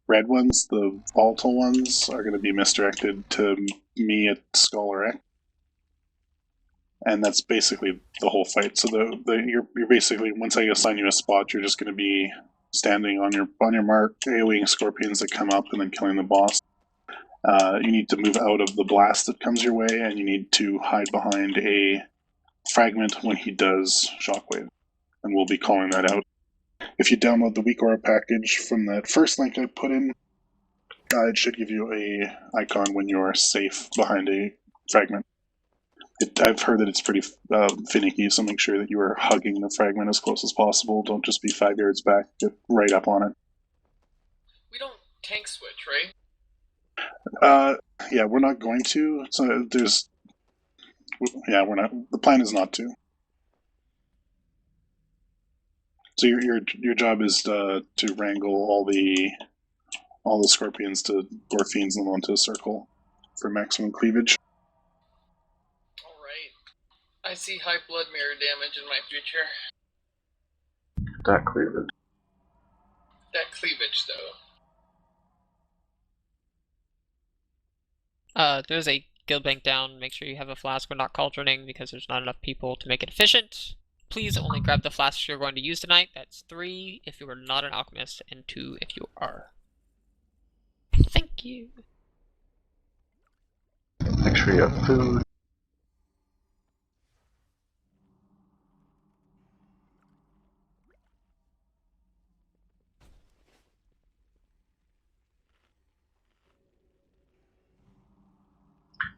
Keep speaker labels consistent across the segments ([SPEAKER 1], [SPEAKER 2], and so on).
[SPEAKER 1] Red ones, the volatile ones, are going to be misdirected to me at Skull or X. And that's basically the whole fight. So you're basically, once I assign you a spot, you're just going to be standing on your mark, AoEing scorpions that come up and then killing the boss. You need to move out of the blast that comes your way, and you need to hide behind a fragment when he does shockwave. And we'll be calling that out. If you download the Weak Aura package from that first link I put in, it should give you a icon when you're safe behind a fragment. I've heard that it's pretty finicky, so make sure that you are hugging the fragment as close as possible. Don't just be 5 yards back. Get right up on it.
[SPEAKER 2] We don't tank switch, right?
[SPEAKER 1] Yeah, we're not going to. So we're not. The plan is not to. So your job is to wrangle all the scorpions to or fiends them onto a circle for maximum cleavage.
[SPEAKER 2] Alright. I see high blood mirror damage in my future.
[SPEAKER 3] That cleavage.
[SPEAKER 2] That cleavage, though.
[SPEAKER 4] There's a guild bank down. Make sure you have a flask. We're not cauldroning because there's not enough people to make it efficient. Please only grab the flasks you're going to use tonight. That's 3 if you are not an alchemist, and 2 if you are. Thank you.
[SPEAKER 3] Make sure you have food.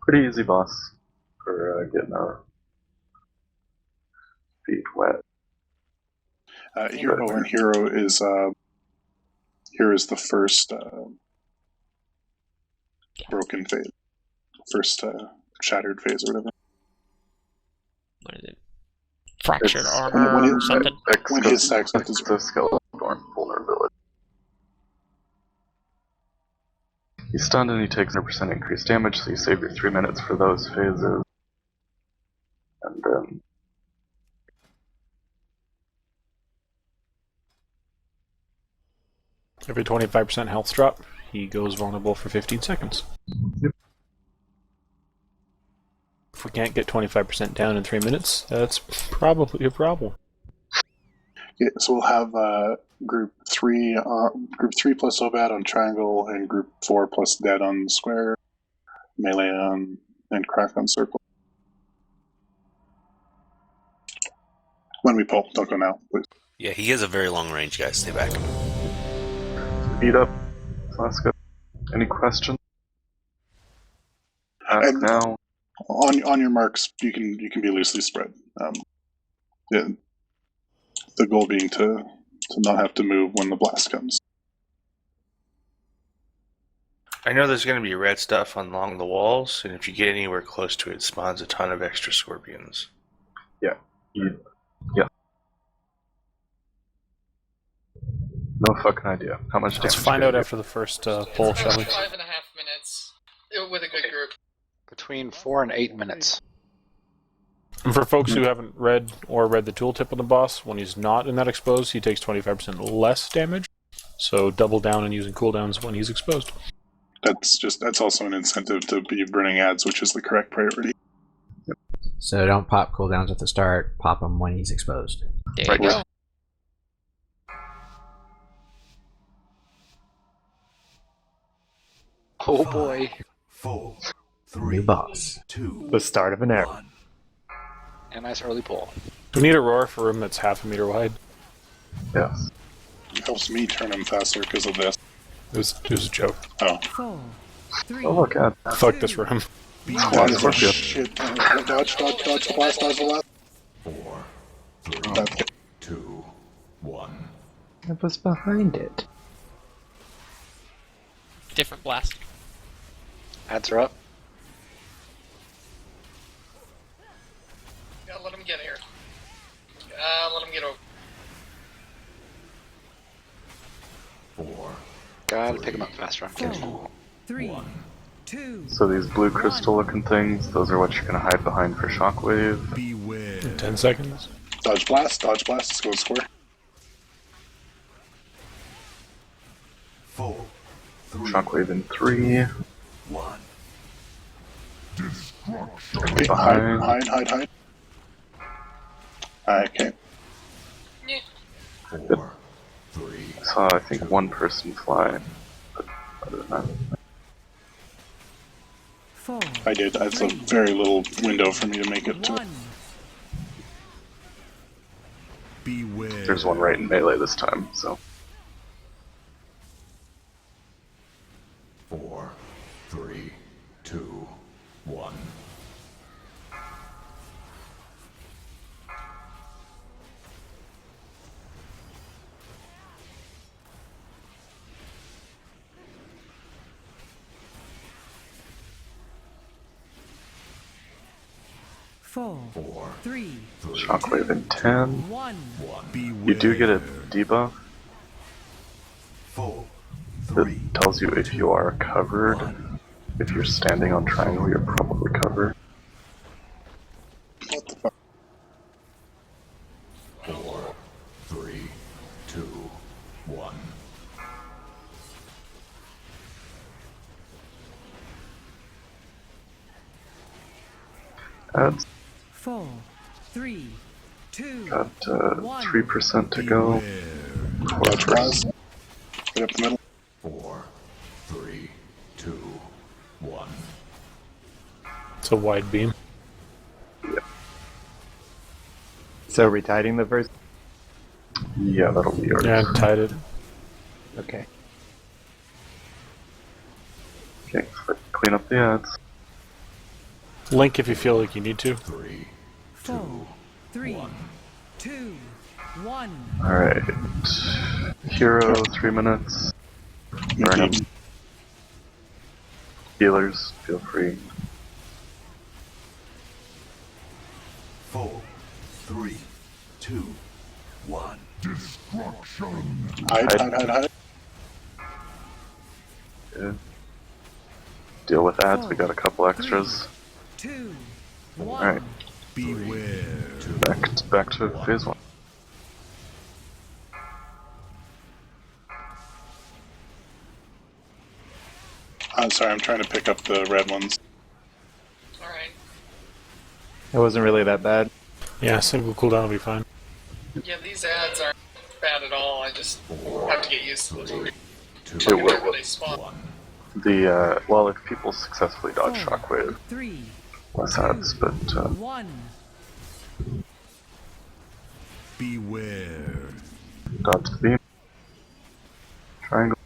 [SPEAKER 3] Pretty easy boss for getting our feet wet.
[SPEAKER 1] Hero is the first broken phase, first shattered phase or whatever.
[SPEAKER 4] What is it? Fractured armor or something?
[SPEAKER 1] When his accent is
[SPEAKER 3] the skeleton vulnerability. He's stunned and he takes 100% increased damage, so you save your 3 minutes for those phases. And then
[SPEAKER 5] every 25% health drop, he goes vulnerable for 15 seconds.
[SPEAKER 3] Yep.
[SPEAKER 5] If we can't get 25% down in 3 minutes, that's probably a problem.
[SPEAKER 1] Yeah, so we'll have group 3 plus Obad on triangle, and group 4 plus dead on square, melee on, and crack on circle. When we pull, don't go now, please.
[SPEAKER 6] Yeah, he has a very long range, guys. Stay back.
[SPEAKER 3] beat up. So that's good. Any questions? Ask now.
[SPEAKER 1] On your marks, you can be loosely spread. Yeah, the goal being to not have to move when the blast comes.
[SPEAKER 7] I know there's going to be red stuff along the walls, and if you get anywhere close to it, it spawns a ton of extra scorpions.
[SPEAKER 3] Yeah. Yeah. No fucking idea. How much damage?
[SPEAKER 5] Let's find out after the first poll, shall we?
[SPEAKER 2] 5.5 minutes with a good group.
[SPEAKER 8] Between 4 and 8 minutes.
[SPEAKER 5] And for folks who haven't read the tooltip on the boss, when he's not in that exposed, he takes 25% less damage. So double down on using cooldowns when he's exposed.
[SPEAKER 1] That's also an incentive to be burning ads, which is the correct priority.
[SPEAKER 3] Yep.
[SPEAKER 9] So don't pop cooldowns at the start, pop them when he's exposed.
[SPEAKER 4] There you go.
[SPEAKER 8] Oh boy.
[SPEAKER 10] 4, 3,
[SPEAKER 9] New boss.
[SPEAKER 10] 2,
[SPEAKER 11] The start of an era.
[SPEAKER 10] 1.
[SPEAKER 8] A nice early pull.
[SPEAKER 5] We need a roar for a room that's half a meter wide.
[SPEAKER 3] Yes.
[SPEAKER 1] It helps me turn them faster because of this.
[SPEAKER 5] It was a joke.
[SPEAKER 1] Oh.
[SPEAKER 10] 4, 3,
[SPEAKER 3] Oh look at.
[SPEAKER 5] Fuck this room.
[SPEAKER 1] Shit. Dodge the blast, dodge the blast.
[SPEAKER 10] 4, 3, 2, 1.
[SPEAKER 9] It was behind it.
[SPEAKER 4] Different blast.
[SPEAKER 8] Ads are up.
[SPEAKER 2] Yeah, let him get here. Let him get over.
[SPEAKER 10] 4,
[SPEAKER 8] Gotta pick him up faster.
[SPEAKER 10] 2, 3, 2.
[SPEAKER 3] So these blue crystal looking things, those are what you're gonna hide behind for shockwave.
[SPEAKER 10] Beware.
[SPEAKER 5] In 10 seconds.
[SPEAKER 1] Dodge blast, let's go square.
[SPEAKER 10] 4, 3,
[SPEAKER 3] Shockwave in 3.
[SPEAKER 10] 1. Destruction.
[SPEAKER 1] Okay,
[SPEAKER 3] Behind.
[SPEAKER 1] hide. Okay.
[SPEAKER 2] Yeah.
[SPEAKER 10] 4, 3,
[SPEAKER 3] I saw, I think, one person fly. But other than that,
[SPEAKER 10] 4.
[SPEAKER 1] I did. It's a very little window for me to make it to.
[SPEAKER 10] 1. Beware.
[SPEAKER 3] there's one right in melee this time, so.
[SPEAKER 10] 4, 3, 2, 1.
[SPEAKER 2] Four,
[SPEAKER 10] 4,
[SPEAKER 2] 3,
[SPEAKER 3] Shockwave in 10.
[SPEAKER 2] 1.
[SPEAKER 3] You do get a debuff
[SPEAKER 10] 4,
[SPEAKER 3] that tells you if you are covered. If you're standing on triangle, you're probably covered.
[SPEAKER 1] What the fuck?
[SPEAKER 10] 4, 3, 2, 1.
[SPEAKER 3] That's
[SPEAKER 2] 4, 3, 2.
[SPEAKER 3] got 3% to go.
[SPEAKER 1] Dodge claws. Right up the middle.
[SPEAKER 10] 4, 3, 2, 1.
[SPEAKER 5] It's a wide beam.
[SPEAKER 11] So retiding the first?
[SPEAKER 3] Yeah, that'll be yours.
[SPEAKER 5] Yeah, tied it.
[SPEAKER 11] Okay.
[SPEAKER 3] Okay, so clean up the ads.
[SPEAKER 5] Link if you feel like you need to.
[SPEAKER 10] 3,
[SPEAKER 2] 4, 3, 2, 1.
[SPEAKER 3] Alright. Hero, 3 minutes. Burn him. Healers, feel free.
[SPEAKER 10] 4, 3, 2, 1. Destruction.
[SPEAKER 1] Hide.
[SPEAKER 3] Yeah. Deal with ads, we got a couple extras.
[SPEAKER 2] 2, 1.
[SPEAKER 3] Alright,
[SPEAKER 10] Beware.
[SPEAKER 3] back to phase 1.
[SPEAKER 1] I'm sorry, I'm trying to pick up the red ones.
[SPEAKER 2] Alright.
[SPEAKER 11] It wasn't really that bad.
[SPEAKER 5] Yeah, single cooldown will be fine.
[SPEAKER 2] Yeah, these ads aren't bad at all. I just have to get used to them.
[SPEAKER 3] It will.
[SPEAKER 2] Whenever they spawn.
[SPEAKER 3] The, well, if people successfully dodge
[SPEAKER 2] 4,
[SPEAKER 3] Shockwave,
[SPEAKER 2] 3,
[SPEAKER 3] less ads, but,
[SPEAKER 2] 1.
[SPEAKER 10] Beware.
[SPEAKER 3] dodge the beam. Triangle.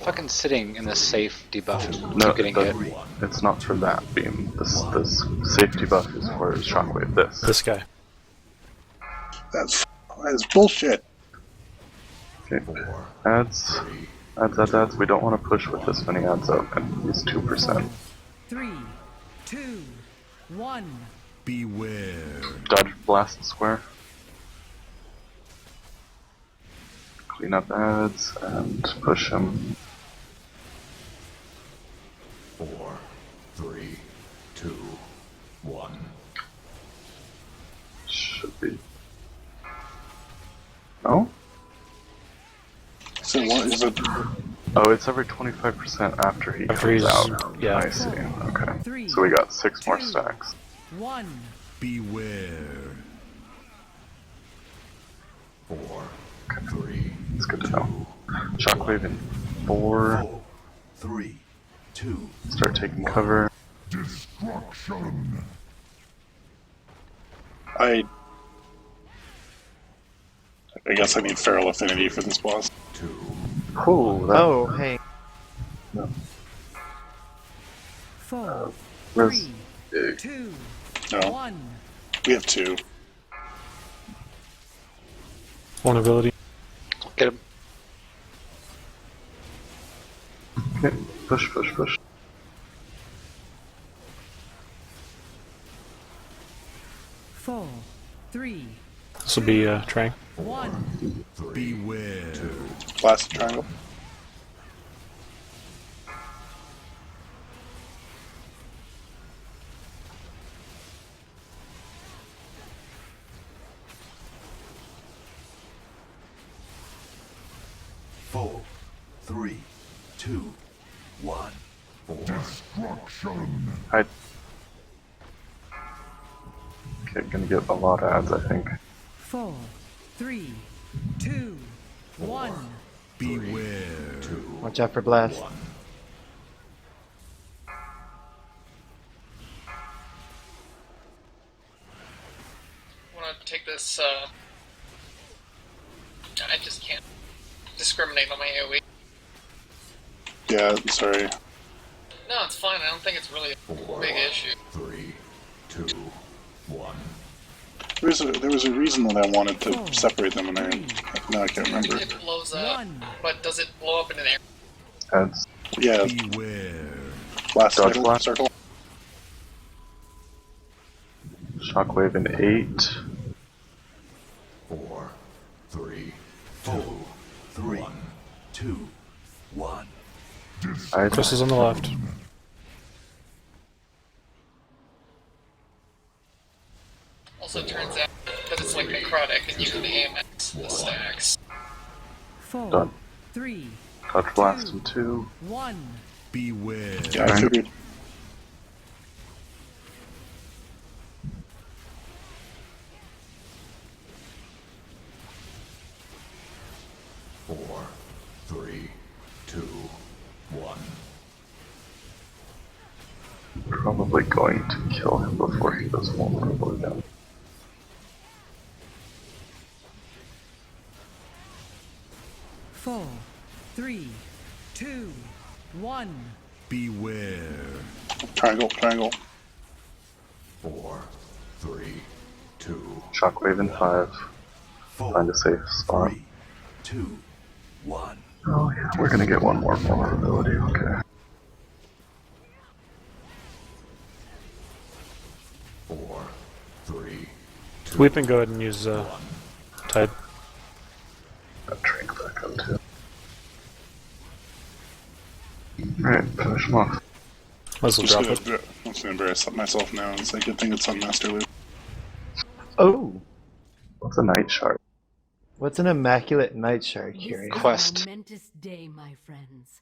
[SPEAKER 8] Fucking sitting in the safe debuff.
[SPEAKER 3] No,
[SPEAKER 8] Keep getting hit.
[SPEAKER 3] it's not for that beam. This safety buff is for Shockwave.
[SPEAKER 5] This guy.
[SPEAKER 1] That is bullshit.
[SPEAKER 3] Okay. Ads. Ads. We don't want to push with this many ads up and use 2%.
[SPEAKER 2] 3, 2, 1.
[SPEAKER 10] Beware.
[SPEAKER 3] Dodge blast square. Clean up ads and push him.
[SPEAKER 10] 4, 3, 2, 1.
[SPEAKER 3] Should be. No?
[SPEAKER 1] So what is it?
[SPEAKER 3] Oh, it's every 25% after he
[SPEAKER 5] After
[SPEAKER 3] comes
[SPEAKER 5] he's-
[SPEAKER 3] out.
[SPEAKER 5] yeah.
[SPEAKER 3] I see. Okay. So we got 6 more stacks.
[SPEAKER 2] 1.
[SPEAKER 10] Beware. 4, 3,
[SPEAKER 3] It's good to know. Shockwave in 4.
[SPEAKER 10] 4, 3, 2.
[SPEAKER 3] Start taking cover.
[SPEAKER 10] Destruction.
[SPEAKER 1] I guess I need Feral Affinity for this boss.
[SPEAKER 10] 2.
[SPEAKER 3] Oh, that,
[SPEAKER 11] Oh, hey.
[SPEAKER 2] 4,
[SPEAKER 3] Res-
[SPEAKER 2] 3, 2,
[SPEAKER 1] No,
[SPEAKER 2] 1.
[SPEAKER 1] we have 2.
[SPEAKER 5] One ability.
[SPEAKER 8] Get him.
[SPEAKER 3] Okay. Push.
[SPEAKER 2] 4, 3,
[SPEAKER 5] This will be Trang.
[SPEAKER 2] 1.
[SPEAKER 10] Beware.
[SPEAKER 1] Blast triangle.
[SPEAKER 10] 4, 3, 2, 1. Destruction.
[SPEAKER 3] I... Okay, gonna get a lot of ads, I think.
[SPEAKER 12] 4, 3, 2, 1.
[SPEAKER 10] Beware.
[SPEAKER 11] Watch out for blast.
[SPEAKER 2] Want to take this, I just can't discriminate on my AoE.
[SPEAKER 1] Yeah, sorry.
[SPEAKER 2] No, it's fine. I don't think it's really a big issue.
[SPEAKER 10] 3, 2, 1.
[SPEAKER 1] There was a reason that I wanted to separate them, and now I can't remember.
[SPEAKER 2] It blows up, but does it blow up in an air?
[SPEAKER 3] Ads.
[SPEAKER 1] Yeah,
[SPEAKER 10] Beware.
[SPEAKER 1] blast
[SPEAKER 3] Dodge
[SPEAKER 1] circle.
[SPEAKER 3] blast.
[SPEAKER 1] circle.
[SPEAKER 3] Shockwave in 8.
[SPEAKER 10] 4, 3, 2, 3, 2, 1.
[SPEAKER 5] Chris is on the left.
[SPEAKER 2] Also, it turns out that it's like necrotic, and you can aim at the stacks.
[SPEAKER 12] 4,
[SPEAKER 3] Done.
[SPEAKER 12] 3,
[SPEAKER 3] Touch blast in 2.
[SPEAKER 12] 1.
[SPEAKER 10] Beware.
[SPEAKER 1] Yeah, I figured.
[SPEAKER 10] 4, 3, 2, 1.
[SPEAKER 3] Probably going to kill him before he does vulnerable again.
[SPEAKER 12] Four, 3, 2, 1.
[SPEAKER 10] Beware.
[SPEAKER 1] Triangle, triangle.
[SPEAKER 10] 4, 3, 2,
[SPEAKER 3] Shockwave in 5.
[SPEAKER 10] 4,
[SPEAKER 3] Find a safe spot.
[SPEAKER 10] 3, 2, 1.
[SPEAKER 3] Oh yeah, we're gonna get one more vulnerability, okay.
[SPEAKER 10] 4, 3, 2.
[SPEAKER 5] We can go ahead and use Tide.
[SPEAKER 3] Got Drink back up too. Alright, finish him off.
[SPEAKER 5] Might as well drop it.
[SPEAKER 1] I'm just gonna embarrass myself now and say good thing it's on Master Loop.
[SPEAKER 11] Oh,
[SPEAKER 3] What's a night shard?
[SPEAKER 11] what's an immaculate night shard, curious?
[SPEAKER 8] Quest.
[SPEAKER 12] Momentous day, my friends.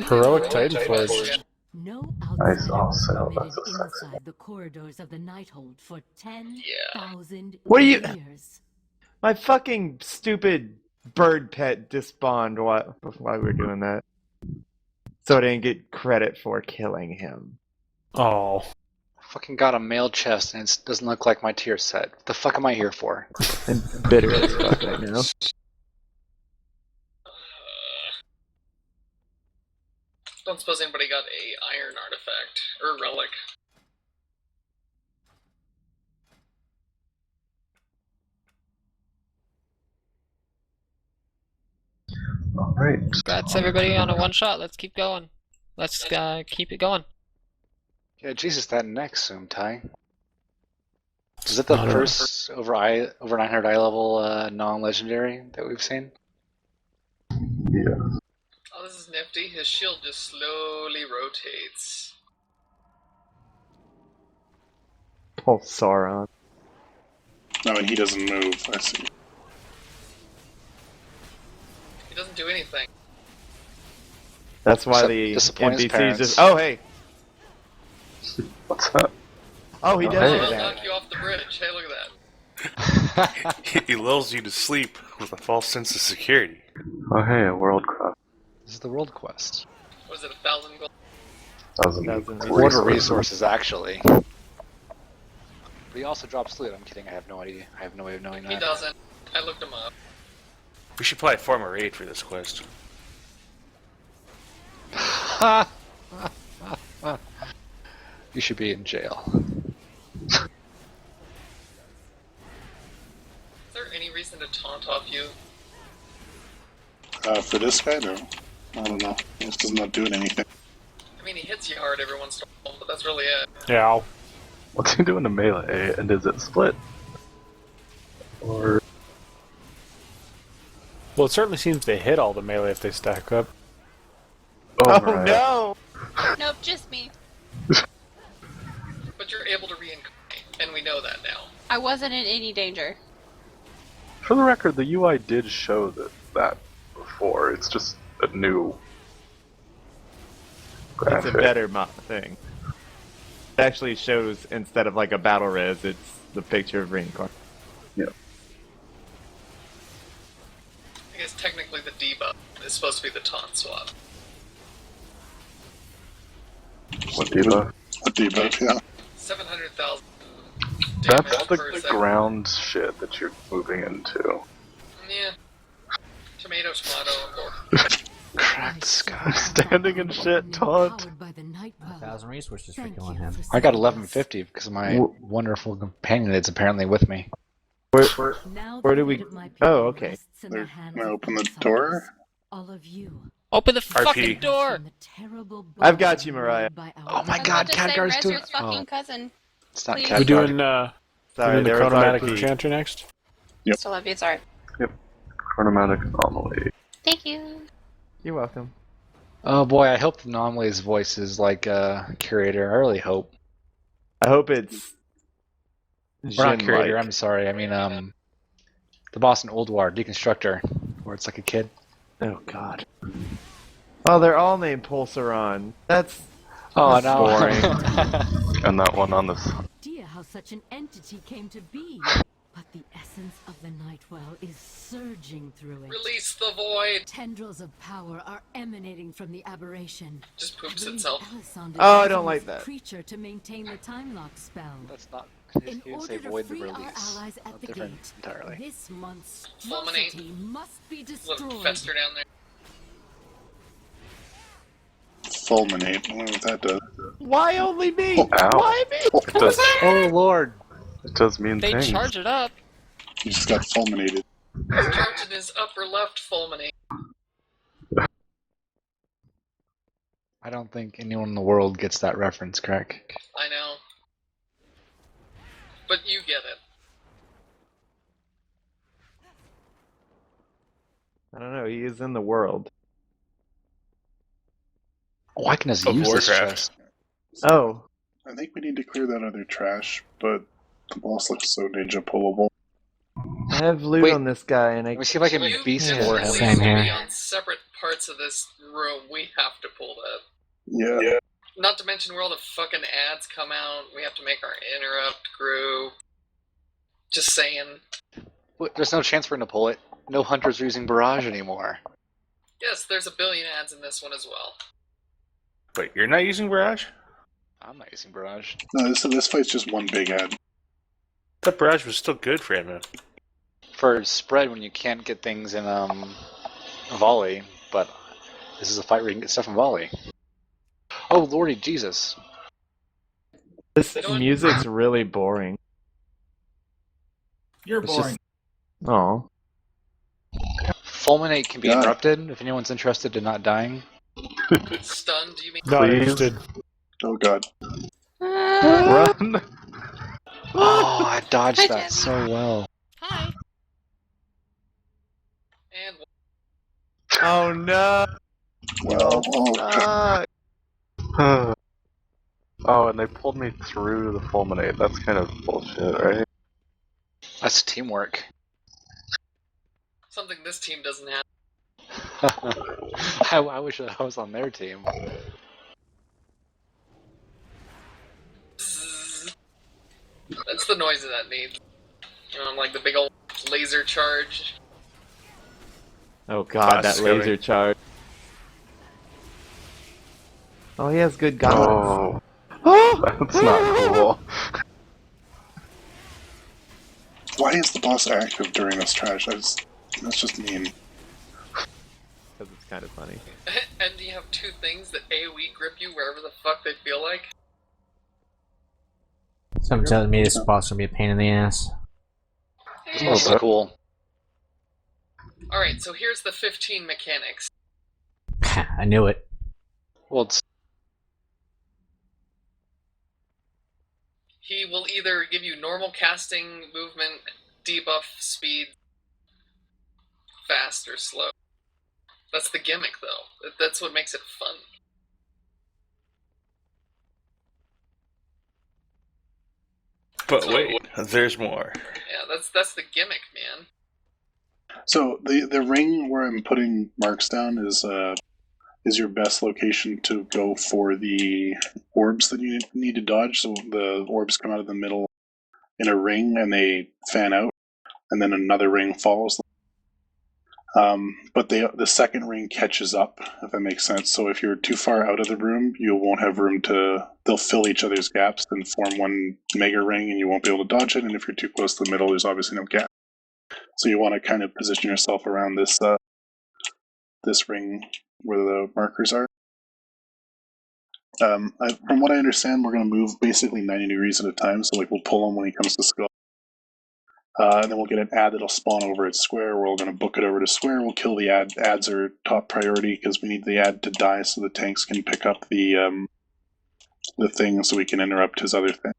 [SPEAKER 5] Heroic Titan Forge.
[SPEAKER 12] No
[SPEAKER 3] Nice,
[SPEAKER 12] outsiders
[SPEAKER 3] also,
[SPEAKER 12] are
[SPEAKER 3] that's
[SPEAKER 12] permitted
[SPEAKER 3] a sexy.
[SPEAKER 12] inside the corridors of the Nighthold for 10,000
[SPEAKER 11] What are you-
[SPEAKER 12] years.
[SPEAKER 11] My fucking stupid bird pet despawned while we were doing that. So I didn't get credit for killing him.
[SPEAKER 5] Oh.
[SPEAKER 8] Fucking got a mail chest and it doesn't look like my tier set. What the fuck am I here for?
[SPEAKER 11] I'm bitter as fuck right now.
[SPEAKER 2] Don't suppose anybody got a iron artifact or relic.
[SPEAKER 3] Alright.
[SPEAKER 4] That's everybody on a one shot. Let's keep going. Let's keep it going.
[SPEAKER 8] Yeah, Jesus, that next Zoom Ty. Is it the first over 900 eye level non-legendary that we've seen?
[SPEAKER 3] Yeah.
[SPEAKER 2] Oh, this is nifty. His shield just slowly rotates.
[SPEAKER 11] Oh, Sauron.
[SPEAKER 1] No, and he doesn't move. I see.
[SPEAKER 2] He doesn't do anything.
[SPEAKER 11] That's why
[SPEAKER 8] Except
[SPEAKER 11] the
[SPEAKER 8] disappoint his
[SPEAKER 11] NPCs
[SPEAKER 8] parents.
[SPEAKER 11] just. Oh, hey.
[SPEAKER 3] What's that?
[SPEAKER 11] Oh, he
[SPEAKER 3] Oh,
[SPEAKER 11] does
[SPEAKER 3] hey.
[SPEAKER 11] do
[SPEAKER 2] I'll
[SPEAKER 11] that.
[SPEAKER 2] knock you off the bridge. Hey, look at that.
[SPEAKER 7] He lulls you to sleep with a false sense of security.
[SPEAKER 3] Oh hey, a world cross.
[SPEAKER 8] This is the world quest.
[SPEAKER 2] Was it 1,000 gold?
[SPEAKER 11] Thousand
[SPEAKER 8] Order resources, actually. But he also drops loot. I'm kidding. I have no idea. I have no way of knowing
[SPEAKER 2] He
[SPEAKER 8] that.
[SPEAKER 2] doesn't. I looked him up.
[SPEAKER 7] We should probably form a raid for this quest.
[SPEAKER 8] You should be in jail.
[SPEAKER 2] Is there any reason to taunt off you?
[SPEAKER 1] For this guy, no. I don't know. He just does not doing anything.
[SPEAKER 2] I mean, he hits you hard every once in a while, but that's really it.
[SPEAKER 5] Yeah.
[SPEAKER 3] What's he doing to melee, and is it split? Or...
[SPEAKER 5] Well, it certainly seems to hit all the melee if they stack up.
[SPEAKER 11] Oh,
[SPEAKER 3] Mariah.
[SPEAKER 11] no!
[SPEAKER 13] Nope, just me.
[SPEAKER 2] But you're able to reincarnate, and we know that now.
[SPEAKER 13] I wasn't in any danger.
[SPEAKER 3] For the record, the UI did show that before. It's just a new
[SPEAKER 11] It's
[SPEAKER 3] graphic.
[SPEAKER 11] a better thing. It actually shows, instead of like a battle res, it's the picture of reincarnation.
[SPEAKER 3] Yeah.
[SPEAKER 2] I guess technically the debuff is supposed to be the taunt swap.
[SPEAKER 3] What debuff?
[SPEAKER 1] A debuff, yeah.
[SPEAKER 2] 700,000
[SPEAKER 3] That's
[SPEAKER 2] damage
[SPEAKER 3] the
[SPEAKER 2] per second.
[SPEAKER 3] ground shit that you're moving into.
[SPEAKER 2] Yeah. Tomato, tomato.
[SPEAKER 8] Cracked sky.
[SPEAKER 3] Standing in shit, taunt.
[SPEAKER 9] 1,000 resources for killing him.
[SPEAKER 8] I got 1150 because of my wonderful companion that's apparently with me.
[SPEAKER 11] Where do we... Oh, okay.
[SPEAKER 1] They're gonna open the door?
[SPEAKER 12] All of you.
[SPEAKER 4] Open the
[SPEAKER 5] RP.
[SPEAKER 4] fucking door!
[SPEAKER 11] I've got you, Mariah.
[SPEAKER 8] Oh my god, Khadgar's doing... Oh,
[SPEAKER 13] cousin.
[SPEAKER 8] it's not
[SPEAKER 13] Please.
[SPEAKER 5] We
[SPEAKER 8] Khadgar.
[SPEAKER 5] doing
[SPEAKER 11] Sorry,
[SPEAKER 5] the
[SPEAKER 11] there was
[SPEAKER 5] chronomatic
[SPEAKER 11] RP.
[SPEAKER 5] enchanter next?
[SPEAKER 1] Yep.
[SPEAKER 13] Still love you, sorry.
[SPEAKER 3] Chronomatic anomaly.
[SPEAKER 13] Thank you.
[SPEAKER 11] You're welcome.
[SPEAKER 8] Oh boy, I hope the Anomaly's voice is like curator. I really hope.
[SPEAKER 11] I hope it's...
[SPEAKER 8] Or not curator,
[SPEAKER 11] Jin-like.
[SPEAKER 8] I'm sorry. I mean, the boss in Old War, Deconstructor, where it's like a kid.
[SPEAKER 11] Oh, God. Oh, they're all named Pulsaron. That's...
[SPEAKER 8] Oh,
[SPEAKER 11] That's
[SPEAKER 8] no.
[SPEAKER 11] boring.
[SPEAKER 3] And that one on this.
[SPEAKER 12] Idea how such an entity came to be. But the essence of the Nightwell is surging through it.
[SPEAKER 2] Release the void!
[SPEAKER 12] Tendrils of power are emanating from the aberration.
[SPEAKER 2] Just poops
[SPEAKER 12] I believe
[SPEAKER 2] itself.
[SPEAKER 12] Alisonde is
[SPEAKER 11] Oh, I
[SPEAKER 12] using
[SPEAKER 11] don't like
[SPEAKER 12] this
[SPEAKER 11] that.
[SPEAKER 12] creature to maintain the time lock spell.
[SPEAKER 8] That's not...
[SPEAKER 12] In
[SPEAKER 8] You
[SPEAKER 12] order
[SPEAKER 8] say
[SPEAKER 12] to
[SPEAKER 8] void the
[SPEAKER 12] free our
[SPEAKER 8] release.
[SPEAKER 12] allies at the
[SPEAKER 8] Different
[SPEAKER 12] gate,
[SPEAKER 8] entirely.
[SPEAKER 12] this monstrosity
[SPEAKER 2] Fulminate.
[SPEAKER 12] must be
[SPEAKER 2] Let
[SPEAKER 12] destroyed.
[SPEAKER 2] it fester down there.
[SPEAKER 1] Fulminate. I wonder what that does.
[SPEAKER 11] Why only me?
[SPEAKER 3] Ow.
[SPEAKER 11] Why me?
[SPEAKER 3] It does,
[SPEAKER 8] Oh lord!
[SPEAKER 3] it does mean
[SPEAKER 4] They
[SPEAKER 3] things.
[SPEAKER 4] charge it up.
[SPEAKER 1] You just got fulminated.
[SPEAKER 2] Charge in his upper left fulminate.
[SPEAKER 8] I don't think anyone in the world gets that reference, Crack.
[SPEAKER 2] I know. But you get it.
[SPEAKER 11] I don't know, he is in the world.
[SPEAKER 8] Oh, I can just
[SPEAKER 5] Of
[SPEAKER 8] use this
[SPEAKER 5] Warcraft.
[SPEAKER 8] chest.
[SPEAKER 11] Oh.
[SPEAKER 1] I think we need to clear that other trash, but the boss looks so ninja pullable.
[SPEAKER 11] I have loot
[SPEAKER 8] Wait.
[SPEAKER 11] on this guy, and I...
[SPEAKER 8] Let me see if I can
[SPEAKER 2] You
[SPEAKER 8] beast
[SPEAKER 11] Yeah.
[SPEAKER 8] for him.
[SPEAKER 9] Same here.
[SPEAKER 2] be on separate parts of this room. We have to pull that.
[SPEAKER 1] Yeah.
[SPEAKER 2] Not to mention where all the fucking ads come out. We have to make our interrupt grew. Just saying.
[SPEAKER 8] Wait, there's no chance for him to pull it. No hunters are using Barrage anymore.
[SPEAKER 2] Yes, there's a billion ads in this one as well.
[SPEAKER 7] Wait, you're not using Barrage?
[SPEAKER 8] I'm not using Barrage.
[SPEAKER 1] No, this fight's just one big ad.
[SPEAKER 7] That Barrage was still good for him.
[SPEAKER 8] For spread when you can't get things in volley, but this is a fight where you can get stuff in volley. Oh lordy Jesus.
[SPEAKER 11] This music's really boring.
[SPEAKER 10] You're
[SPEAKER 8] It's
[SPEAKER 10] boring.
[SPEAKER 11] Oh.
[SPEAKER 8] Fulminate can be
[SPEAKER 1] Yeah.
[SPEAKER 8] interrupted if anyone's interested in not dying.
[SPEAKER 2] Stunned, you mean?
[SPEAKER 5] Not
[SPEAKER 3] Please.
[SPEAKER 5] interested.
[SPEAKER 1] Oh god.
[SPEAKER 3] Run!
[SPEAKER 8] Oh, I dodged
[SPEAKER 13] Hi,
[SPEAKER 8] that
[SPEAKER 13] Jen.
[SPEAKER 8] so well.
[SPEAKER 4] Hi.
[SPEAKER 2] And
[SPEAKER 11] Oh no!
[SPEAKER 1] Well,
[SPEAKER 3] Oh, and they pulled me through the fulminate. That's kind of bullshit, right?
[SPEAKER 8] That's teamwork.
[SPEAKER 2] something this team doesn't have.
[SPEAKER 8] I wish I was on their team.
[SPEAKER 2] That's the noise that needs. Like the big old laser charge.
[SPEAKER 11] Oh god, that
[SPEAKER 5] Fast
[SPEAKER 11] laser
[SPEAKER 5] going.
[SPEAKER 11] charge. Oh, he has good guns.
[SPEAKER 3] Oh, that's not cool.
[SPEAKER 1] why is the boss active during this trash? That's just mean.
[SPEAKER 11] Because it's kind of funny.
[SPEAKER 2] And you have two things that AoE grip you wherever the fuck they feel like.
[SPEAKER 9] Something telling me this boss will be a pain in the ass.
[SPEAKER 8] This boss is cool.
[SPEAKER 2] Alright, so here's the 15 mechanics.
[SPEAKER 9] I knew it.
[SPEAKER 8] Well, it's
[SPEAKER 2] He will either give you normal casting, movement, debuff, speed, fast or slow. That's the gimmick, though. That's what makes it fun.
[SPEAKER 7] But wait, there's more.
[SPEAKER 2] Yeah, that's the gimmick, man.
[SPEAKER 1] So the ring where I'm putting marks down is your best location to go for the orbs that you need to dodge. So the orbs come out of the middle in a ring and they fan out, and then another ring follows them. But the second ring catches up, if that makes sense. So if you're too far out of the room, you won't have room to. They'll fill each other's gaps and form one mega ring, and you won't be able to dodge it. And if you're too close to the middle, there's obviously no gap. So you want to kind of position yourself around this this ring where the markers are. From what I understand, we're going to move basically 90 degrees at a time. So like we'll pull him when he comes to skull. And then we'll get an ad that'll spawn over at square. We're going to book it over to square. We'll kill the ad. Ads are top priority because we need the ad to die so the tanks can pick up the thing so we can interrupt his other thing.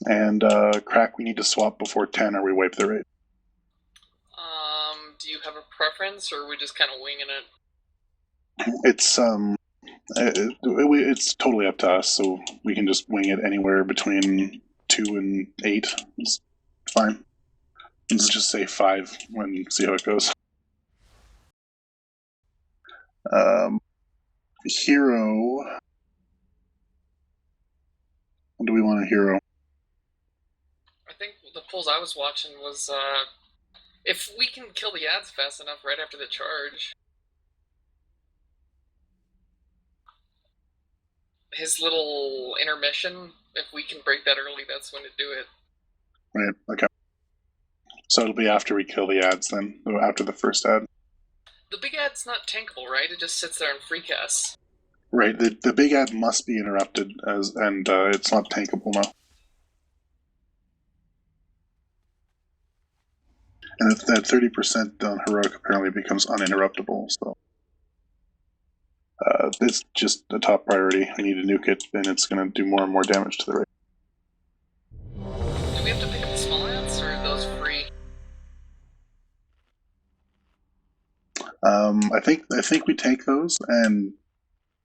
[SPEAKER 1] And crack, we need to swap before 10 or we wipe the raid.
[SPEAKER 2] Do you have a preference, or are we just kind of winging it?
[SPEAKER 1] It's totally up to us, so we can just wing it anywhere between 2 and 8. It's fine. Let's just say 5 and see how it goes. Hero. What do we want a hero?
[SPEAKER 2] I think the polls I was watching was if we can kill the ads fast enough right after the charge. His little intermission, if we can break that early, that's when to do it.
[SPEAKER 1] Right, okay. So it'll be after we kill the ads then, after the first ad.
[SPEAKER 2] The big ad's not tankable, right? It just sits there and free casts.
[SPEAKER 1] Right, the big ad must be interrupted, and it's not tankable now. And that 30% on heroic apparently becomes uninterruptible, so it's just a top priority. We need to nuke it, and it's going to do more and more damage to the raid.
[SPEAKER 2] Do we have to pick up the small ads, or are those free?
[SPEAKER 1] I think we take those, and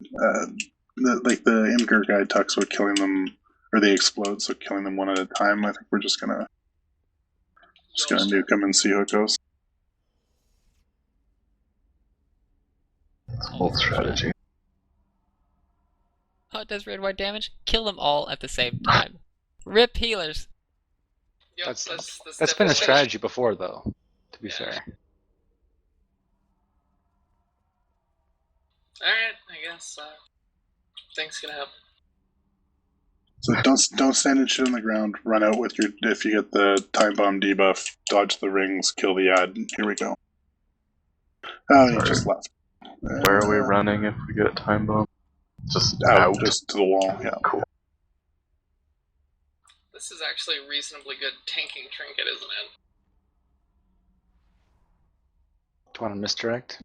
[SPEAKER 1] the Imgur guy talks about killing them, or they explode, so killing them one at a time. I think we're just gonna nuke them and see how it goes.
[SPEAKER 3] It's bold strategy.
[SPEAKER 4] Oh, it does red white damage? Kill them all at the same time. Rip healers.
[SPEAKER 2] Yep,
[SPEAKER 8] That's been a strategy before, though, to be fair.
[SPEAKER 2] Alright, I guess things can happen.
[SPEAKER 1] So don't stand and shit on the ground. Run out with your, if you get the time bomb debuff, dodge the rings, kill the ad. Here we go. Oh, you just left.
[SPEAKER 3] Where are we running if we get time bomb? Just
[SPEAKER 1] out, just to the wall. Yeah.
[SPEAKER 3] Cool.
[SPEAKER 2] This is actually a reasonably good tanking trinket, isn't it?
[SPEAKER 8] Do you want to misdirect?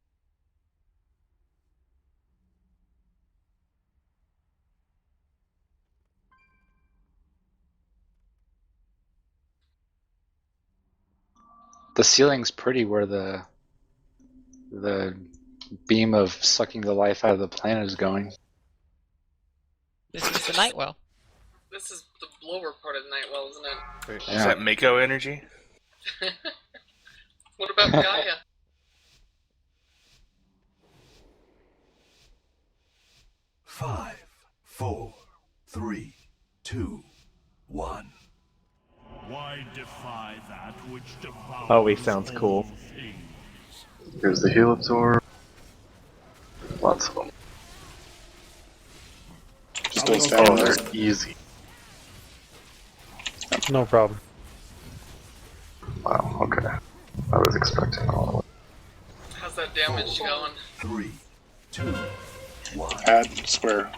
[SPEAKER 8] The ceiling's pretty where the beam of sucking the life out of the planet is going.
[SPEAKER 4] This is the Nightwell.
[SPEAKER 2] This is the lower part of the Nightwell, isn't it?
[SPEAKER 7] Wait, is that Mako energy?
[SPEAKER 2] What about Gaia?
[SPEAKER 10] Five, 4, 3, 2, 1.
[SPEAKER 13] Why defy that which devours
[SPEAKER 11] Oh, he sounds cool.
[SPEAKER 3] Here's the heal absorb. Lots of them.
[SPEAKER 1] Just don't stand
[SPEAKER 3] Oh,
[SPEAKER 1] there.
[SPEAKER 3] they're easy.
[SPEAKER 5] No problem.
[SPEAKER 3] Wow, okay. I was expecting all of it.
[SPEAKER 2] How's that damage going?
[SPEAKER 10] 3, 2, 1.
[SPEAKER 1] Add square.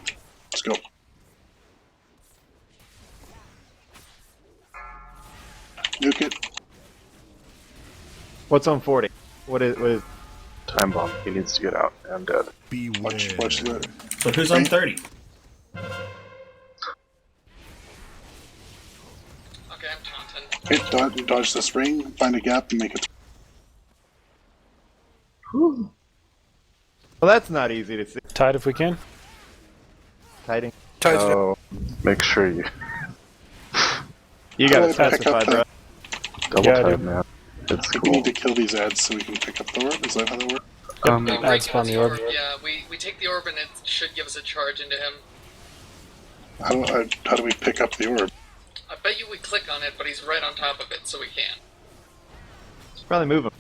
[SPEAKER 1] Let's go. Nuke it.
[SPEAKER 11] What's on 40? What is
[SPEAKER 3] Time bomb. He needs to get out. I'm dead.
[SPEAKER 1] Watch the.
[SPEAKER 13] So who's on 30?
[SPEAKER 2] Okay, I'm taunting.
[SPEAKER 1] Okay, dodge this ring, find a gap, and make it.
[SPEAKER 11] Well, that's not easy to see.
[SPEAKER 5] Tide if we can.
[SPEAKER 11] Tiding.
[SPEAKER 3] So, make sure you
[SPEAKER 11] You gotta
[SPEAKER 1] Pick up
[SPEAKER 11] specify,
[SPEAKER 1] the-
[SPEAKER 11] bro.
[SPEAKER 3] double
[SPEAKER 5] Yeah, I
[SPEAKER 3] tide,
[SPEAKER 5] do.
[SPEAKER 3] man. It's
[SPEAKER 1] I think
[SPEAKER 3] cool.
[SPEAKER 1] we need to kill these ads so we can pick up the orb. Is that how that works?
[SPEAKER 5] Add spawn the orb.
[SPEAKER 2] Yeah, we take the orb and it should give us a charge into him.
[SPEAKER 1] How do we pick up the orb?
[SPEAKER 2] I bet you we click on it, but he's right on top of it, so we can't.
[SPEAKER 11] Probably move him.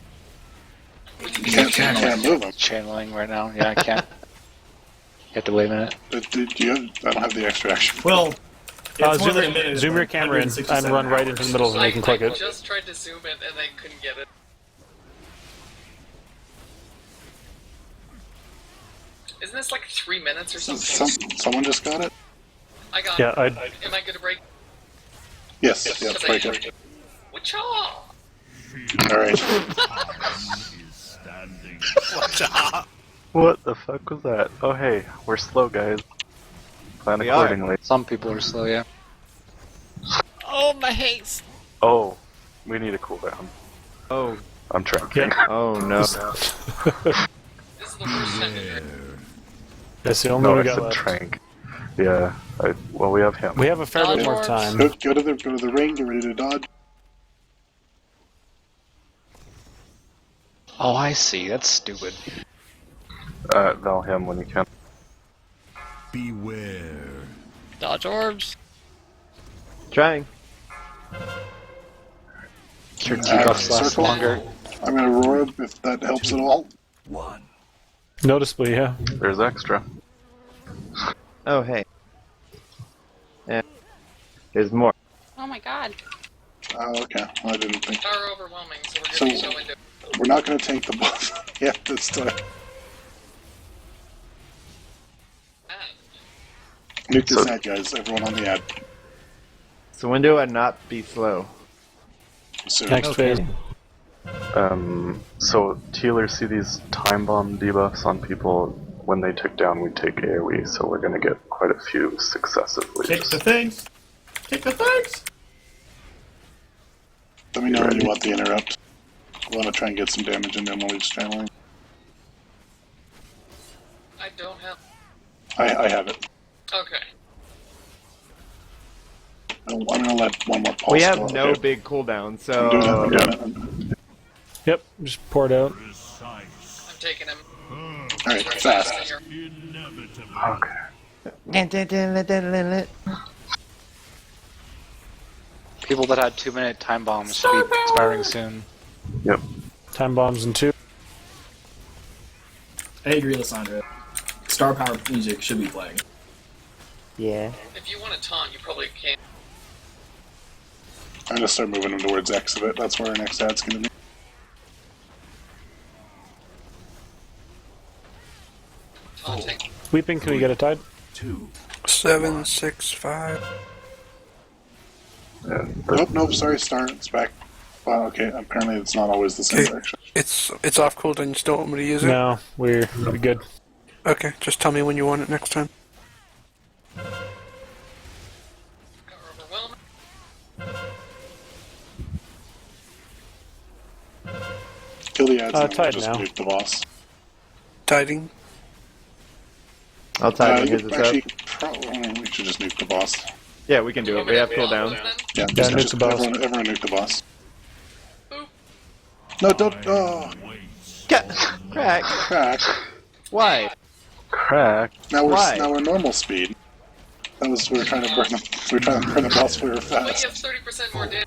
[SPEAKER 2] We
[SPEAKER 1] Can't move him.
[SPEAKER 8] Channeling right now. Yeah, I can't. You have to wait a minute.
[SPEAKER 1] Do you have, I don't have the extra action.
[SPEAKER 13] Well, it's more than a minute,
[SPEAKER 5] zoom
[SPEAKER 13] it's
[SPEAKER 5] your
[SPEAKER 13] like
[SPEAKER 5] camera in
[SPEAKER 13] 167
[SPEAKER 5] and run right
[SPEAKER 13] hours.
[SPEAKER 5] into the middle so they can click
[SPEAKER 2] I
[SPEAKER 5] it.
[SPEAKER 2] just tried to zoom it and I couldn't get it. Isn't this like 3 minutes or something?
[SPEAKER 1] Someone just got it?
[SPEAKER 2] I got
[SPEAKER 5] Yeah,
[SPEAKER 2] it. Am I good to break?
[SPEAKER 1] Yes, yeah, break it.
[SPEAKER 2] Whatcha?
[SPEAKER 1] Alright.
[SPEAKER 3] What the fuck was that? Oh hey, we're slow guys. Plan
[SPEAKER 11] We are.
[SPEAKER 3] accordingly.
[SPEAKER 8] Some people are slow, yeah.
[SPEAKER 4] Oh, my haste!
[SPEAKER 3] Oh, we need a cooldown.
[SPEAKER 11] Oh.
[SPEAKER 3] I'm trying.
[SPEAKER 11] Oh no.
[SPEAKER 2] This is the worst time to drink.
[SPEAKER 5] That's the only
[SPEAKER 3] No,
[SPEAKER 5] one
[SPEAKER 3] I
[SPEAKER 5] we got
[SPEAKER 3] said
[SPEAKER 5] left.
[SPEAKER 3] trank. Yeah, well we have him.
[SPEAKER 5] We have a fair bit more
[SPEAKER 4] Dodge
[SPEAKER 5] time.
[SPEAKER 1] Go to the ring, get ready to dodge.
[SPEAKER 8] Oh, I see. That's stupid.
[SPEAKER 3] Val him when you can.
[SPEAKER 10] Beware.
[SPEAKER 4] Dodge orbs.
[SPEAKER 11] Trying.
[SPEAKER 8] Your debuffs last
[SPEAKER 1] circle.
[SPEAKER 8] longer.
[SPEAKER 1] I'm gonna roar if that helps at all.
[SPEAKER 10] 1.
[SPEAKER 5] Noticeably, yeah.
[SPEAKER 3] There's extra.
[SPEAKER 11] Oh hey. Yeah. There's more.
[SPEAKER 14] Oh my god.
[SPEAKER 1] Oh, okay. Well, I didn't think.
[SPEAKER 2] Power overwhelming, so we're
[SPEAKER 1] So-
[SPEAKER 2] gonna go into.
[SPEAKER 1] We're not gonna tank the buff. Yeah, this time. Nuke this ad, guys. Everyone on the ad.
[SPEAKER 11] So when do I not be slow?
[SPEAKER 1] Soon.
[SPEAKER 5] Next phase.
[SPEAKER 3] So Tealers see these time bomb debuffs on people. When they tick down, we take AoE, so we're gonna get quite a few successively.
[SPEAKER 13] Kick the things. Kick the things.
[SPEAKER 1] Let me know when you want the interrupt. I want to try and get some damage into him while he's channeling.
[SPEAKER 2] I don't have.
[SPEAKER 1] I have it.
[SPEAKER 2] Okay.
[SPEAKER 1] I'm gonna let one more pulse
[SPEAKER 11] We
[SPEAKER 1] go
[SPEAKER 11] have
[SPEAKER 1] out
[SPEAKER 11] no
[SPEAKER 1] there.
[SPEAKER 11] big cooldown,
[SPEAKER 1] I'm
[SPEAKER 11] so
[SPEAKER 1] doing it. I'm doing it.
[SPEAKER 5] Yep, just pour it out.
[SPEAKER 2] I'm taking him.
[SPEAKER 1] Alright, fast.
[SPEAKER 3] Okay.
[SPEAKER 8] People that had 2-minute time bombs should be expiring soon.
[SPEAKER 3] Yep.
[SPEAKER 5] Time bombs in 2.
[SPEAKER 13] I agree, Lysandra. Star power music should be playing.
[SPEAKER 11] yeah.
[SPEAKER 2] If you want to taunt, you probably can't.
[SPEAKER 1] I'm gonna start moving him towards exhibit. That's where our next ad's gonna be.
[SPEAKER 2] Taunting.
[SPEAKER 5] Weeping, can we get a tide?
[SPEAKER 10] 2.
[SPEAKER 7] 7, 6, 5.
[SPEAKER 1] Nope, sorry, Star. It's back. Wow, okay, apparently it's not always the same
[SPEAKER 7] Okay.
[SPEAKER 1] direction.
[SPEAKER 7] It's off cooldown. You still want me to use it?
[SPEAKER 5] No, we're good.
[SPEAKER 7] Okay, just tell me when you want it next time.
[SPEAKER 2] Power overwhelming.
[SPEAKER 1] Kill the ads and then
[SPEAKER 5] tide
[SPEAKER 1] just
[SPEAKER 5] now.
[SPEAKER 1] nuke the boss.
[SPEAKER 7] Tiding.
[SPEAKER 11] I'll tide his
[SPEAKER 1] actually,
[SPEAKER 11] up.
[SPEAKER 1] we should just nuke the boss.
[SPEAKER 11] Yeah, we can do it. We have cooldown.
[SPEAKER 1] Yeah,
[SPEAKER 5] Yeah, nuke
[SPEAKER 1] just
[SPEAKER 5] the boss.
[SPEAKER 1] everyone nuke the boss. No, don't. Oh,
[SPEAKER 11] Crack.
[SPEAKER 1] crack.
[SPEAKER 11] Why?
[SPEAKER 3] Crack.
[SPEAKER 1] Now
[SPEAKER 11] Why?
[SPEAKER 1] we're normal speed. That was we were trying to burn them. We were trying to burn the boss. We were
[SPEAKER 2] But you have
[SPEAKER 1] fast.
[SPEAKER 2] 30% more damage.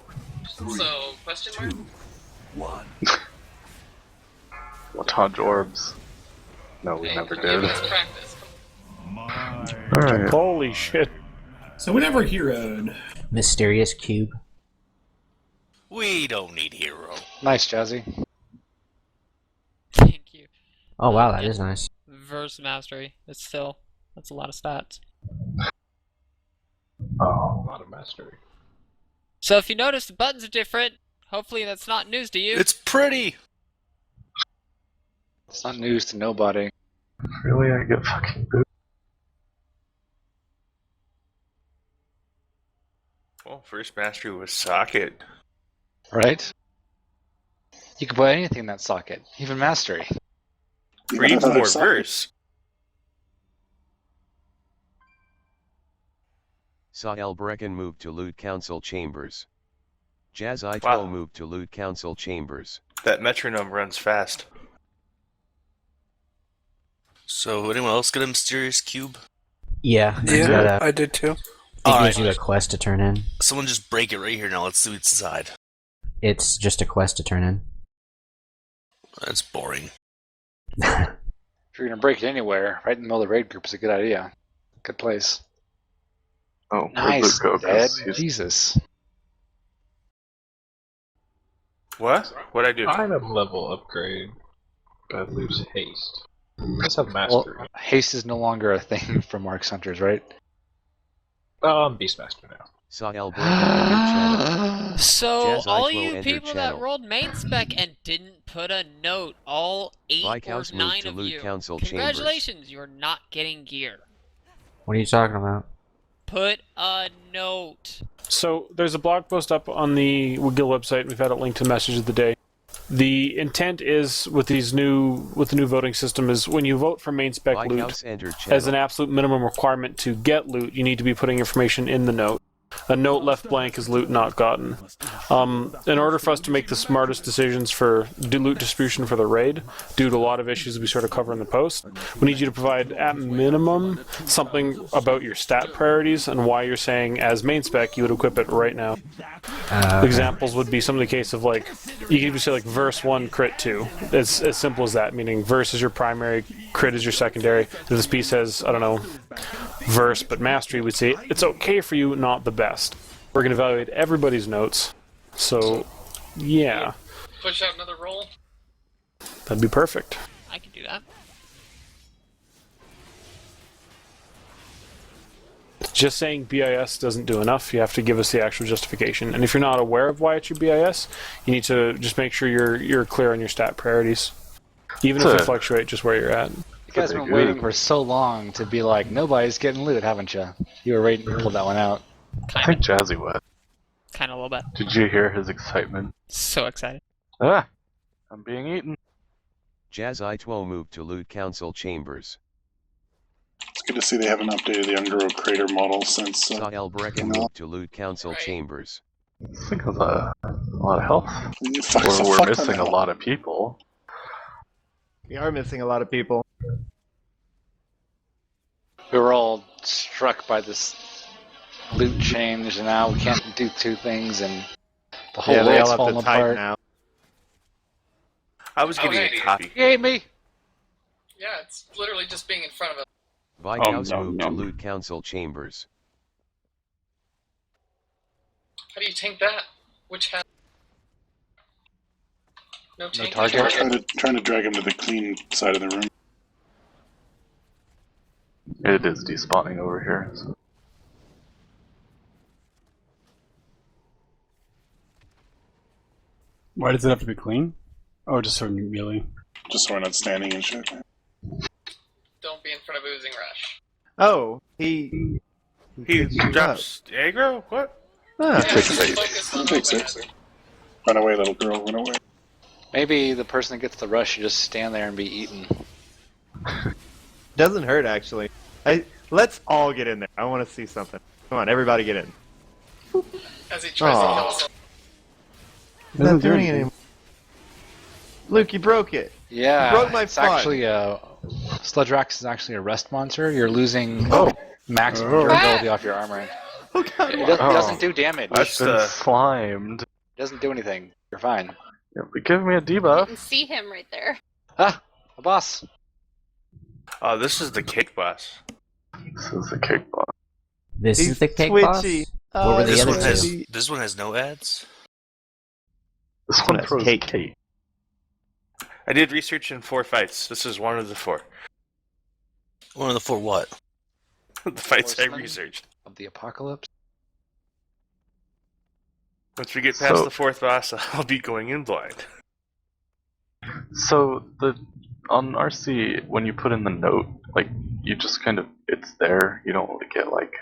[SPEAKER 2] So, question mark?
[SPEAKER 10] 1.
[SPEAKER 3] We'll dodge orbs. No, we
[SPEAKER 2] Hey,
[SPEAKER 3] never
[SPEAKER 2] come give
[SPEAKER 3] did.
[SPEAKER 2] us practice.
[SPEAKER 3] Alright.
[SPEAKER 5] Holy shit.
[SPEAKER 13] So we never heroed.
[SPEAKER 9] Mysterious cube.
[SPEAKER 6] We don't need hero.
[SPEAKER 8] Nice, Jazzy.
[SPEAKER 4] Thank you.
[SPEAKER 9] Oh wow, that is nice.
[SPEAKER 4] Verse mastery. It's still, that's a lot of stats.
[SPEAKER 3] Oh, a lot of mastery.
[SPEAKER 4] So if you notice the buttons are different, hopefully that's not news to you.
[SPEAKER 6] It's pretty.
[SPEAKER 8] It's not news to nobody.
[SPEAKER 3] Really, I get fucking booed.
[SPEAKER 7] Well, first mastery was socket.
[SPEAKER 8] Right? You can put anything in that socket, even mastery.
[SPEAKER 7] Or even more verse.
[SPEAKER 15] Saw El Brecken move to loot council chambers.
[SPEAKER 14] Jazz I-12
[SPEAKER 7] Wow.
[SPEAKER 14] moved to loot council chambers.
[SPEAKER 7] That metronome runs fast.
[SPEAKER 6] So, anyone else get a mysterious cube?
[SPEAKER 9] Yeah,
[SPEAKER 7] I did too.
[SPEAKER 9] it gives you a quest to turn in.
[SPEAKER 6] Someone just break it right here now. Let's see what's inside.
[SPEAKER 9] It's just a quest to turn in.
[SPEAKER 6] That's boring.
[SPEAKER 8] If you're gonna break it anywhere, right in the middle of the raid group is a good idea. Good place.
[SPEAKER 3] Oh,
[SPEAKER 8] Nice,
[SPEAKER 3] where'd Luke go? 'Cause
[SPEAKER 8] Dad.
[SPEAKER 3] he's-
[SPEAKER 8] Jesus.
[SPEAKER 7] What? What'd I do?
[SPEAKER 15] Item level upgrade. But lose haste. Let's have mastery.
[SPEAKER 8] Well, haste is no longer a thing for Mark's Hunters, right?
[SPEAKER 15] I'm Beastmaster now.
[SPEAKER 14] Saw El Break entered channel.
[SPEAKER 4] So,
[SPEAKER 14] Jazz
[SPEAKER 4] all
[SPEAKER 14] I-12
[SPEAKER 4] you
[SPEAKER 14] entered
[SPEAKER 4] people
[SPEAKER 14] channel.
[SPEAKER 4] that rolled main spec and didn't put a note, all 8 or
[SPEAKER 14] Viscount's moved
[SPEAKER 4] 9
[SPEAKER 14] to
[SPEAKER 4] of
[SPEAKER 14] loot
[SPEAKER 4] you,
[SPEAKER 14] council chambers.
[SPEAKER 4] congratulations, you're not getting gear.
[SPEAKER 9] What are you talking about?
[SPEAKER 4] Put a note.
[SPEAKER 5] So there's a blog post up on the Guild website. We've had it linked to the message of the day. The intent is with the new voting system is when you vote for main spec loot
[SPEAKER 14] Viscount's entered channel.
[SPEAKER 5] as an absolute minimum requirement to get loot, you need to be putting information in the note. A note left blank is loot not gotten. In order for us to make the smartest decisions for loot distribution for the raid, due to a lot of issues we sort of cover in the post, we need you to provide, at minimum, something about your stat priorities and why you're saying, as main spec, you would equip it right now. Examples would be some of the case of, like, you could even say, like, verse 1, crit 2. It's as simple as that, meaning verse is your primary, crit is your secondary. If this piece has, I don't know, verse but mastery, we'd say it's okay for you, not the best. We're going to evaluate everybody's notes, so yeah,
[SPEAKER 2] Push out another roll.
[SPEAKER 5] that'd be perfect.
[SPEAKER 4] I can do that.
[SPEAKER 5] Just saying BIS doesn't do enough. You have to give us the actual justification. And if you're not aware of why it's your BIS, you need to just make sure you're clear on your stat priorities. Even if they fluctuate just where you're at.
[SPEAKER 8] You guys have been waiting for so long to be like, nobody's getting loot, haven't you? You were waiting to pull that one out.
[SPEAKER 3] I think Jazzy would.
[SPEAKER 4] Kind of a little bit.
[SPEAKER 3] Did you hear his excitement?
[SPEAKER 4] So excited.
[SPEAKER 3] Ah! I'm being eaten.
[SPEAKER 14] Jazz I-12 moved to loot council chambers.
[SPEAKER 1] It's good to see they haven't updated the Ungro Crater model since.
[SPEAKER 14] Saw El Breck moved to loot council chambers.
[SPEAKER 3] This thing has a lot of health.
[SPEAKER 1] Fuck,
[SPEAKER 3] We're
[SPEAKER 1] fuck
[SPEAKER 3] missing
[SPEAKER 1] them
[SPEAKER 3] a lot of people.
[SPEAKER 11] We are missing a lot of people.
[SPEAKER 8] We were all struck by this loot change, and now we can't do two things, and the whole
[SPEAKER 11] Yeah, they
[SPEAKER 8] world's
[SPEAKER 11] all have
[SPEAKER 8] falling
[SPEAKER 11] to type
[SPEAKER 8] apart.
[SPEAKER 11] now.
[SPEAKER 7] I was getting a copy.
[SPEAKER 8] You ate me!
[SPEAKER 2] Yeah, it's literally just being in front of us.
[SPEAKER 14] Viscount's moved to loot council chambers.
[SPEAKER 2] How do you tank that? Which hat? No tank.
[SPEAKER 8] target.
[SPEAKER 1] Trying to drag him to the clean side of the room.
[SPEAKER 3] It is despawning over here. So.
[SPEAKER 16] Why does it have to be clean? Oh, just so melee.
[SPEAKER 1] Just so we're not standing and shit.
[SPEAKER 2] Don't be in front of Oozing Rush.
[SPEAKER 11] Oh, he
[SPEAKER 7] drops aggro? What?
[SPEAKER 11] Ah,
[SPEAKER 1] Take 6. Run away, little girl, run away.
[SPEAKER 8] Maybe the person that gets the rush should just stand there and be eaten.
[SPEAKER 11] doesn't hurt actually. Let's all get in there. I want to see something. Come on, everybody get in.
[SPEAKER 2] As he tries to kill himself.
[SPEAKER 11] It's not doing it anymore. Luke, you broke it.
[SPEAKER 8] Yeah,
[SPEAKER 11] You broke my
[SPEAKER 8] it's
[SPEAKER 11] fun.
[SPEAKER 8] actually Sludgerax is actually a rest monster. You're losing maximum durability off your armor. It doesn't do damage.
[SPEAKER 3] I've been slimed.
[SPEAKER 8] It doesn't do anything. You're fine.
[SPEAKER 3] Yeah, but give me a
[SPEAKER 17] You
[SPEAKER 3] debuff.
[SPEAKER 17] can see him right there.
[SPEAKER 8] Ah, a boss.
[SPEAKER 7] Oh, this is the cake boss.
[SPEAKER 3] This is the cake boss.
[SPEAKER 9] This
[SPEAKER 11] He's
[SPEAKER 9] is the cake
[SPEAKER 11] twitchy.
[SPEAKER 9] boss? What were the
[SPEAKER 6] This
[SPEAKER 9] other
[SPEAKER 6] one
[SPEAKER 9] two?
[SPEAKER 6] has this one has no ads.
[SPEAKER 3] This one
[SPEAKER 11] That's
[SPEAKER 3] throws
[SPEAKER 11] cake.
[SPEAKER 3] cake.
[SPEAKER 7] I did research in 4 fights. This is one of the 4.
[SPEAKER 6] One of the 4 what?
[SPEAKER 7] The fights I
[SPEAKER 8] Horsemen
[SPEAKER 7] researched.
[SPEAKER 8] of the apocalypse.
[SPEAKER 7] Once we get past
[SPEAKER 3] So-
[SPEAKER 7] the 4th boss, I'll be going in blind.
[SPEAKER 3] So on RC, when you put in the note, like you just kind of it's there. You don't really get like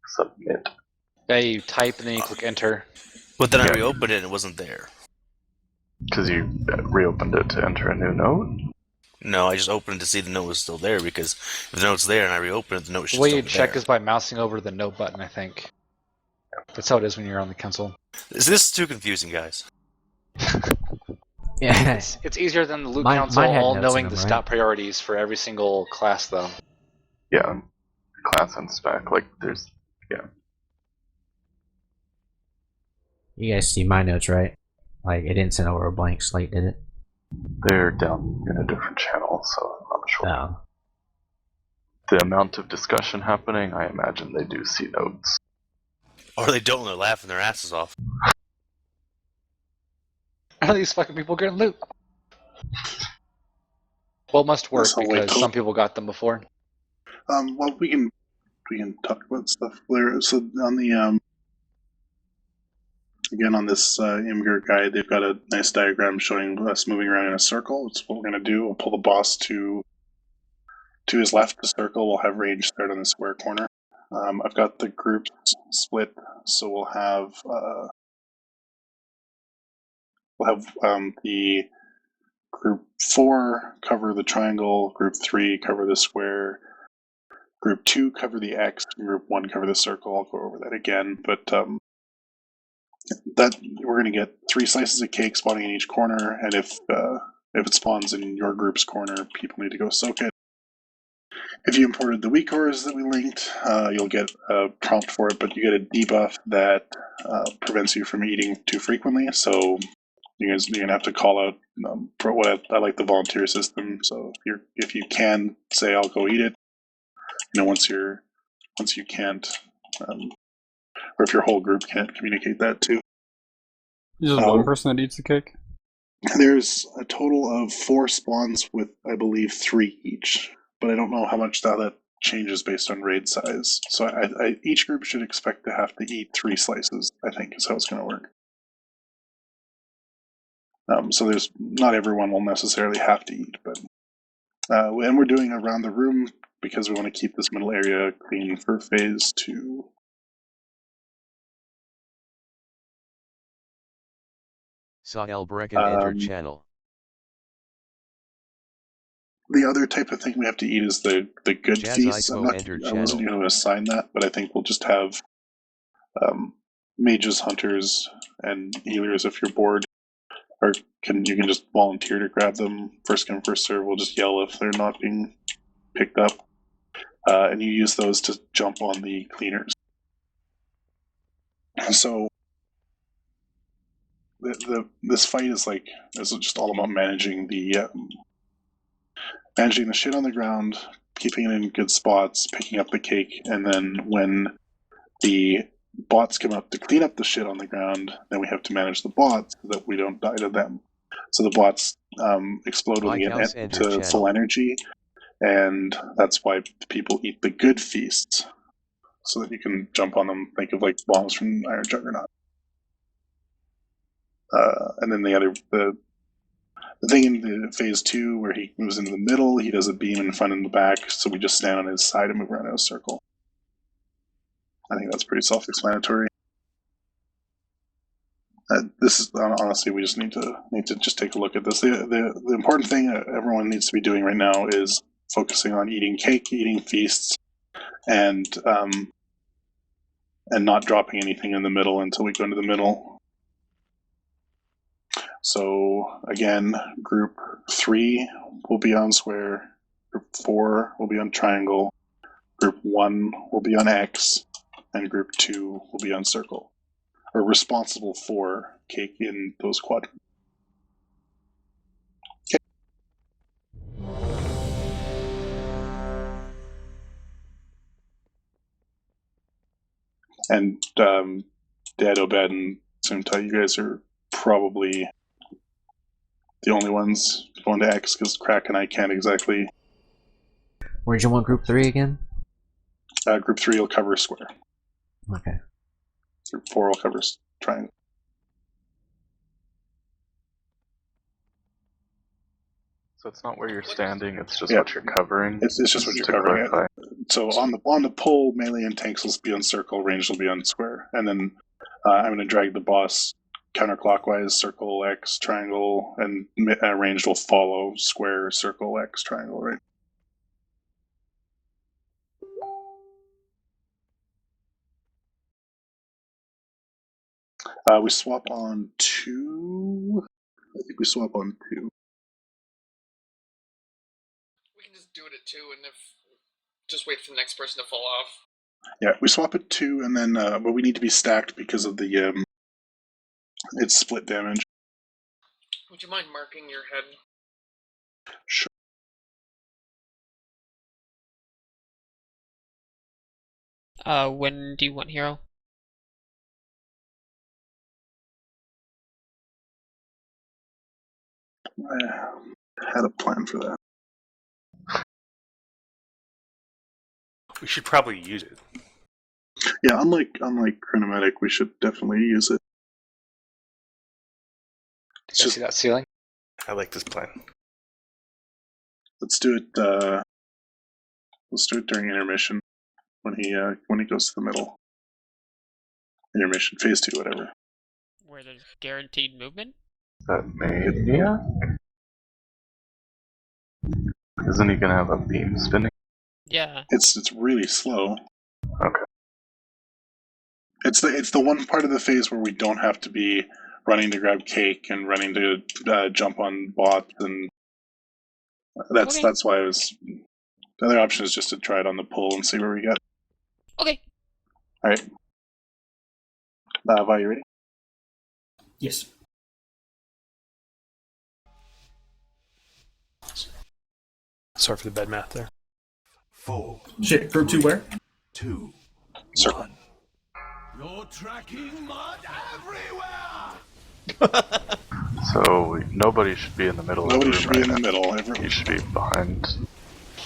[SPEAKER 3] submit.
[SPEAKER 8] Yeah, you type and then you click enter.
[SPEAKER 6] But then I
[SPEAKER 3] Yeah.
[SPEAKER 6] reopened it and it wasn't there.
[SPEAKER 3] Because you reopened it to enter a new note.
[SPEAKER 6] No, I just opened it to see the note was still there because if the note's there and I reopen it, the note
[SPEAKER 8] The
[SPEAKER 6] should
[SPEAKER 8] way
[SPEAKER 6] still
[SPEAKER 8] you
[SPEAKER 6] be
[SPEAKER 8] check
[SPEAKER 6] there.
[SPEAKER 8] is by mousing over the note button, I think. That's how it is when you're on the council.
[SPEAKER 6] Is this too confusing, guys?
[SPEAKER 9] Yeah.
[SPEAKER 8] It's easier than the loot
[SPEAKER 9] Mine-
[SPEAKER 8] council
[SPEAKER 9] mine had
[SPEAKER 8] all
[SPEAKER 9] notes in
[SPEAKER 8] knowing
[SPEAKER 9] them,
[SPEAKER 8] the
[SPEAKER 9] right?
[SPEAKER 8] stat priorities for every single class, though.
[SPEAKER 3] Yeah, class and spec. Like, there's. Yeah.
[SPEAKER 9] You guys see my notes, right? Like, it didn't send over a blank slate, did it?
[SPEAKER 3] They're down in a different channel, so I'm not sure.
[SPEAKER 9] Oh.
[SPEAKER 3] The amount of discussion happening, I imagine they do see notes.
[SPEAKER 6] Or they don't, they're laughing their asses off.
[SPEAKER 8] How are these fucking people getting loot? Well, it must work
[SPEAKER 1] I'll wait
[SPEAKER 8] because
[SPEAKER 1] till-
[SPEAKER 8] some people got them before.
[SPEAKER 1] Well, we can talk about stuff later. So on the again on this Imgur guide, they've got a nice diagram showing us moving around in a circle. It's what we're going to do. We'll pull the boss to his left, the circle. We'll have range start on the square corner. I've got the groups split, so we'll have the group 4 cover the triangle, group 3 cover the square, group 2 cover the X, and group 1 cover the circle. I'll go over that again, but that we're going to get 3 slices of cake spawning in each corner, and if it spawns in your group's corner, people need to go soak it. If you imported the weak ores that we linked, you'll get a prompt for it, but you get a debuff that prevents you from eating too frequently. So you're gonna have to call out. For what I like the volunteer system. So if you can say I'll go eat it, once you can't, or if your whole group can't communicate that too.
[SPEAKER 16] There's just one person that eats the cake?
[SPEAKER 1] There's a total of 4 spawns with, I believe, 3 each. But I don't know how much that changes based on raid size. So each group should expect to have to eat 3 slices, I think, is how it's going to work. So there's not everyone will necessarily have to eat, but and we're doing around the room because we want to keep this middle area clean for phase 2.
[SPEAKER 14] Sahel Brecken entered channel.
[SPEAKER 1] The other type of thing we have to eat is the good
[SPEAKER 14] Jazz
[SPEAKER 1] feasts.
[SPEAKER 14] Ico entered
[SPEAKER 1] I wasn't
[SPEAKER 14] channel.
[SPEAKER 1] going to assign that, but I think we'll just have mages, hunters, and healers if you're bored. Or you can just volunteer to grab them. First come, first serve. We'll just yell if they're not being picked up. And you use those to jump on the cleaners. So this fight is just all about managing the shit on the ground, keeping it in good spots, picking up the cake, and then when the bots come up to clean up the shit on the ground, then we have to manage the bots so that we don't die to them. So the bots explode when we get to full energy, and that's why people eat the good feasts, so that you can jump on them. Think of like bombs from Iron Juggernaut. And then the thing in the phase 2 where he moves into the middle, he does a beam in front and the back, so we just stand on his side and move around in a circle. I think that's pretty self-explanatory. This is honestly, we just need to just take a look at this. The important thing everyone needs to be doing right now is focusing on eating cake, eating feasts, and not dropping anything in the middle until we go into the middle. So again, group 3 will be on square, group 4 will be on triangle, group 1 will be on X, and group 2 will be on circle. Are responsible for cake in those quadrants. Okay. And Dad, Obed, and Sumta, you guys are probably the only ones going to X because Crack and I can't exactly.
[SPEAKER 9] Where'd you want group 3 again?
[SPEAKER 1] Group 3 will cover square.
[SPEAKER 9] Okay.
[SPEAKER 1] Group 4 will cover triangle.
[SPEAKER 3] So it's not where you're standing, it's just what you're covering.
[SPEAKER 1] It's just what you're covering. So on the pole, melee and tanks will be on circle, range will be on square. And then I'm going to drag the boss counterclockwise, circle, X, triangle, and range will follow square, circle, X, triangle, right? We swap on 2. I think we swap on 2.
[SPEAKER 2] We can just do it at 2, and if just wait for the next person to fall off.
[SPEAKER 1] Yeah, we swap at 2, and then but we need to be stacked because of the it's split damage.
[SPEAKER 2] Would you mind marking your head?
[SPEAKER 1] Sure.
[SPEAKER 4] When do you want hero?
[SPEAKER 1] I had a plan for that.
[SPEAKER 7] We should probably use it.
[SPEAKER 1] Yeah, unlike Chronomatic, we should definitely use it.
[SPEAKER 8] Did you see that ceiling?
[SPEAKER 7] I like this plan.
[SPEAKER 1] Let's do it. Let's do it during intermission when he goes to the middle. Intermission, phase 2, whatever.
[SPEAKER 4] Where there's guaranteed movement?
[SPEAKER 3] That Maniac? Isn't he gonna have a beam spinning?
[SPEAKER 4] Yeah.
[SPEAKER 1] It's really slow.
[SPEAKER 3] Okay.
[SPEAKER 1] It's the one part of the phase where we don't have to be running to grab cake and running to jump on bots, and that's why I was. The other option is just to try it on the pull and see where we get.
[SPEAKER 4] Okay.
[SPEAKER 1] All right. Vi, you ready?
[SPEAKER 13] Yes.
[SPEAKER 5] Sorry for the bad math there.
[SPEAKER 10] 4.
[SPEAKER 13] Shit, group 2 where?
[SPEAKER 10] 2.
[SPEAKER 1] Circle.
[SPEAKER 10] 1. You're tracking mud everywhere!
[SPEAKER 3] So nobody should be in the middle.
[SPEAKER 1] Nobody
[SPEAKER 3] of the
[SPEAKER 1] should
[SPEAKER 3] room
[SPEAKER 1] be in
[SPEAKER 3] right
[SPEAKER 1] the
[SPEAKER 3] now.
[SPEAKER 1] middle.
[SPEAKER 3] You should be behind.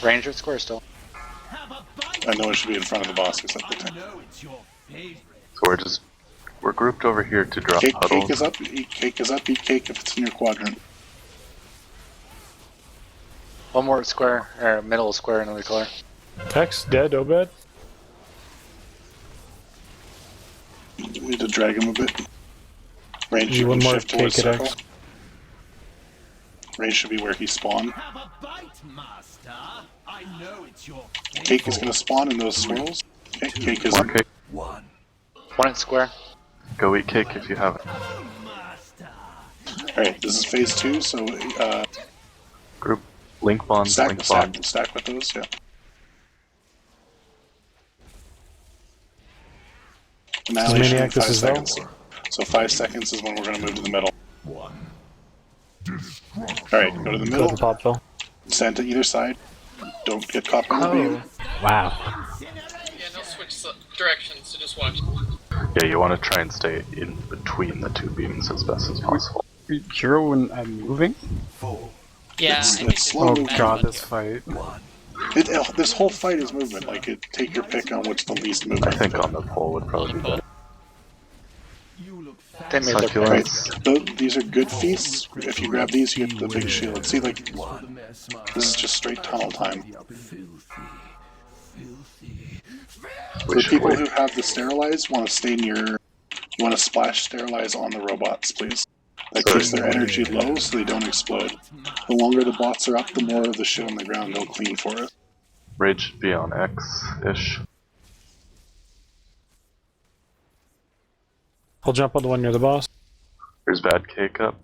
[SPEAKER 8] Ranger at square still.
[SPEAKER 1] And no one should be in front of the boss except the tank.
[SPEAKER 3] So we're grouped over here to drop
[SPEAKER 1] Cake
[SPEAKER 3] puddles.
[SPEAKER 1] is up. Eat cake is up. Eat cake if it's in your quadrant.
[SPEAKER 8] One more square, or middle square, another color.
[SPEAKER 5] Hex, dead, Obed.
[SPEAKER 1] We need to drag him a bit. Range
[SPEAKER 5] You
[SPEAKER 1] should
[SPEAKER 5] one
[SPEAKER 1] be
[SPEAKER 5] more
[SPEAKER 1] shift towards
[SPEAKER 5] cake at
[SPEAKER 1] circle.
[SPEAKER 5] X.
[SPEAKER 1] Range should be where he spawned. Cake is going to spawn in those swirls. Okay, cake is
[SPEAKER 3] More
[SPEAKER 1] up.
[SPEAKER 3] cake.
[SPEAKER 10] 1.
[SPEAKER 8] One at square.
[SPEAKER 3] Go eat cake if you have it.
[SPEAKER 1] Alright, this is phase 2, so
[SPEAKER 3] Group link bond, link bond.
[SPEAKER 1] stack with those, yeah. Annihilation in
[SPEAKER 5] Maniac, this
[SPEAKER 1] 5
[SPEAKER 5] is
[SPEAKER 1] seconds. So 5 seconds is when we're going to move to the middle.
[SPEAKER 10] 1.
[SPEAKER 1] Alright, go to the
[SPEAKER 5] Go
[SPEAKER 1] middle.
[SPEAKER 5] to Popville.
[SPEAKER 1] Stand to either side. Don't get caught in the beam.
[SPEAKER 9] Wow.
[SPEAKER 2] Yeah, no switch directions, so just watch.
[SPEAKER 3] Yeah, you want to try and stay in between the two beams as best as possible.
[SPEAKER 16] Hero when I'm moving?
[SPEAKER 10] 4.
[SPEAKER 4] Yeah,
[SPEAKER 1] It's-
[SPEAKER 4] I think
[SPEAKER 1] it's
[SPEAKER 4] this
[SPEAKER 1] slow
[SPEAKER 4] is
[SPEAKER 16] Oh
[SPEAKER 1] movement.
[SPEAKER 16] god,
[SPEAKER 4] bad
[SPEAKER 16] this
[SPEAKER 4] here.
[SPEAKER 16] fight.
[SPEAKER 10] 1.
[SPEAKER 1] This whole fight is movement. Like, take your pick on which the least
[SPEAKER 3] I
[SPEAKER 1] movement.
[SPEAKER 3] think on the pole would probably be better.
[SPEAKER 8] They made their
[SPEAKER 1] Right.
[SPEAKER 3] Succulents.
[SPEAKER 1] These are good feasts. If you grab these, you get the big shield. See, like, this is just straight tunnel time. For the people who have the sterilize, want to stay near. You want to splash sterilize on the robots, please. That keeps their energy low so they don't explode. The longer the bots are up, the more of the shit on the ground they'll clean for it.
[SPEAKER 3] Rage should be on X-ish.
[SPEAKER 5] I'll jump on the one near the boss.
[SPEAKER 3] There's bad cake up.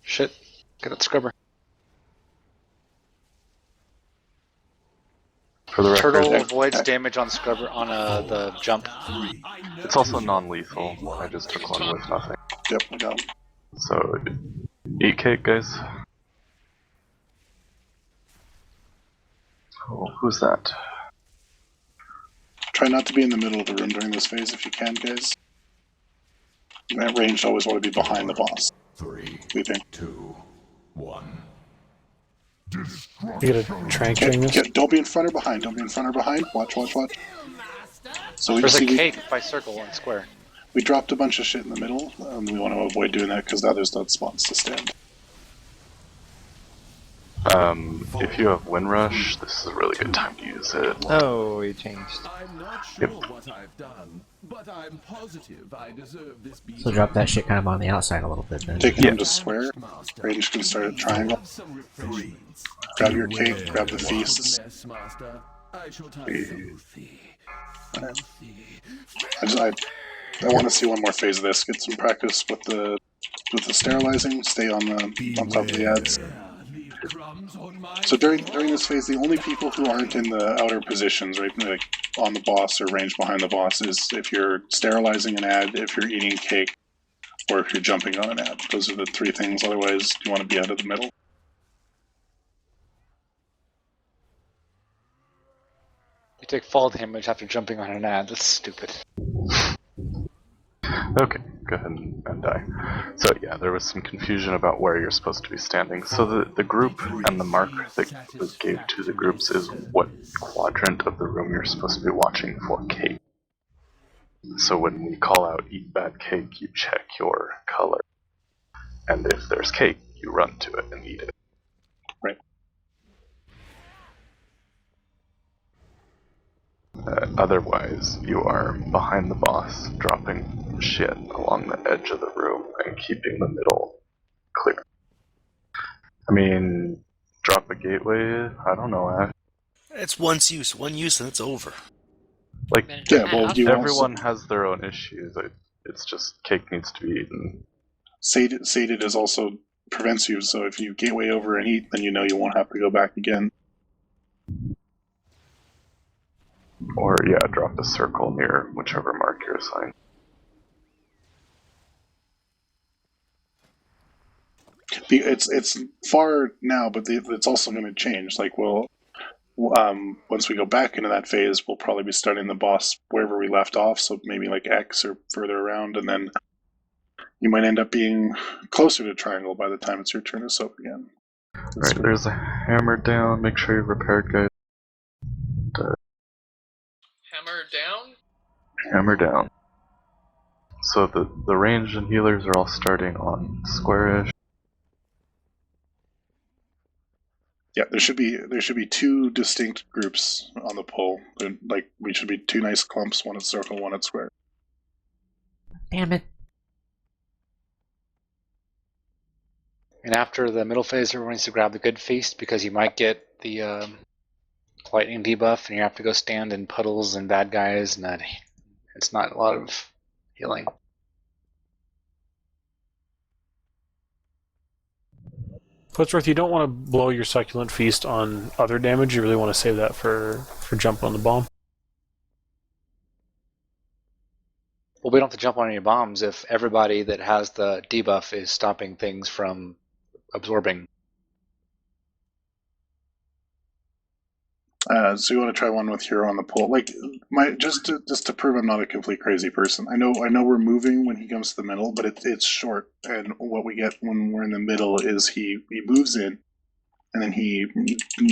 [SPEAKER 8] Shit. Get that scrubber.
[SPEAKER 3] For the record,
[SPEAKER 8] Turtle avoids damage on scrubber on the jump.
[SPEAKER 3] it's also non-lethal. I just took one with nothing.
[SPEAKER 1] Yep, I got him.
[SPEAKER 3] So, eat cake, guys. Oh, who's that?
[SPEAKER 1] Try not to be in the middle of the room during this phase if you can, guys. At range, always want to be behind the boss.
[SPEAKER 10] 3.
[SPEAKER 1] Weeping.
[SPEAKER 10] 2. 1.
[SPEAKER 5] You get a trank during this?
[SPEAKER 1] Don't be in front or behind. Don't be in front or behind. Watch, watch, watch. So we
[SPEAKER 8] There's a
[SPEAKER 1] see
[SPEAKER 8] cake by circle and square.
[SPEAKER 1] we dropped a bunch of shit in the middle. We want to avoid doing that because now there's no spots to stand.
[SPEAKER 3] If you have Windrush, this is a really good time to use it.
[SPEAKER 11] Oh, we changed.
[SPEAKER 10] I'm not sure what I've done, but I'm positive I deserve this beat.
[SPEAKER 9] So drop that shit kind of on the outside a little bit then.
[SPEAKER 1] Taking them to square. Range can start at triangle. Grab your cake, grab the feasts.
[SPEAKER 10] I shall touch filthy.
[SPEAKER 1] I want to see one more phase of this. Get some practice with the sterilizing. Stay on top of the ads. So during this phase, the only people who aren't in the outer positions, right, like on the boss or range behind the boss, is if you're sterilizing an ad, if you're eating cake, or if you're jumping on an ad. Those are the three things. Otherwise, you want to be out of the middle.
[SPEAKER 8] You take fall damage after jumping on an ad. That's stupid.
[SPEAKER 3] Okay, go ahead and die. So yeah, there was some confusion about where you're supposed to be standing. So the group and the mark that was gave to the groups is what quadrant of the room you're supposed to be watching for cake. So when we call out eat bad cake, you check your color. And if there's cake, you run to it and eat it.
[SPEAKER 1] Right.
[SPEAKER 3] Otherwise, you are behind the boss, dropping shit along the edge of the room and keeping the middle clear. I mean, drop a gateway, I don't know, Ash.
[SPEAKER 6] It's one use, and it's over.
[SPEAKER 3] Like,
[SPEAKER 1] yeah, well,
[SPEAKER 3] everyone has their own issues. It's just cake needs to be eaten.
[SPEAKER 1] Sated is also prevents you, so if you gateway over and eat, then you know you won't have to go back again.
[SPEAKER 3] Or, yeah, drop a circle near whichever mark you're assigned.
[SPEAKER 1] It's far now, but it's also going to change. Like, once we go back into that phase, we'll probably be starting the boss wherever we left off, so maybe like X or further around, and then you might end up being closer to triangle by the time it's your turn to soak again.
[SPEAKER 3] Right, there's a hammer down, make sure you're repaired, guys.
[SPEAKER 2] Hammer down?
[SPEAKER 3] Hammer down. So the ranged and healers are all starting on squarish.
[SPEAKER 1] Yeah, there should be two distinct groups on the pole. Like, we should be two nice clumps, one at circle, one at square.
[SPEAKER 9] Damn it.
[SPEAKER 8] And after the middle phase, everyone needs to grab the good feast because you might get the lightning debuff and you have to go stand in puddles and bad guys, and it's not a lot of healing.
[SPEAKER 5] Footsworth, you don't want to blow your succulent feast on other damage. You really want to save that for jump on the bomb.
[SPEAKER 8] Well, we don't have to jump on any bombs if everybody that has the debuff is stopping things from absorbing.
[SPEAKER 1] So you want to try one with Hero on the pole, like just to prove I'm not a complete crazy person. I know we're moving when he comes to the middle, but it's short, and what we get when we're in the middle is he moves in, and then he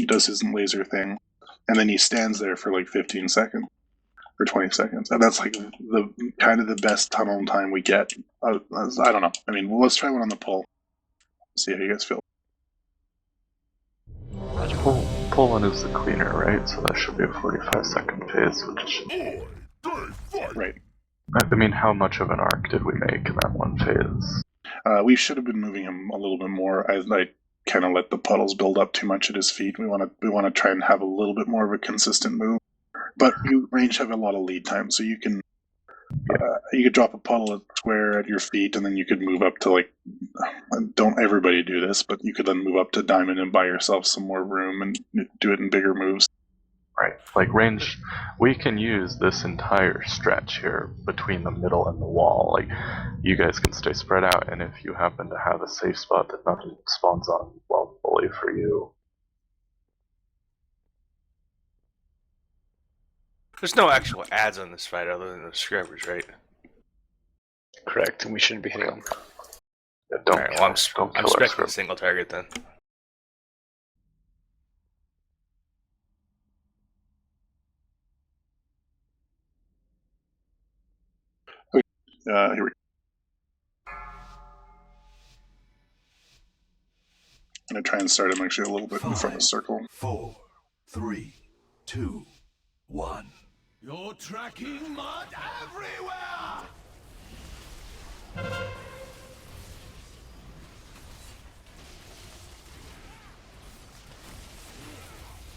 [SPEAKER 1] does his laser thing, and then he stands there for like 15 seconds or 20 seconds, and that's like the kind of the best tunnel time we get. I don't know. I mean, let's try one on the pole. See how you guys feel.
[SPEAKER 3] Pull one is the cleaner, right? So that should be a 45-second phase, which...
[SPEAKER 1] Right.
[SPEAKER 3] I mean, how much of an arc did we make in that one phase?
[SPEAKER 1] We should have been moving him a little bit more. I kind of let the puddles build up too much at his feet. We want to try and have a little bit more of a consistent move. But you range have a lot of lead time, so you can drop a puddle at square at your feet, and then you could move up to, like, don't everybody do this, but you could then move up to diamond and buy yourself some more room and do it in bigger moves.
[SPEAKER 3] Right, like range, we can use this entire stretch here between the middle and the wall. Like, you guys can stay spread out, and if you happen to have a safe spot that nothing spawns on, well, bully for you.
[SPEAKER 7] There's no actual ads on this fight other than the scrubbers, right?
[SPEAKER 8] Correct, and we shouldn't be hitting them.
[SPEAKER 3] Yeah, don't
[SPEAKER 7] Alright,
[SPEAKER 3] kill,
[SPEAKER 7] well,
[SPEAKER 3] don't
[SPEAKER 7] I'm
[SPEAKER 3] kill
[SPEAKER 7] expecting a single target then.
[SPEAKER 1] Here we go. I'm going to try and start him actually a little bit in front of the circle.
[SPEAKER 10] 4, 3, 2, 1. You're tracking mud everywhere!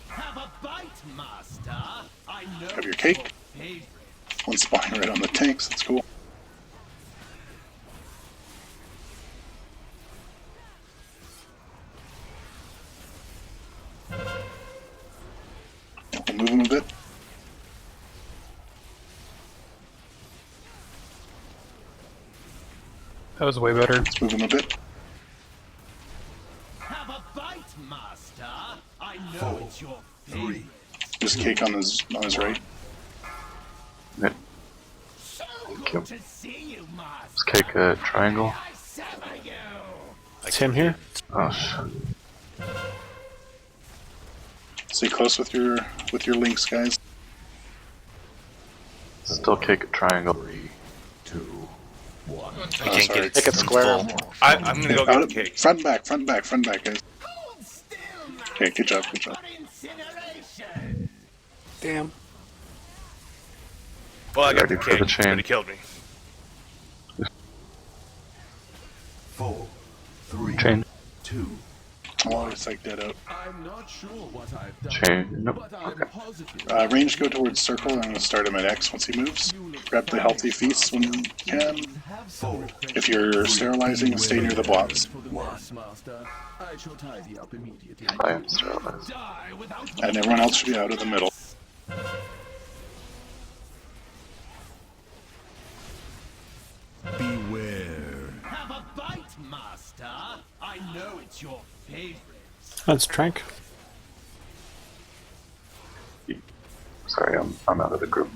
[SPEAKER 10] Have a bite
[SPEAKER 1] Grab your cake. One spawning right on the tanks, that's cool. We'll move him a bit.
[SPEAKER 16] That was way better.
[SPEAKER 1] Let's move him a bit.
[SPEAKER 10] Have a bite, master. I know it's your favorite.
[SPEAKER 1] Just cake on his right.
[SPEAKER 3] Yep.
[SPEAKER 10] So good to see you, master.
[SPEAKER 3] Let's cake a triangle.
[SPEAKER 10] I summon you.
[SPEAKER 5] It's him here.
[SPEAKER 3] Oh shit.
[SPEAKER 1] Stay close with your links, guys.
[SPEAKER 3] Still cake a triangle.
[SPEAKER 10] 3, 2, 1.
[SPEAKER 7] I can't
[SPEAKER 1] sorry.
[SPEAKER 7] get it.
[SPEAKER 8] Make it
[SPEAKER 7] I'm
[SPEAKER 8] square.
[SPEAKER 7] full. I'm gonna go get a cake.
[SPEAKER 1] Front and back, front and back, front and back, guys. Okay, good job, good job.
[SPEAKER 5] Damn.
[SPEAKER 7] Well, I got
[SPEAKER 3] Ready
[SPEAKER 7] the
[SPEAKER 3] for
[SPEAKER 7] cake.
[SPEAKER 3] the chain.
[SPEAKER 7] But he killed me.
[SPEAKER 10] 4, 3,
[SPEAKER 3] Chain.
[SPEAKER 10] 2.
[SPEAKER 1] Oh, it's like dead out.
[SPEAKER 10] I'm not sure what I've done.
[SPEAKER 3] Chain. Nope.
[SPEAKER 10] But I'm
[SPEAKER 3] Okay.
[SPEAKER 10] positive.
[SPEAKER 1] Range go towards circle. I'm going to start him at X once he moves. Grab the healthy feasts when you can. If you're sterilizing, stay near the bots.
[SPEAKER 10] Master, I shall tidy up immediately.
[SPEAKER 3] I am sterilized.
[SPEAKER 1] And everyone else should be out of the middle.
[SPEAKER 10] Beware. Have a bite, master. I know it's your favorite.
[SPEAKER 5] That's Trank.
[SPEAKER 3] Sorry, I'm out of the group.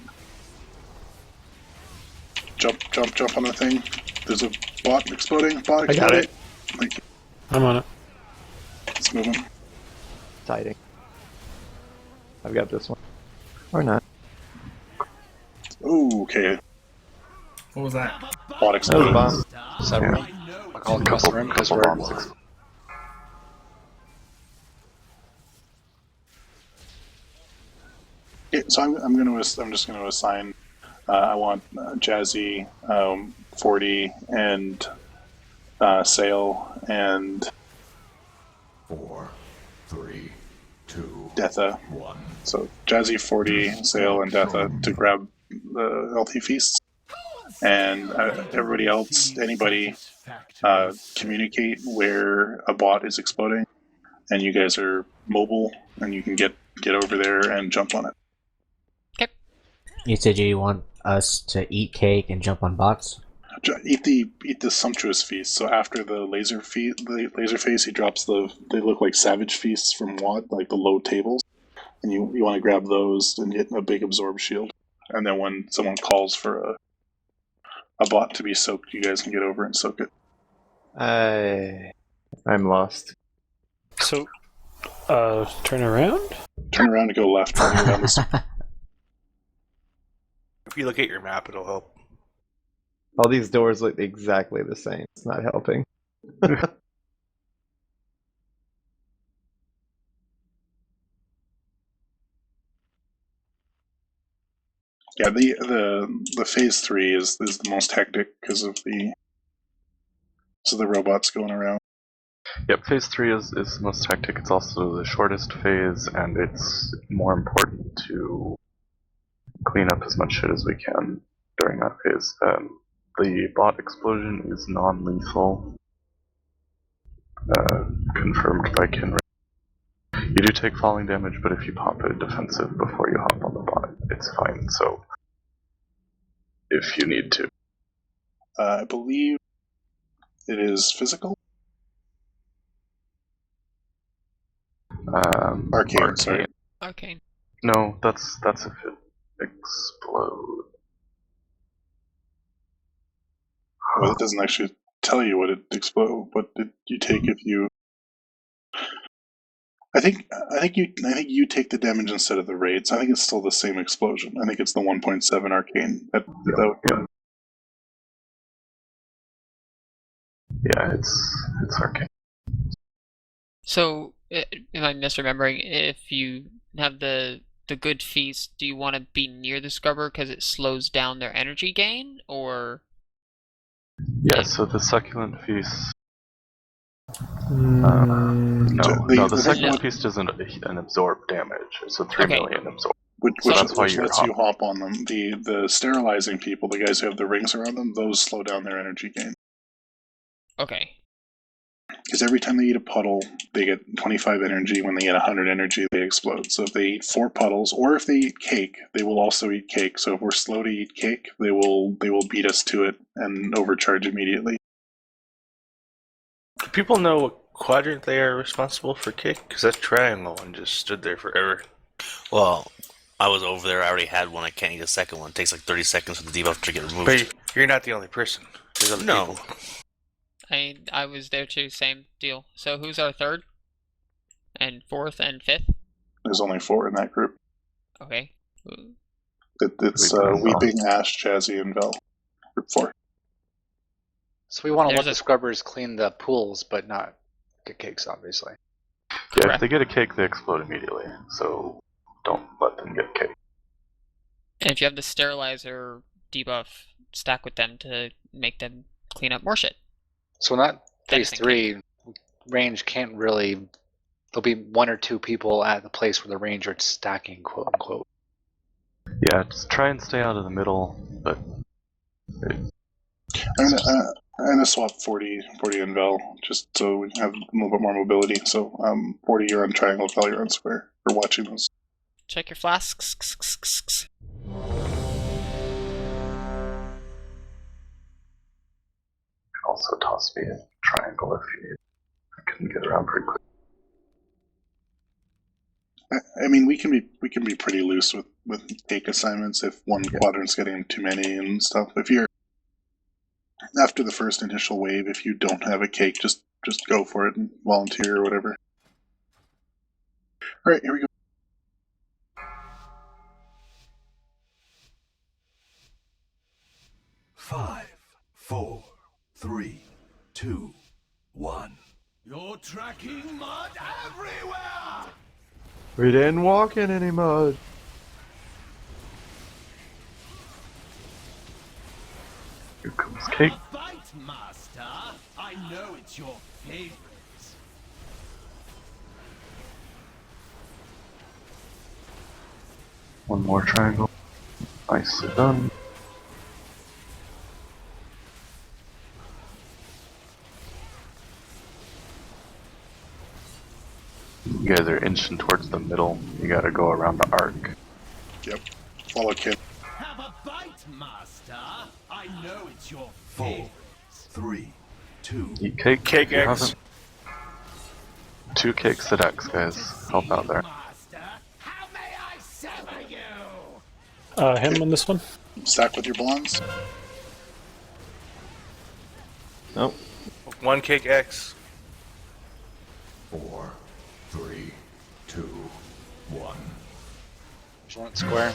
[SPEAKER 1] Jump, jump, jump on the thing. There's a bot exploding. Bot
[SPEAKER 5] I got
[SPEAKER 1] exploding.
[SPEAKER 5] it.
[SPEAKER 1] Thank you.
[SPEAKER 5] I'm on it.
[SPEAKER 1] Let's move him.
[SPEAKER 11] Exciting. I've got this one. Or not.
[SPEAKER 1] Ooh, okay.
[SPEAKER 13] What was that?
[SPEAKER 1] Bot
[SPEAKER 11] That was a
[SPEAKER 1] exploding.
[SPEAKER 11] bomb.
[SPEAKER 8] Several. I'll call across the room because we're.
[SPEAKER 3] bombs.
[SPEAKER 1] Okay, so I'm just gonna assign. I want Jazzy, 40, and Sail, and
[SPEAKER 10] 4, 3, 2,
[SPEAKER 1] Detha.
[SPEAKER 10] 1.
[SPEAKER 1] So Jazzy, 40, Sail, and Detha to grab the healthy feasts, and everybody else, anybody, communicate where a bot is exploding, and you guys are mobile, and you can get over there and jump on it.
[SPEAKER 9] You said you want us to eat cake and jump on bots?
[SPEAKER 1] Eat the sumptuous feast. So after the laser phase, he drops they look like savage feasts from Watt, like the low tables, and you want to grab those and get a big absorb shield. And then when someone calls for a bot to be soaked, you guys can get over and soak it.
[SPEAKER 11] I'm lost.
[SPEAKER 5] So, turn around?
[SPEAKER 1] Turn around and go left. When you're down this.
[SPEAKER 7] If you look at your map, it'll help.
[SPEAKER 11] All these doors look exactly the same. It's not helping.
[SPEAKER 1] Yeah, the phase 3 is the most hectic because of the robots going around.
[SPEAKER 3] Yep, phase 3 is the most hectic. It's also the shortest phase, and it's more important to clean up as much shit as we can during that phase. The bot explosion is non-lethal, confirmed by Kinray. You do take falling damage, but if you pop a defensive before you hop on the bot, it's fine. So, if you need to.
[SPEAKER 1] I believe it is physical. Arcane, sorry.
[SPEAKER 4] Arcane.
[SPEAKER 3] No, that's if it explodes.
[SPEAKER 1] Well, it doesn't actually tell you what it explode. What did you take if you? I think you take the damage instead of the raids. I think it's still the same explosion. I think it's the 1.7 arcane.
[SPEAKER 3] Yeah, it's arcane.
[SPEAKER 4] So, am I misremembering? If you have the good feast, do you want to be near the scrubber because it slows down their energy gain, or?
[SPEAKER 3] Yeah, so the succulent feast No, the second
[SPEAKER 2] no.
[SPEAKER 3] piece doesn't an absorb damage. It's a 3 million absorb.
[SPEAKER 1] Which
[SPEAKER 3] that's why you're
[SPEAKER 1] lets you hop on them. The sterilizing people, the guys who have the rings around them, those slow down their energy gain.
[SPEAKER 4] Okay.
[SPEAKER 1] Because every time they eat a puddle, they get 25 energy. When they get 100 energy, they explode. So if they eat 4 puddles, or if they eat cake, they will also eat cake. So if we're slow to eat cake, they will beat us to it and overcharge immediately.
[SPEAKER 7] Do people know what quadrant they are responsible for kick? Because that triangle one just stood there forever.
[SPEAKER 6] Well, I was over there. I already had one. I can't eat a second one. It takes like 30 seconds for the debuff to get removed.
[SPEAKER 7] But you're not the only person. There's other people.
[SPEAKER 4] I was there too, same deal. So who's our third? And fourth and fifth?
[SPEAKER 1] There's only 4 in that group.
[SPEAKER 4] Okay.
[SPEAKER 1] It's Weeping, Ash, Jazzy, and Vel. Group 4.
[SPEAKER 8] So we want to let the scrubbers clean the pools, but not get cakes, obviously.
[SPEAKER 3] Yeah, if they get a cake, they explode immediately. So don't let them get cake.
[SPEAKER 4] And if you have the sterilizer debuff, stack with them to make them clean up more shit.
[SPEAKER 8] So in that phase 3, range can't really... There'll be 1 or 2 people at the place where the range are stacking, quote unquote.
[SPEAKER 3] Yeah, just try and stay out of the middle, but...
[SPEAKER 1] I'm gonna swap 40 and Vel, just so we have a little bit more mobility. So 40 you're on triangle, Vel you're on square. We're watching those.
[SPEAKER 4] Check your flasks.
[SPEAKER 3] Also toss me a triangle if you need. I can get around pretty quick.
[SPEAKER 1] I mean, we can be pretty loose with cake assignments if one quadrant's getting too many and stuff. If you're after the first initial wave, if you don't have a cake, just go for it and volunteer or whatever. All right, here we go.
[SPEAKER 10] Five, 4, 3, 2, 1. You're tracking mud everywhere!
[SPEAKER 11] We didn't walk in any mud.
[SPEAKER 3] Here comes cake.
[SPEAKER 10] Bite, master. I know it's your favorite.
[SPEAKER 3] One more triangle. Nicely done. You guys are inching towards the middle. You gotta go around the arc.
[SPEAKER 1] Yep. Follow Kid.
[SPEAKER 10] Have a bite, master. I know it's your favorite. 4, 3, 2.
[SPEAKER 3] Eat cake.
[SPEAKER 7] Cake
[SPEAKER 3] You
[SPEAKER 7] X.
[SPEAKER 3] haven't. 2 cakes at X, guys. Help out there.
[SPEAKER 10] How may I sever you?
[SPEAKER 5] Him on this one.
[SPEAKER 1] Stack with your blondes.
[SPEAKER 11] Nope.
[SPEAKER 7] 1 cake X.
[SPEAKER 10] 4, 3, 2, 1.
[SPEAKER 8] Joint square.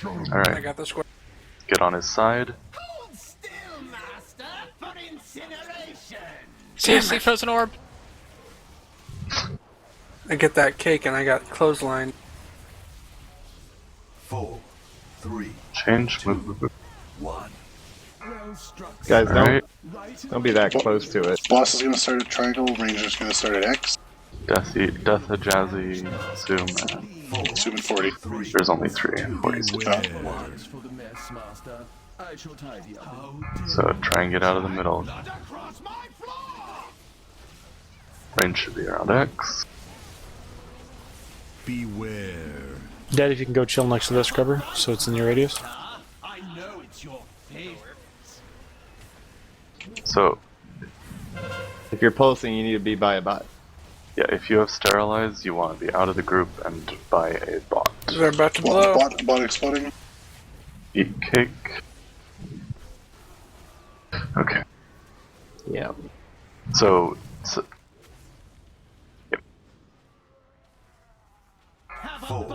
[SPEAKER 3] Alright.
[SPEAKER 13] I got the square.
[SPEAKER 3] Get on his side.
[SPEAKER 10] Hold still, master, for incineration.
[SPEAKER 4] Seriously, frozen orb?
[SPEAKER 13] I get that cake and I got clothesline.
[SPEAKER 10] 4, 3,
[SPEAKER 3] Change. Move.
[SPEAKER 10] 1.
[SPEAKER 11] Guys,
[SPEAKER 3] Alright.
[SPEAKER 11] don't be that close to it.
[SPEAKER 1] Boss is gonna start at triangle. Ranger's gonna start at X.
[SPEAKER 3] Death, Jazzy, Zoom, and
[SPEAKER 1] Zoom at 40.
[SPEAKER 3] there's only 3 and 40. So try and get out of the middle. Range should be around X.
[SPEAKER 10] Beware.
[SPEAKER 5] Dad, if you can go chill next to the scrubber, so it's in your radius.
[SPEAKER 10] I know it's your favorite.
[SPEAKER 3] So,
[SPEAKER 11] If you're pulsing, you need to be by a bot.
[SPEAKER 3] yeah, if you have sterilized, you want to be out of the group and buy a bot.
[SPEAKER 13] They're about to blow.
[SPEAKER 1] Bot exploding.
[SPEAKER 3] Eat cake. Okay.
[SPEAKER 11] Yeah.
[SPEAKER 3] So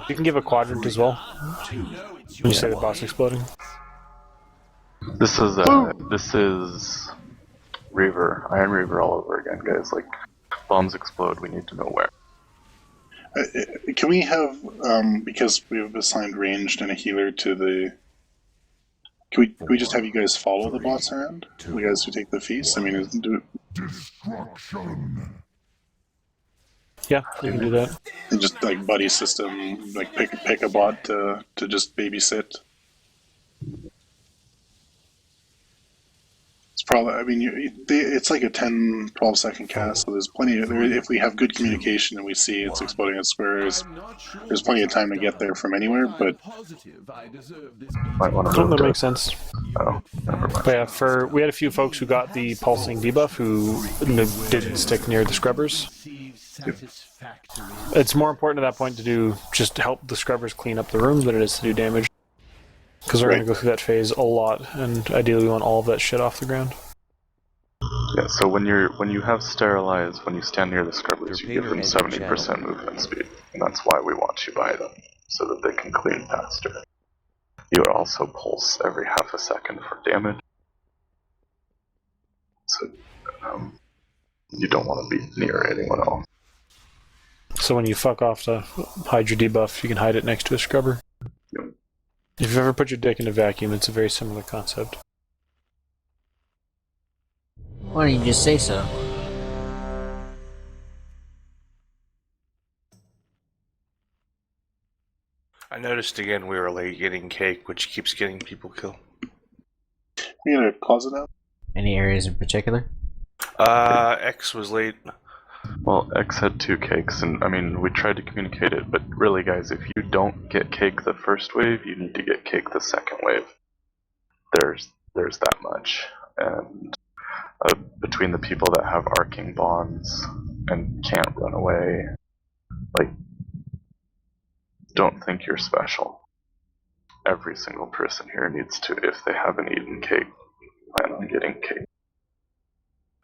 [SPEAKER 5] You can give a quadrant as well. When you say the boss exploding.
[SPEAKER 3] this is Reaver, Iron Reaver all over again, guys. Like, bombs explode, we need to know where.
[SPEAKER 1] Can we have, because we've assigned ranged and a healer to the... Can we just have you guys follow the bots around? The guys who take the feast? I mean,
[SPEAKER 5] Yeah, we can do that.
[SPEAKER 1] And just like buddy system, like pick a bot to just babysit. It's probably, I mean, it's like a 10, 12-second cast, so there's plenty of, if we have good communication and we see it's exploding at squares, there's plenty of time to get there from anywhere, but...
[SPEAKER 3] Might want to
[SPEAKER 5] Oh,
[SPEAKER 3] move
[SPEAKER 5] that
[SPEAKER 3] to...
[SPEAKER 5] makes sense.
[SPEAKER 3] Oh, never mind.
[SPEAKER 5] But yeah, we had a few folks who got the pulsing debuff who didn't stick near the scrubbers. It's more important at that point to do just help the scrubbers clean up the rooms than it is to do damage. Because we're going to go through that phase a lot, and ideally we want all of that shit off the ground.
[SPEAKER 3] Yeah, so when you have sterilize, when you stand near the scrubbers, you give them 70% movement speed, and that's why we want you by them, so that they can clean faster. You would also pulse every half a second for damage. So you don't want to be near anyone else.
[SPEAKER 5] So when you fuck off to hide your debuff, you can hide it next to a scrubber.
[SPEAKER 3] Yep.
[SPEAKER 5] If you've ever put your dick in a vacuum, it's a very similar concept.
[SPEAKER 9] Why don't you just say so?
[SPEAKER 7] I noticed again we were late getting cake, which keeps getting people killed.
[SPEAKER 1] We gotta close it out.
[SPEAKER 9] Any areas in particular?
[SPEAKER 7] X was late.
[SPEAKER 3] Well, X had 2 cakes, and I mean, we tried to communicate it, but really, guys, if you don't get cake the first wave, you need to get cake the second wave. There's that much, and between the people that have arcing bonds and can't run away, like, don't think you're special. Every single person here needs to, if they haven't eaten cake, plan on getting cake.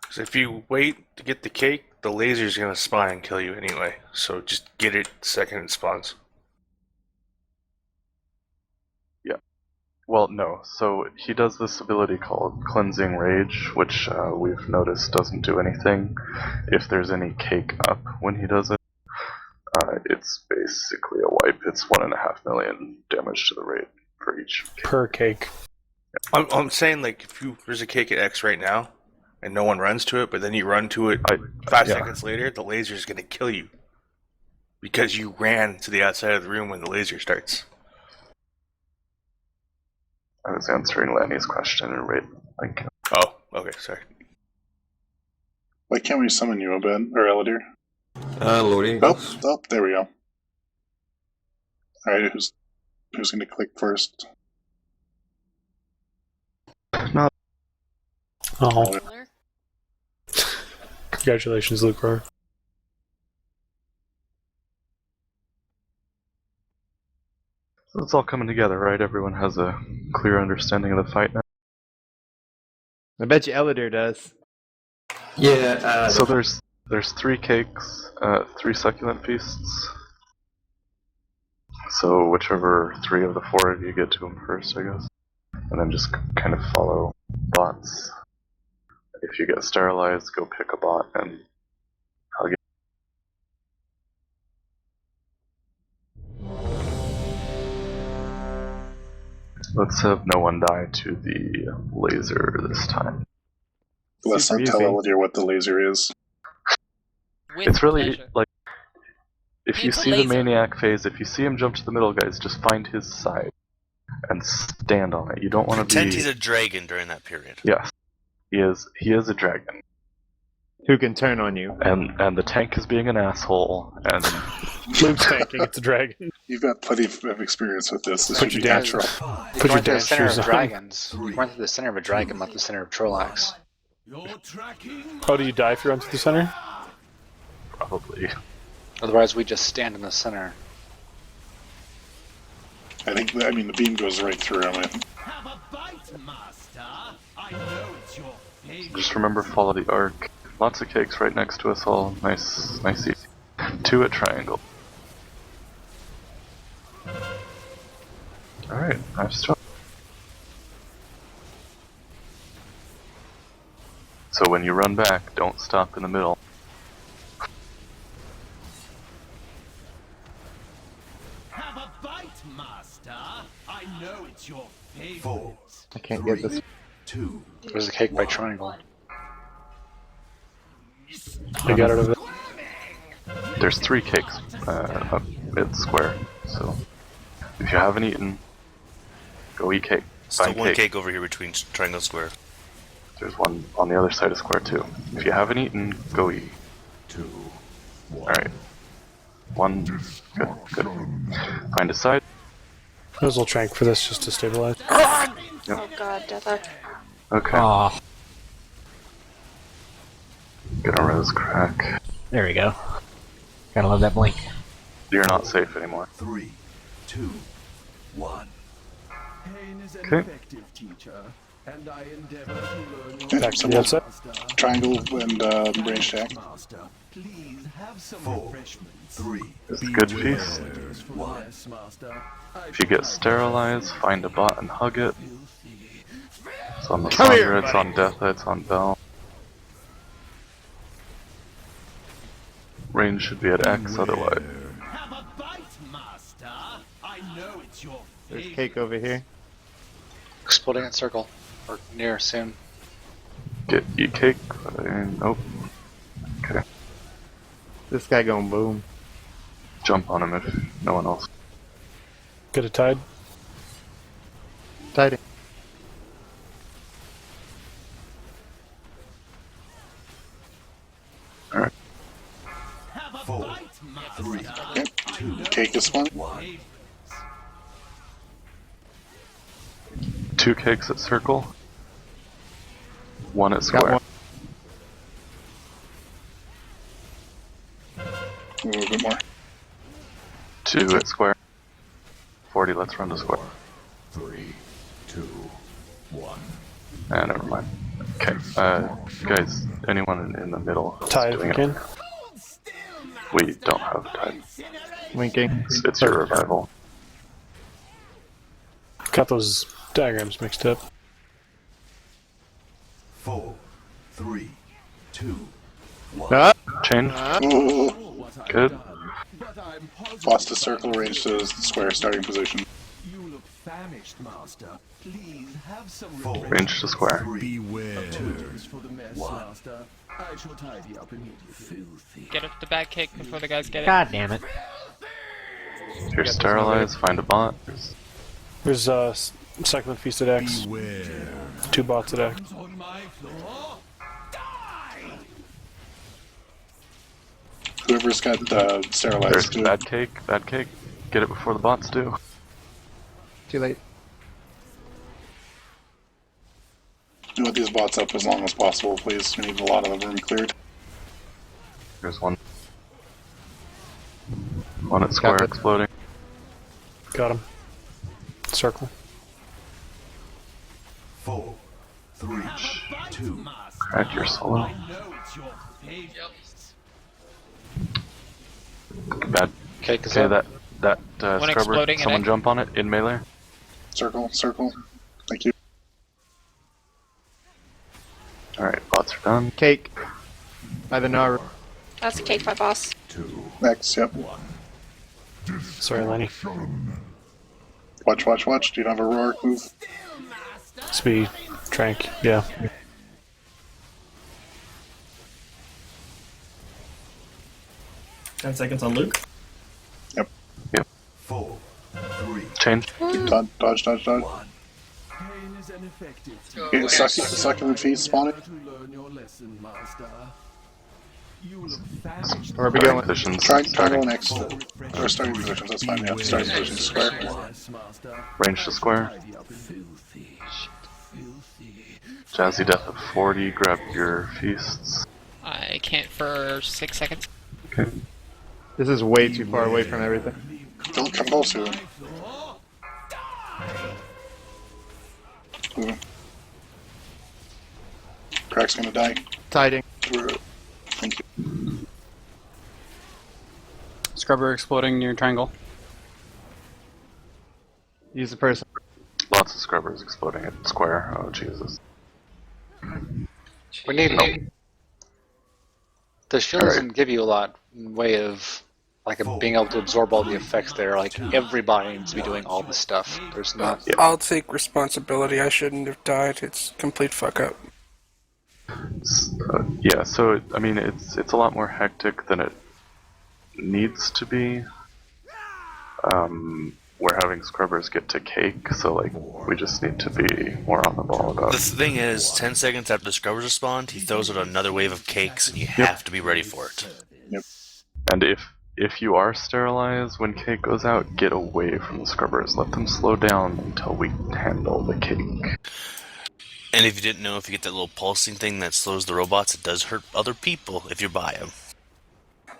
[SPEAKER 7] Because if you wait to get the cake, the laser's gonna spawn and kill you anyway. So just get it the second it spawns.
[SPEAKER 3] Yeah. Well, no. So he does this ability called Cleansing Rage, which we've noticed doesn't do anything if there's any cake up when he does it. It's basically a wipe. It's 1.5 million damage to the raid for each cake.
[SPEAKER 5] Per cake.
[SPEAKER 7] I'm saying, like, if there's a cake at X right now, and no one runs to it, but then you run to it 5 seconds later, the laser's gonna kill you. Because you ran to the outside of the room when the laser starts.
[SPEAKER 3] I was answering Lanny's question and raid. Like,
[SPEAKER 7] oh, okay, sorry.
[SPEAKER 1] Why can't we summon you, Obed? Or Elder?
[SPEAKER 17] Loading.
[SPEAKER 1] Oh, there we go. Alright, who's gonna click first?
[SPEAKER 3] Not.
[SPEAKER 5] Oh. Congratulations, Luke Roar.
[SPEAKER 3] So it's all coming together, right? Everyone has a clear understanding of the fight now.
[SPEAKER 11] I bet you Elder does.
[SPEAKER 17] Yeah.
[SPEAKER 3] So there's 3 cakes, 3 succulent feasts. So whichever 3 of the 4 of you get to them first, I guess. And then just kind of follow bots. If you get sterilized, go pick a bot and hug it. Let's have no one die to the laser this time.
[SPEAKER 1] Let's not tell Elder what the laser is.
[SPEAKER 3] It's really, like, if you see the maniac phase, if you see him jump to the middle, guys, just find his side and stand on it. You don't want to be...
[SPEAKER 6] Pretend he's a dragon during that period.
[SPEAKER 3] Yes. He is a dragon.
[SPEAKER 11] Who can turn on you.
[SPEAKER 3] And the tank is being an asshole, and...
[SPEAKER 5] Luke's tanking, it's a dragon.
[SPEAKER 1] You've got plenty of experience with this. This
[SPEAKER 5] Put
[SPEAKER 1] should
[SPEAKER 5] your
[SPEAKER 1] be
[SPEAKER 5] dance-
[SPEAKER 1] natural.
[SPEAKER 8] You're going through the center of dragons. You're going through the center of a dragon, not the center of Trollax.
[SPEAKER 5] Oh, do you die if you run through the center?
[SPEAKER 3] Probably.
[SPEAKER 8] Otherwise, we just stand in the center.
[SPEAKER 1] I think, the beam goes right through him.
[SPEAKER 10] Have a bite, master. I know it's your favorite.
[SPEAKER 3] Just remember, follow the arc. Lots of cakes right next to us all. Nice easy. 2 at triangle. Alright, nice job. So when you run back, don't stop in the middle.
[SPEAKER 10] Have a bite, master. I know it's your favorite.
[SPEAKER 11] I can't get this.
[SPEAKER 8] There's a cake by triangle.
[SPEAKER 5] I got it over
[SPEAKER 3] There's 3 cakes up mid square, so if you haven't eaten, go eat cake.
[SPEAKER 6] Still
[SPEAKER 3] Find
[SPEAKER 6] one cake over here between triangle square.
[SPEAKER 3] There's one on the other side of square too. If you haven't eaten, go eat.
[SPEAKER 10] 2, 1.
[SPEAKER 3] Alright. 1. Good, good. Find a side.
[SPEAKER 5] Might as well trank for this just to stabilize.
[SPEAKER 3] Yep.
[SPEAKER 18] Oh god, Deathlock.
[SPEAKER 3] Okay.
[SPEAKER 9] Aw.
[SPEAKER 3] Gonna res crack.
[SPEAKER 9] There we go. Gotta love that blink.
[SPEAKER 3] You're not safe anymore.
[SPEAKER 10] 3, 2, 1.
[SPEAKER 1] Pain is
[SPEAKER 3] an
[SPEAKER 1] effective teacher, and I endeavor to learn
[SPEAKER 5] Back to the outside.
[SPEAKER 1] Triangle and range attack.
[SPEAKER 10] Please have some 4, 3.
[SPEAKER 3] It's a good feast. If you get sterilized, find a bot and hug it. It's on the Sandra, it's on Death, it's on Bell. Range should be at X otherwise.
[SPEAKER 10] Have a bite, master. I know it's your
[SPEAKER 11] There's cake over here.
[SPEAKER 8] Exploding at circle. Or near soon.
[SPEAKER 3] Eat cake. Nope. Okay.
[SPEAKER 11] This guy going boom.
[SPEAKER 3] Jump on him if no one else.
[SPEAKER 5] Get a tide.
[SPEAKER 11] Tiding.
[SPEAKER 3] Alright.
[SPEAKER 10] 4, 3,
[SPEAKER 1] Yep. Cake is one.
[SPEAKER 10] 1.
[SPEAKER 3] 2 cakes at circle. 1 at
[SPEAKER 11] Got
[SPEAKER 3] square.
[SPEAKER 11] one.
[SPEAKER 1] A little bit more.
[SPEAKER 3] 2 at square. 40, let's run to square.
[SPEAKER 10] 3, 2, 1.
[SPEAKER 3] Never mind. Okay, guys, anyone in the middle who's
[SPEAKER 5] Tide
[SPEAKER 3] doing
[SPEAKER 5] again.
[SPEAKER 3] it? We don't have time.
[SPEAKER 11] Winking.
[SPEAKER 3] It's your revival.
[SPEAKER 5] Got those diagrams mixed up.
[SPEAKER 10] 4, 3, 2, 1.
[SPEAKER 11] Ah!
[SPEAKER 3] Change.
[SPEAKER 1] Ooh.
[SPEAKER 3] Good.
[SPEAKER 1] Boss to circle, range to square, starting position.
[SPEAKER 10] You look famished, master. Please have some
[SPEAKER 3] Range to square.
[SPEAKER 10] Beware.
[SPEAKER 1] For the mess, master. I shall tidy up immediately.
[SPEAKER 4] Get up the bad cake before the guys get it.
[SPEAKER 9] God damn it.
[SPEAKER 3] If you're sterilized, find a bot.
[SPEAKER 5] There's Cyclone Feast at X.
[SPEAKER 10] Beware.
[SPEAKER 5] 2 bots at X.
[SPEAKER 10] On my floor.
[SPEAKER 1] Whoever's got sterilized.
[SPEAKER 3] There's
[SPEAKER 1] do it.
[SPEAKER 3] bad cake. Bad cake. Get it before the bots do.
[SPEAKER 11] Too late.
[SPEAKER 1] Do these bots up as long as possible, please. We need a lot of the room cleared.
[SPEAKER 3] There's one. 1 at square
[SPEAKER 11] it.
[SPEAKER 3] exploding.
[SPEAKER 5] Got him. Circle.
[SPEAKER 10] 4, 3, 2.
[SPEAKER 3] Crack your solo.
[SPEAKER 2] Yep.
[SPEAKER 3] Bad.
[SPEAKER 8] Cake is
[SPEAKER 3] Okay,
[SPEAKER 8] up.
[SPEAKER 3] that
[SPEAKER 4] One
[SPEAKER 3] scrubber.
[SPEAKER 4] exploding
[SPEAKER 3] Someone
[SPEAKER 4] and
[SPEAKER 3] jump on it in melee.
[SPEAKER 1] Circle, circle. Thank you.
[SPEAKER 3] Alright, bots are done.
[SPEAKER 11] Cake. By the Naru.
[SPEAKER 18] That's a cake by boss.
[SPEAKER 1] Next, yep.
[SPEAKER 5] Sorry, Lenny.
[SPEAKER 1] Watch, watch, watch. Do you have a roar move?
[SPEAKER 5] Speed. Trank. Yeah.
[SPEAKER 13] $10 on Luke.
[SPEAKER 1] Yep.
[SPEAKER 10] 4, 3.
[SPEAKER 3] Change.
[SPEAKER 1] Dodge, dodge, dodge, dodge. Okay, suck him in feast, spawn it.
[SPEAKER 11] Where are we
[SPEAKER 3] Starting
[SPEAKER 11] going?
[SPEAKER 3] positions.
[SPEAKER 1] Triangle next. Or starting positions, that's fine, yeah. Starting positions, square.
[SPEAKER 3] Range to square. Jazzy Death at 40. Grab your feasts.
[SPEAKER 4] I can't for 6 seconds.
[SPEAKER 3] Okay.
[SPEAKER 11] This is way too far away from everything.
[SPEAKER 1] Don't come close to him. Ooh. Crack's gonna die.
[SPEAKER 11] Tiding.
[SPEAKER 1] Thank you.
[SPEAKER 16] Scrubber exploding near triangle.
[SPEAKER 11] Use the person.
[SPEAKER 3] Lots of scrubbers exploding at square. Oh, Jesus.
[SPEAKER 8] We need
[SPEAKER 3] Nope.
[SPEAKER 8] The shield doesn't give you a lot in way of being able to absorb all the effects there. Like everybody needs to be doing all the stuff. There's not.
[SPEAKER 19] I'll take responsibility. I shouldn't have died. It's complete fuck up.
[SPEAKER 3] Yeah, so I mean, it's a lot more hectic than it needs to be. We're having scrubbers get to cake, so like we just need to be more on the ball about.
[SPEAKER 6] The thing is, 10 seconds after the scrubbers are spawned, he throws out another wave of cakes, and you have to be ready for it.
[SPEAKER 1] Yep.
[SPEAKER 3] And if you are sterilized when cake goes out, get away from the scrubbers. Let them slow down until we handle the cake.
[SPEAKER 6] And if you didn't know, if you get that little pulsing thing that slows the robots, it does hurt other people if you buy them.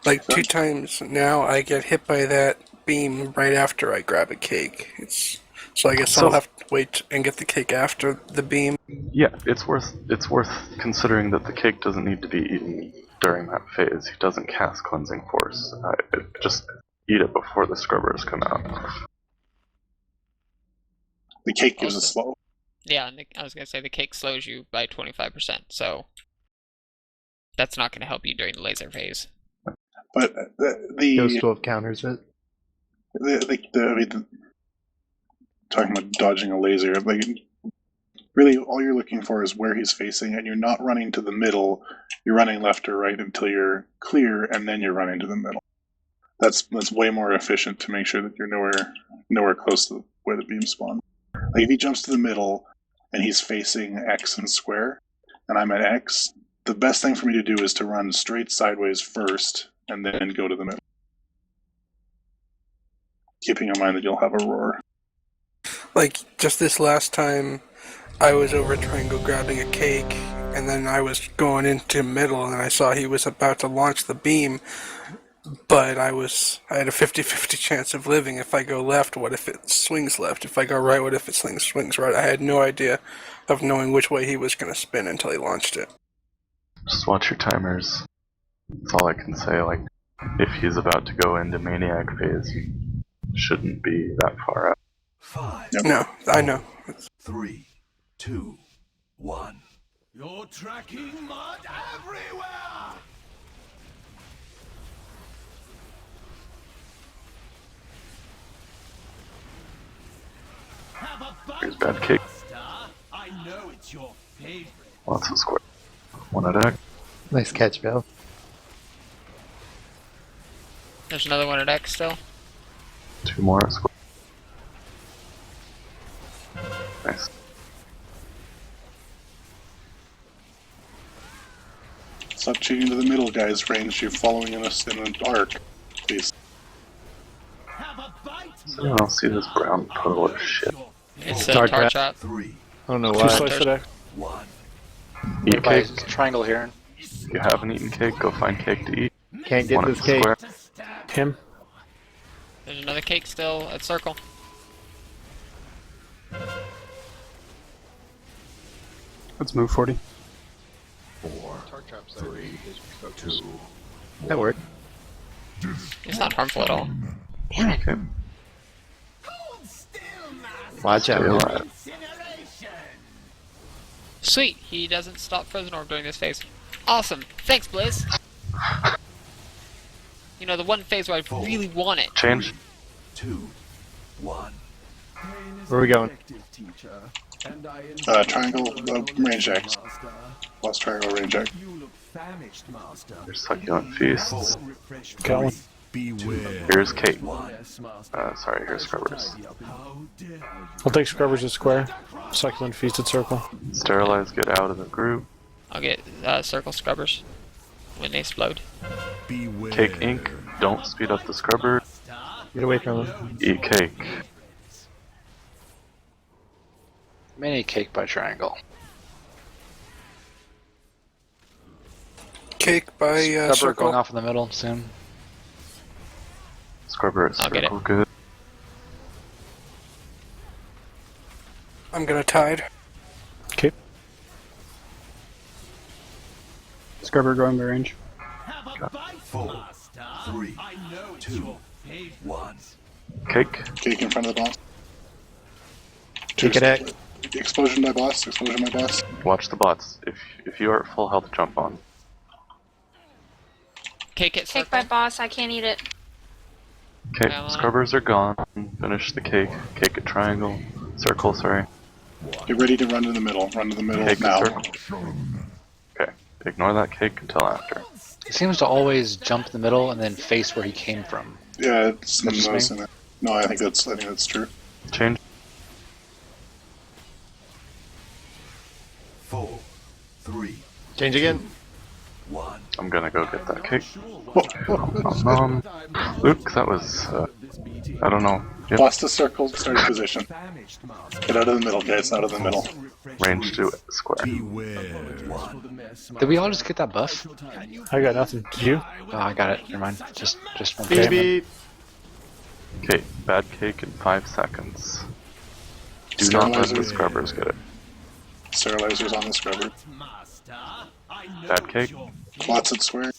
[SPEAKER 19] Like 2 times now, I get hit by that beam right after I grab a cake. So I guess I'll have to wait and get the cake after the beam.
[SPEAKER 3] Yeah, it's worth considering that the cake doesn't need to be eaten during that phase. He doesn't cast cleansing force. Just eat it before the scrubbers come out.
[SPEAKER 1] The cake gives us slow.
[SPEAKER 4] Yeah, and I was gonna say the cake slows you by 25%, so that's not gonna help you during the laser phase.
[SPEAKER 1] But the
[SPEAKER 11] Ghost Wolf counters it.
[SPEAKER 1] Talking about dodging a laser, like really all you're looking for is where he's facing, and you're not running to the middle. You're running left or right until you're clear, and then you're running to the middle. That's way more efficient to make sure that you're nowhere close to where the beam spawned. Like if he jumps to the middle and he's facing X and square, and I'm at X, the best thing for me to do is to run straight sideways first, and then go to the middle. Keeping in mind that you'll have a roar.
[SPEAKER 19] Like, just this last time, I was over Triangle grabbing a cake, and then I was going into middle, and I saw he was about to launch the beam, but I had a 50-50 chance of living. If I go left, what if it swings left? If I go right, what if it swings right? I had no idea of knowing which way he was going to spin until he launched it.
[SPEAKER 3] Just watch your timers. That's all I can say. Like, if he's about to go into maniac phase, you shouldn't be that far out.
[SPEAKER 10] 5.
[SPEAKER 19] No, I know.
[SPEAKER 10] 3, 2, 1. You're tracking mud everywhere!
[SPEAKER 3] Here's bad cake.
[SPEAKER 10] I know it's your favorite.
[SPEAKER 3] Lots of square. One at X.
[SPEAKER 11] Nice catch, Bill.
[SPEAKER 4] There's another one at X still.
[SPEAKER 3] 2 more at square. Nice.
[SPEAKER 1] Stop cheating to the middle, guys. Range, you're following us in an arc, please.
[SPEAKER 3] Does anyone else see this brown puddle of shit?
[SPEAKER 4] It's a tar trap.
[SPEAKER 11] I don't know
[SPEAKER 5] 2
[SPEAKER 11] why.
[SPEAKER 5] slices at X.
[SPEAKER 3] Eat cake.
[SPEAKER 8] Triangle here.
[SPEAKER 3] If you haven't eaten cake, go find cake to eat.
[SPEAKER 11] Can't get
[SPEAKER 3] One
[SPEAKER 11] this
[SPEAKER 3] at
[SPEAKER 11] cake.
[SPEAKER 3] square.
[SPEAKER 5] Him.
[SPEAKER 4] There's another cake still at circle.
[SPEAKER 16] Let's move 40.
[SPEAKER 15] 4, 3, 2.
[SPEAKER 11] That worked.
[SPEAKER 4] It's not harmful at all.
[SPEAKER 9] Damn it.
[SPEAKER 3] Okay.
[SPEAKER 11] Watch
[SPEAKER 3] Stay
[SPEAKER 11] out.
[SPEAKER 3] alive.
[SPEAKER 4] Sweet, he doesn't stop frozen orb during this phase. Awesome. Thanks, Blizz. You know, the one phase where I really want it.
[SPEAKER 3] Change.
[SPEAKER 10] 2, 1.
[SPEAKER 11] Where are we going?
[SPEAKER 1] Triangle, range X. Plus triangle, range X.
[SPEAKER 3] Here's succulent feasts.
[SPEAKER 5] Got one.
[SPEAKER 3] Here's cake. Sorry, here's scrubbers.
[SPEAKER 5] I'll take scrubbers at square. Succulent feast at circle.
[SPEAKER 3] Sterilize, get out of the group.
[SPEAKER 4] I'll get circle scrubbers when they explode.
[SPEAKER 3] Cake ink. Don't speed up the scrubber.
[SPEAKER 11] Get away from him.
[SPEAKER 3] Eat cake.
[SPEAKER 8] Mini cake by Triangle.
[SPEAKER 19] Cake by
[SPEAKER 8] Scrubber
[SPEAKER 19] circle.
[SPEAKER 8] going off in the middle soon.
[SPEAKER 3] Scrubber at
[SPEAKER 4] I'll get
[SPEAKER 3] circle,
[SPEAKER 4] it.
[SPEAKER 3] good.
[SPEAKER 19] I'm gonna tide.
[SPEAKER 5] Okay.
[SPEAKER 16] Scrubber going by range.
[SPEAKER 10] 4, 3, 2, 1.
[SPEAKER 3] Cake.
[SPEAKER 1] Cake in front of the boss.
[SPEAKER 11] Cake at X.
[SPEAKER 1] Explosion by boss. Explosion by boss.
[SPEAKER 3] Watch the bots. If you are at full health, jump on.
[SPEAKER 4] Cake at
[SPEAKER 18] Cake
[SPEAKER 4] circle.
[SPEAKER 18] by boss, I can't eat it.
[SPEAKER 3] Okay,
[SPEAKER 4] Come on.
[SPEAKER 3] scrubbers are gone. Finish the cake. Cake at triangle. Circle, sorry.
[SPEAKER 1] Get ready to run to the middle. Run to the middle
[SPEAKER 3] Cake
[SPEAKER 1] now.
[SPEAKER 3] at circle. Okay. Ignore that cake until after.
[SPEAKER 8] He seems to always jump in the middle and then face where he came from.
[SPEAKER 1] Yeah, it's
[SPEAKER 8] Is that just me?
[SPEAKER 1] noticing that. No, I think that's true.
[SPEAKER 3] Change.
[SPEAKER 10] 4, 3,
[SPEAKER 11] Change again.
[SPEAKER 10] 1.
[SPEAKER 3] I'm gonna go get that cake. Luke, that was, I don't know. Yep.
[SPEAKER 1] Boss to circle, starting position. Get out of the middle, guys, out of the middle.
[SPEAKER 3] Range to square.
[SPEAKER 8] Did we all just get that buff?
[SPEAKER 5] I got nothing. Did you?
[SPEAKER 8] Oh, I got it. Never mind. Just one
[SPEAKER 5] Beep,
[SPEAKER 8] cake.
[SPEAKER 5] beep.
[SPEAKER 3] Okay, bad cake in 5 seconds. Do not let the scrubbers get it.
[SPEAKER 1] Sterilizer's on the scrubber.
[SPEAKER 3] Bad cake.
[SPEAKER 1] Plots at square.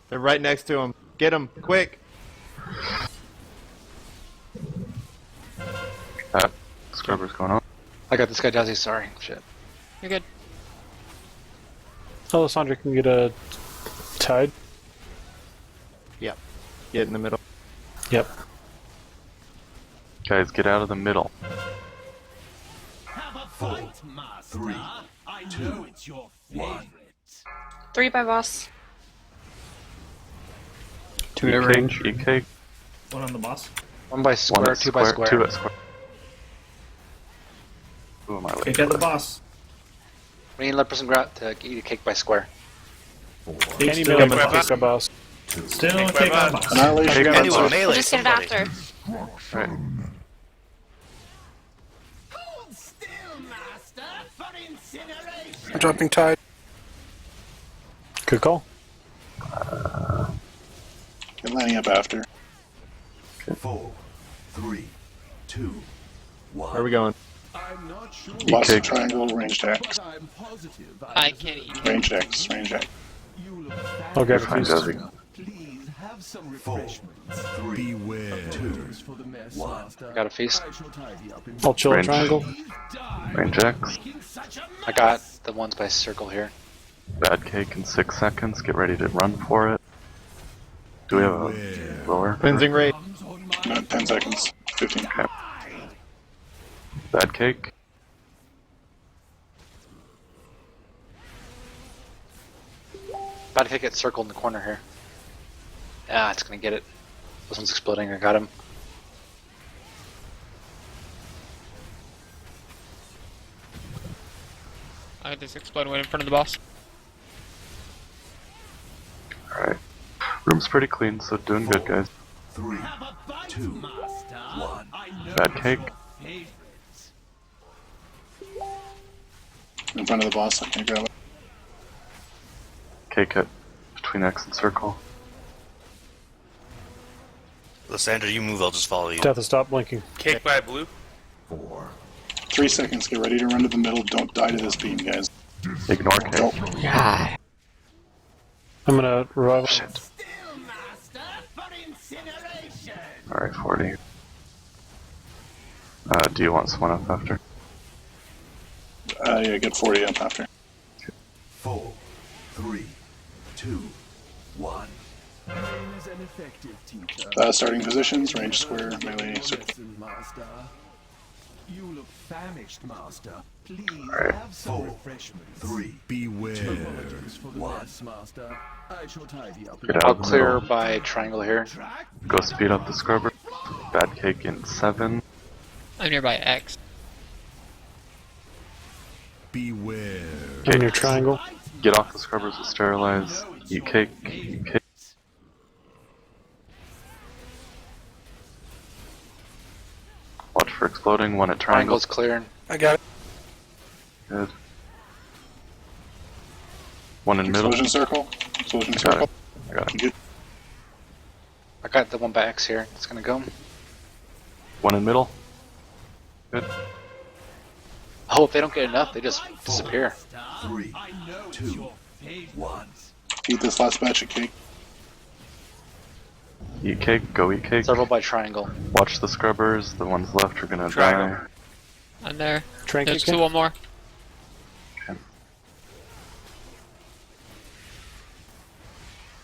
[SPEAKER 11] They're right next to him. Get him, quick.
[SPEAKER 3] That scrubber's going on.
[SPEAKER 8] I got this guy, Jazzy. Sorry. Shit.
[SPEAKER 4] You're good.
[SPEAKER 5] Alessandra can get a tide.
[SPEAKER 11] Yep. Get in the middle.
[SPEAKER 5] Yep.
[SPEAKER 3] Guys, get out of the middle.
[SPEAKER 10] 4, 3, 2, 1.
[SPEAKER 18] 3 by boss.
[SPEAKER 16] 2
[SPEAKER 3] Eat
[SPEAKER 16] at
[SPEAKER 3] cake,
[SPEAKER 16] range.
[SPEAKER 3] eat cake.
[SPEAKER 20] One on the boss.
[SPEAKER 8] 1 by square,
[SPEAKER 3] One at
[SPEAKER 8] 2 by square.
[SPEAKER 3] 2 at square. Who am I late
[SPEAKER 20] Cake at the
[SPEAKER 3] for?
[SPEAKER 20] boss.
[SPEAKER 8] We need to let person grab to eat a cake by square.
[SPEAKER 5] Kenny
[SPEAKER 20] still
[SPEAKER 5] Miller
[SPEAKER 20] by
[SPEAKER 5] must take a boss.
[SPEAKER 20] Still cake on boss.
[SPEAKER 1] Annihilation.
[SPEAKER 3] Cake
[SPEAKER 6] Anyone
[SPEAKER 3] on
[SPEAKER 6] melee
[SPEAKER 18] We'll just get it
[SPEAKER 6] somebody.
[SPEAKER 18] after.
[SPEAKER 3] Right.
[SPEAKER 19] I'm dropping tide.
[SPEAKER 5] Good call.
[SPEAKER 1] Get lining up after.
[SPEAKER 10] 4, 3, 2, 1.
[SPEAKER 11] Where are we going?
[SPEAKER 10] I'm not sure.
[SPEAKER 1] Boss
[SPEAKER 3] cake.
[SPEAKER 1] triangle, ranged X.
[SPEAKER 10] I'm positive.
[SPEAKER 4] I can't eat.
[SPEAKER 1] Ranged X, ranged X.
[SPEAKER 10] You look
[SPEAKER 5] I'll grab
[SPEAKER 3] Fine,
[SPEAKER 5] a feast.
[SPEAKER 3] Jazzy.
[SPEAKER 10] Please have some refreshments. 3, beware. 2 for the mess,
[SPEAKER 8] 1.
[SPEAKER 10] master.
[SPEAKER 8] Got a feast.
[SPEAKER 10] I shall tidy up in
[SPEAKER 5] I'll chill a
[SPEAKER 3] Range.
[SPEAKER 5] triangle.
[SPEAKER 3] Range X.
[SPEAKER 8] I got the ones by circle here.
[SPEAKER 3] Bad cake in 6 seconds. Get ready to run for it. Do we have a blower?
[SPEAKER 11] Cleansing rate.
[SPEAKER 1] No, 10 seconds. 15.
[SPEAKER 3] Okay. Bad cake.
[SPEAKER 8] About to kick it circled in the corner here. Ah, it's gonna get it. This one's exploding. I got him.
[SPEAKER 4] I just exploded right in front of the boss.
[SPEAKER 3] Alright. Room's pretty clean, so doing good, guys.
[SPEAKER 10] 3, 2, 1.
[SPEAKER 3] Bad cake.
[SPEAKER 1] In front of the boss, I can't grab it.
[SPEAKER 3] Cake at between X and circle.
[SPEAKER 6] Lysandra, you move, I'll just follow you.
[SPEAKER 5] Death to stop blinking.
[SPEAKER 7] Cake by blue.
[SPEAKER 10] 4.
[SPEAKER 1] 3 seconds, get ready to run to the middle. Don't die to this beam, guys.
[SPEAKER 3] Ignore cake.
[SPEAKER 5] I'm gonna revive.
[SPEAKER 3] Shit. Alright, 40. Do you want someone up after?
[SPEAKER 1] Yeah, get 40 up after.
[SPEAKER 10] 4, 3, 2, 1. Is an effective teacher.
[SPEAKER 1] Starting positions, range square, melee, circle.
[SPEAKER 10] Listen, master. You look famished, master. Please
[SPEAKER 3] Alright.
[SPEAKER 10] have some refreshments. 3. Beware. Apologies for the mess, master. I shall tidy up.
[SPEAKER 3] Get out
[SPEAKER 8] I'll
[SPEAKER 3] of the
[SPEAKER 8] clear
[SPEAKER 3] middle.
[SPEAKER 8] by triangle here.
[SPEAKER 3] Go speed up the scrubber. Bad cake in 7.
[SPEAKER 4] I'm nearby X.
[SPEAKER 10] Beware.
[SPEAKER 5] In your triangle.
[SPEAKER 3] Get off the scrubbers and sterilize. Eat cake. Eat cake. Watch for exploding. 1 at triangle.
[SPEAKER 8] Triangle's clearing.
[SPEAKER 19] I got it.
[SPEAKER 3] Good. 1 in middle.
[SPEAKER 1] Explosion circle. Explosion
[SPEAKER 3] Got
[SPEAKER 1] circle.
[SPEAKER 3] it. I got it.
[SPEAKER 1] Good.
[SPEAKER 8] I got the one by X here. It's gonna go.
[SPEAKER 3] 1 in middle. Good.
[SPEAKER 8] Oh, if they don't get enough, they just disappear.
[SPEAKER 10] 3, 2, 1.
[SPEAKER 1] Eat this last batch of cake.
[SPEAKER 3] Eat cake. Go eat cake.
[SPEAKER 8] Several by triangle.
[SPEAKER 3] Watch the scrubbers. The ones left are gonna
[SPEAKER 7] Triangle.
[SPEAKER 3] die.
[SPEAKER 4] I'm there.
[SPEAKER 5] Trinket
[SPEAKER 4] There's
[SPEAKER 5] can-
[SPEAKER 4] 2 more.
[SPEAKER 3] Okay.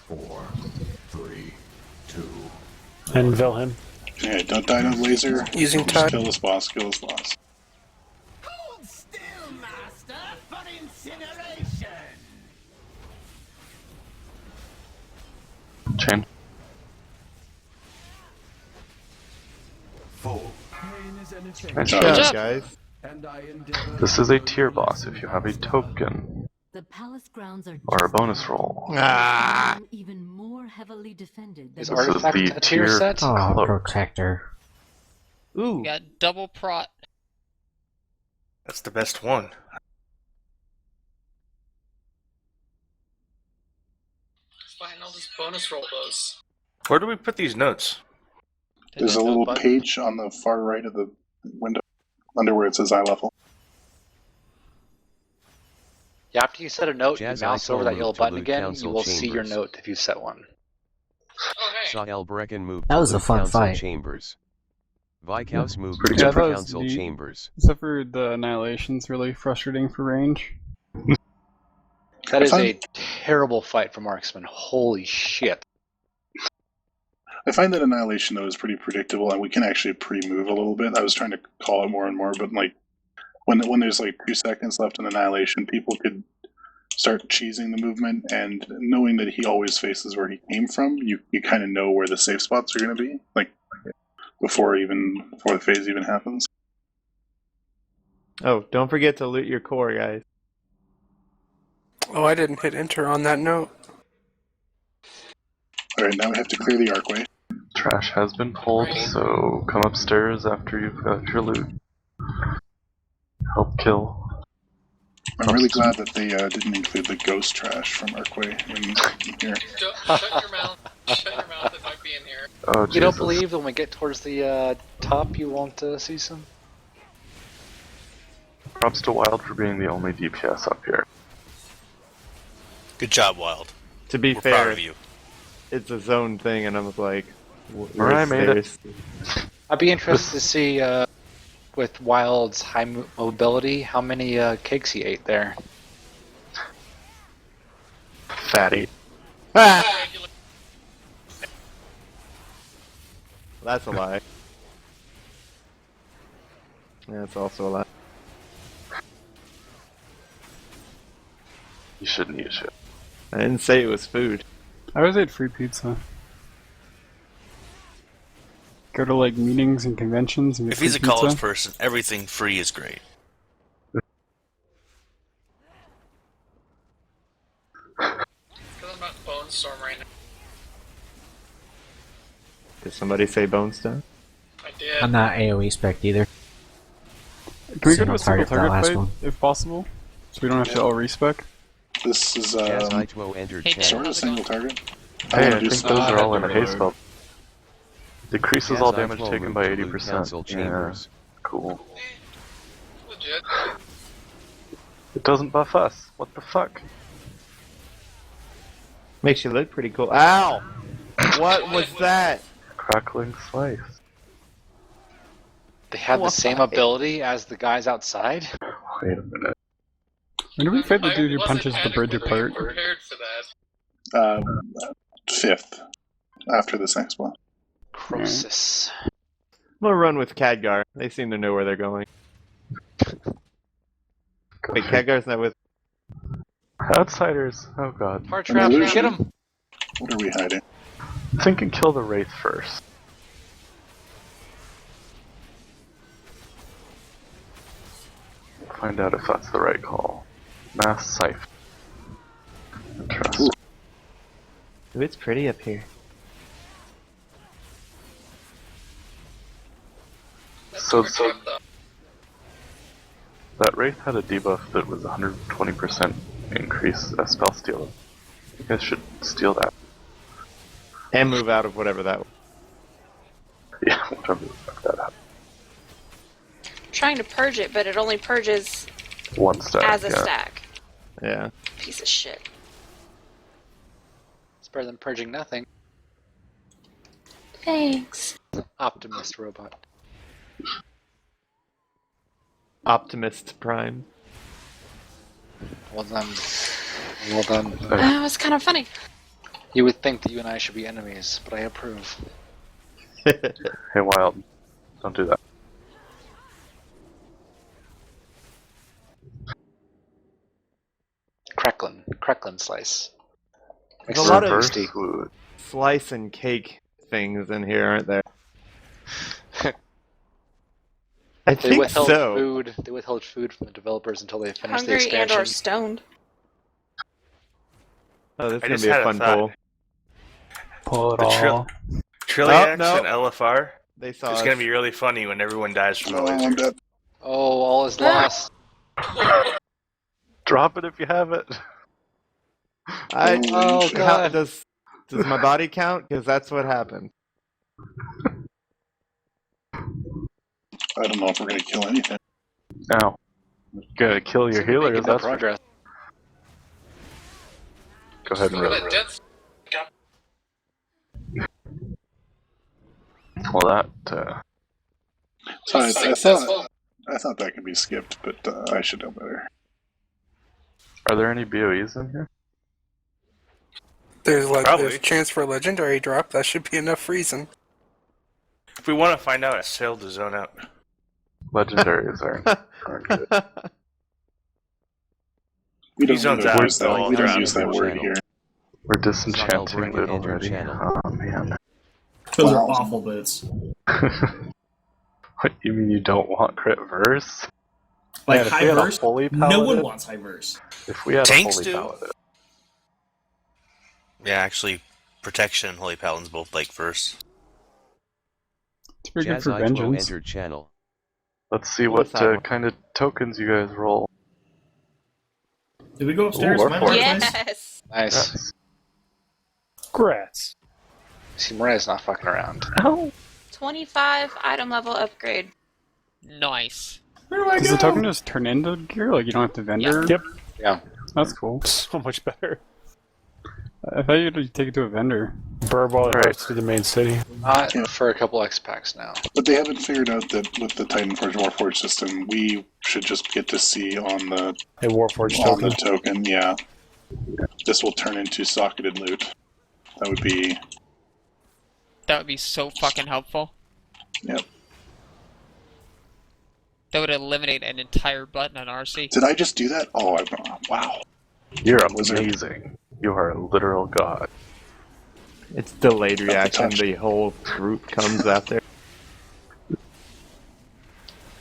[SPEAKER 10] 4, 3, 2.
[SPEAKER 5] And Vilhelm.
[SPEAKER 1] Okay, don't die to the laser.
[SPEAKER 19] Using
[SPEAKER 1] Just
[SPEAKER 19] time.
[SPEAKER 1] kill this boss, kill this boss.
[SPEAKER 3] Chain.
[SPEAKER 11] Good
[SPEAKER 3] Nice
[SPEAKER 11] job,
[SPEAKER 3] job.
[SPEAKER 11] guys.
[SPEAKER 3] This is a tier boss if you have a token
[SPEAKER 12] The palace grounds are
[SPEAKER 3] or a bonus roll.
[SPEAKER 11] Ah!
[SPEAKER 12] even more heavily defended than
[SPEAKER 8] Is
[SPEAKER 3] This is
[SPEAKER 8] Artifact
[SPEAKER 3] the
[SPEAKER 8] a tier set?
[SPEAKER 9] Oh,
[SPEAKER 3] cloak.
[SPEAKER 9] protector.
[SPEAKER 11] Ooh.
[SPEAKER 4] We got double prot.
[SPEAKER 7] That's the best one.
[SPEAKER 2] Fine, I'll just bonus roll those.
[SPEAKER 7] Where do we put these notes?
[SPEAKER 1] There's a little page on the far right of the window, under where it says eye level.
[SPEAKER 8] Yeah, after you set a note, you
[SPEAKER 14] Jazz
[SPEAKER 8] mouse over that
[SPEAKER 14] Icon
[SPEAKER 8] yellow
[SPEAKER 14] moved to
[SPEAKER 8] button
[SPEAKER 14] loot
[SPEAKER 8] again,
[SPEAKER 14] council
[SPEAKER 8] you will see your
[SPEAKER 14] chambers.
[SPEAKER 8] note if you set one.
[SPEAKER 14] Sahel Brecken moved
[SPEAKER 9] That
[SPEAKER 14] to
[SPEAKER 9] was a
[SPEAKER 14] loot
[SPEAKER 9] fun
[SPEAKER 14] council
[SPEAKER 9] fight.
[SPEAKER 14] chambers. Vikhaus moved
[SPEAKER 3] Pretty
[SPEAKER 14] to
[SPEAKER 16] Yeah,
[SPEAKER 3] good.
[SPEAKER 16] that
[SPEAKER 14] loot
[SPEAKER 16] was
[SPEAKER 14] council
[SPEAKER 16] neat.
[SPEAKER 14] chambers.
[SPEAKER 16] Except for the Annihilation's really frustrating for range.
[SPEAKER 8] That is
[SPEAKER 1] I
[SPEAKER 8] a terrible fight for Marksman. Holy shit.
[SPEAKER 1] find that Annihilation, though, is pretty predictable, and we can actually pre-move a little bit. I was trying to call it more and more, but like when there's like 2 seconds left in Annihilation, people could start cheesing the movement, and knowing that he always faces where he came from, you kind of know where the safe spots are going to be, like before the phase even happens.
[SPEAKER 11] Oh, don't forget to loot your core, guys.
[SPEAKER 19] Oh, I didn't hit enter on that note.
[SPEAKER 1] Alright, now we have to clear the archway.
[SPEAKER 3] Trash has been pulled, so come upstairs after you've got your loot. Help kill.
[SPEAKER 1] I'm really glad that they didn't include the ghost trash from Archway in here.
[SPEAKER 2] Shut your mouth. Shut your mouth. It might be in here.
[SPEAKER 3] Oh,
[SPEAKER 8] You don't
[SPEAKER 3] Jesus.
[SPEAKER 8] believe that when we get towards the top you won't see some?
[SPEAKER 3] Props to Wild for being the only DPS up here.
[SPEAKER 6] Good job, Wild.
[SPEAKER 11] To be
[SPEAKER 6] We're
[SPEAKER 11] fair,
[SPEAKER 6] proud of you.
[SPEAKER 11] it's a zone thing, and I'm like,
[SPEAKER 3] Mariah made it.
[SPEAKER 8] I'd be interested to see with Wild's high mobility how many cakes he ate there.
[SPEAKER 3] Fatty.
[SPEAKER 11] Ah! That's a lie. That's also a lie.
[SPEAKER 3] You shouldn't eat shit.
[SPEAKER 11] I didn't say it was food.
[SPEAKER 16] I always ate free pizza. Go to like meetings and conventions and get
[SPEAKER 6] If he's a
[SPEAKER 16] free
[SPEAKER 6] college
[SPEAKER 16] pizza.
[SPEAKER 6] person, everything free is great.
[SPEAKER 2] Because I'm not Bone Storm right now.
[SPEAKER 11] Did somebody say Bonestone?
[SPEAKER 2] I did.
[SPEAKER 9] I'm not AoE spec either.
[SPEAKER 16] Can we go to a
[SPEAKER 9] Single
[SPEAKER 16] single
[SPEAKER 9] target for that
[SPEAKER 16] target
[SPEAKER 9] last
[SPEAKER 16] fight
[SPEAKER 9] one.
[SPEAKER 16] if possible? So we don't have to all respec?
[SPEAKER 1] This is
[SPEAKER 14] Jazz Itwo entered
[SPEAKER 4] Hey,
[SPEAKER 14] chat.
[SPEAKER 4] Dan.
[SPEAKER 1] sort of single target.
[SPEAKER 3] Hey, I
[SPEAKER 1] wanna do
[SPEAKER 3] think
[SPEAKER 1] some-
[SPEAKER 3] those are all
[SPEAKER 15] I
[SPEAKER 3] in
[SPEAKER 15] had
[SPEAKER 3] a
[SPEAKER 15] to
[SPEAKER 3] haste
[SPEAKER 15] reload.
[SPEAKER 3] spell. Decreases
[SPEAKER 14] Jazz
[SPEAKER 3] all damage
[SPEAKER 14] Itwo
[SPEAKER 3] taken
[SPEAKER 14] moved
[SPEAKER 3] by
[SPEAKER 14] to loot
[SPEAKER 3] 80%.
[SPEAKER 14] council
[SPEAKER 3] Yeah,
[SPEAKER 14] chambers.
[SPEAKER 3] cool.
[SPEAKER 2] Legit.
[SPEAKER 3] It doesn't buff us. What the fuck?
[SPEAKER 11] Makes you look pretty cool. Ow! What was that?
[SPEAKER 3] Crackling slice.
[SPEAKER 8] They have the same
[SPEAKER 11] Why?
[SPEAKER 8] ability as the guys outside?
[SPEAKER 3] Wait a minute.
[SPEAKER 16] When do we fight the
[SPEAKER 2] I
[SPEAKER 16] dude who
[SPEAKER 2] wasn't
[SPEAKER 16] punches the bridge
[SPEAKER 2] adequately
[SPEAKER 16] apart?
[SPEAKER 2] prepared for that.
[SPEAKER 1] 5th, after this next one.
[SPEAKER 8] Croesus.
[SPEAKER 11] I'm gonna run with Khadgar. They seem to know where they're going. Wait, Khadgar's not with.
[SPEAKER 3] Outsiders. Oh god.
[SPEAKER 8] Heart trap,
[SPEAKER 1] illusion.
[SPEAKER 8] get him!
[SPEAKER 1] What are we hiding?
[SPEAKER 3] I think and kill the Wraith first. Find out if that's the right call. Mass Scythe. Interesting.
[SPEAKER 11] Ooh, it's pretty up here.
[SPEAKER 3] So that Wraith had a debuff that was 120% increase spell steal. You guys should steal that.
[SPEAKER 11] And move out of whatever that was.
[SPEAKER 3] Yeah, whatever the fuck that happened.
[SPEAKER 18] Trying to purge it, but it only purges
[SPEAKER 3] One stack.
[SPEAKER 18] as a
[SPEAKER 3] yeah.
[SPEAKER 18] stack.
[SPEAKER 11] Yeah.
[SPEAKER 18] Piece of shit.
[SPEAKER 8] It's better than purging nothing.
[SPEAKER 18] Thanks.
[SPEAKER 8] Optimist robot.
[SPEAKER 11] Optimist Prime.
[SPEAKER 8] Well done. Well done.
[SPEAKER 18] That was kind of funny.
[SPEAKER 8] You would think that you and I should be enemies, but I approve.
[SPEAKER 3] Hey, Wild. Don't do that.
[SPEAKER 8] Cracklin. Cracklin slice.
[SPEAKER 11] There's a lot of
[SPEAKER 3] Reverse loot.
[SPEAKER 11] slice and cake things in here, aren't there? I
[SPEAKER 8] They
[SPEAKER 11] think
[SPEAKER 8] withheld
[SPEAKER 11] so.
[SPEAKER 8] food. They withheld food from the developers until they finished the
[SPEAKER 18] Hungry
[SPEAKER 8] expansion.
[SPEAKER 18] and/or stoned.
[SPEAKER 11] Oh, this is
[SPEAKER 7] I
[SPEAKER 11] gonna
[SPEAKER 7] just
[SPEAKER 11] be a
[SPEAKER 7] had a
[SPEAKER 11] fun
[SPEAKER 7] thought.
[SPEAKER 11] poll.
[SPEAKER 16] Pull it
[SPEAKER 7] The
[SPEAKER 16] all.
[SPEAKER 7] Trilliax
[SPEAKER 11] no.
[SPEAKER 7] and LFR.
[SPEAKER 11] They saw
[SPEAKER 7] It's
[SPEAKER 11] us.
[SPEAKER 7] gonna be really funny when everyone dies from the
[SPEAKER 1] Oh,
[SPEAKER 7] laser.
[SPEAKER 1] I'm dead.
[SPEAKER 8] Oh, all is lost.
[SPEAKER 3] Drop it if you have it.
[SPEAKER 8] Oh, God.
[SPEAKER 11] Does my body count? Because that's what happened.
[SPEAKER 1] I don't know if we're gonna kill anything.
[SPEAKER 3] Now, you gotta kill your
[SPEAKER 8] Seem to be making
[SPEAKER 3] healers.
[SPEAKER 8] no
[SPEAKER 3] That's for...
[SPEAKER 8] progress.
[SPEAKER 3] Go ahead and
[SPEAKER 2] Look
[SPEAKER 3] roll.
[SPEAKER 2] at that death.
[SPEAKER 3] Well, that.
[SPEAKER 1] So I thought that could be skipped, but I should know better.
[SPEAKER 3] Are there any BOEs in here?
[SPEAKER 19] There's
[SPEAKER 7] Probably.
[SPEAKER 19] a chance for a legendary drop. That should be enough reason.
[SPEAKER 7] If we want to find out, I sailed the zone out.
[SPEAKER 3] Legendaries aren't good.
[SPEAKER 1] We
[SPEAKER 7] These
[SPEAKER 1] don't
[SPEAKER 7] zones out.
[SPEAKER 1] use that. We don't use that word here.
[SPEAKER 3] We're disenchanting
[SPEAKER 14] bring it
[SPEAKER 3] loot
[SPEAKER 14] in your
[SPEAKER 3] already.
[SPEAKER 14] channel.
[SPEAKER 3] Oh man.
[SPEAKER 20] Those
[SPEAKER 1] Wow.
[SPEAKER 20] are awful bits.
[SPEAKER 3] What, you mean you don't want crit verse?
[SPEAKER 20] Like
[SPEAKER 3] Man, if
[SPEAKER 20] high
[SPEAKER 3] we had a
[SPEAKER 20] verse,
[SPEAKER 3] holy
[SPEAKER 20] no one
[SPEAKER 3] paladin-
[SPEAKER 20] wants high verse.
[SPEAKER 3] If we had
[SPEAKER 6] Tanks
[SPEAKER 3] a holy
[SPEAKER 6] do.
[SPEAKER 3] paladin.
[SPEAKER 6] Yeah, actually, protection and holy paladins both like verse.
[SPEAKER 16] It's pretty good
[SPEAKER 14] Jazz
[SPEAKER 16] for
[SPEAKER 14] I12
[SPEAKER 16] vengeance.
[SPEAKER 14] entered channel.
[SPEAKER 3] Let's see
[SPEAKER 11] What's
[SPEAKER 3] what
[SPEAKER 11] that one?
[SPEAKER 3] kind of tokens you guys roll.
[SPEAKER 20] Did we go upstairs?
[SPEAKER 3] Ooh,
[SPEAKER 20] Am I
[SPEAKER 3] Warforged.
[SPEAKER 20] in the right place?
[SPEAKER 18] Yes.
[SPEAKER 8] Nice.
[SPEAKER 3] Yes.
[SPEAKER 5] Grats.
[SPEAKER 8] See, Mariah's not fucking around.
[SPEAKER 3] Oh.
[SPEAKER 18] 25 item level upgrade.
[SPEAKER 4] Nice.
[SPEAKER 20] Where do I
[SPEAKER 16] Does
[SPEAKER 20] go?
[SPEAKER 16] the token just turn into gear? Like you don't have to vendor?
[SPEAKER 5] Yep.
[SPEAKER 8] Yeah.
[SPEAKER 16] That's cool.
[SPEAKER 5] So much better.
[SPEAKER 16] I thought you'd take it to a vendor.
[SPEAKER 5] Burble
[SPEAKER 3] Right.
[SPEAKER 5] right to the main city.
[SPEAKER 8] Not for a couple X packs now.
[SPEAKER 1] But they haven't figured out that with the Titanforge Warforged system, we should just get to see on the
[SPEAKER 5] A Warforged
[SPEAKER 1] on
[SPEAKER 5] token.
[SPEAKER 1] the token. Yeah, this will turn into socketed loot. That would be
[SPEAKER 4] That would be so fucking helpful.
[SPEAKER 1] Yep.
[SPEAKER 4] That would eliminate an entire button on RC.
[SPEAKER 1] Did I just do that? Oh, wow.
[SPEAKER 3] You're
[SPEAKER 1] Wizard.
[SPEAKER 3] amazing. You are a literal god.
[SPEAKER 11] It's delayed reaction. The whole group comes after.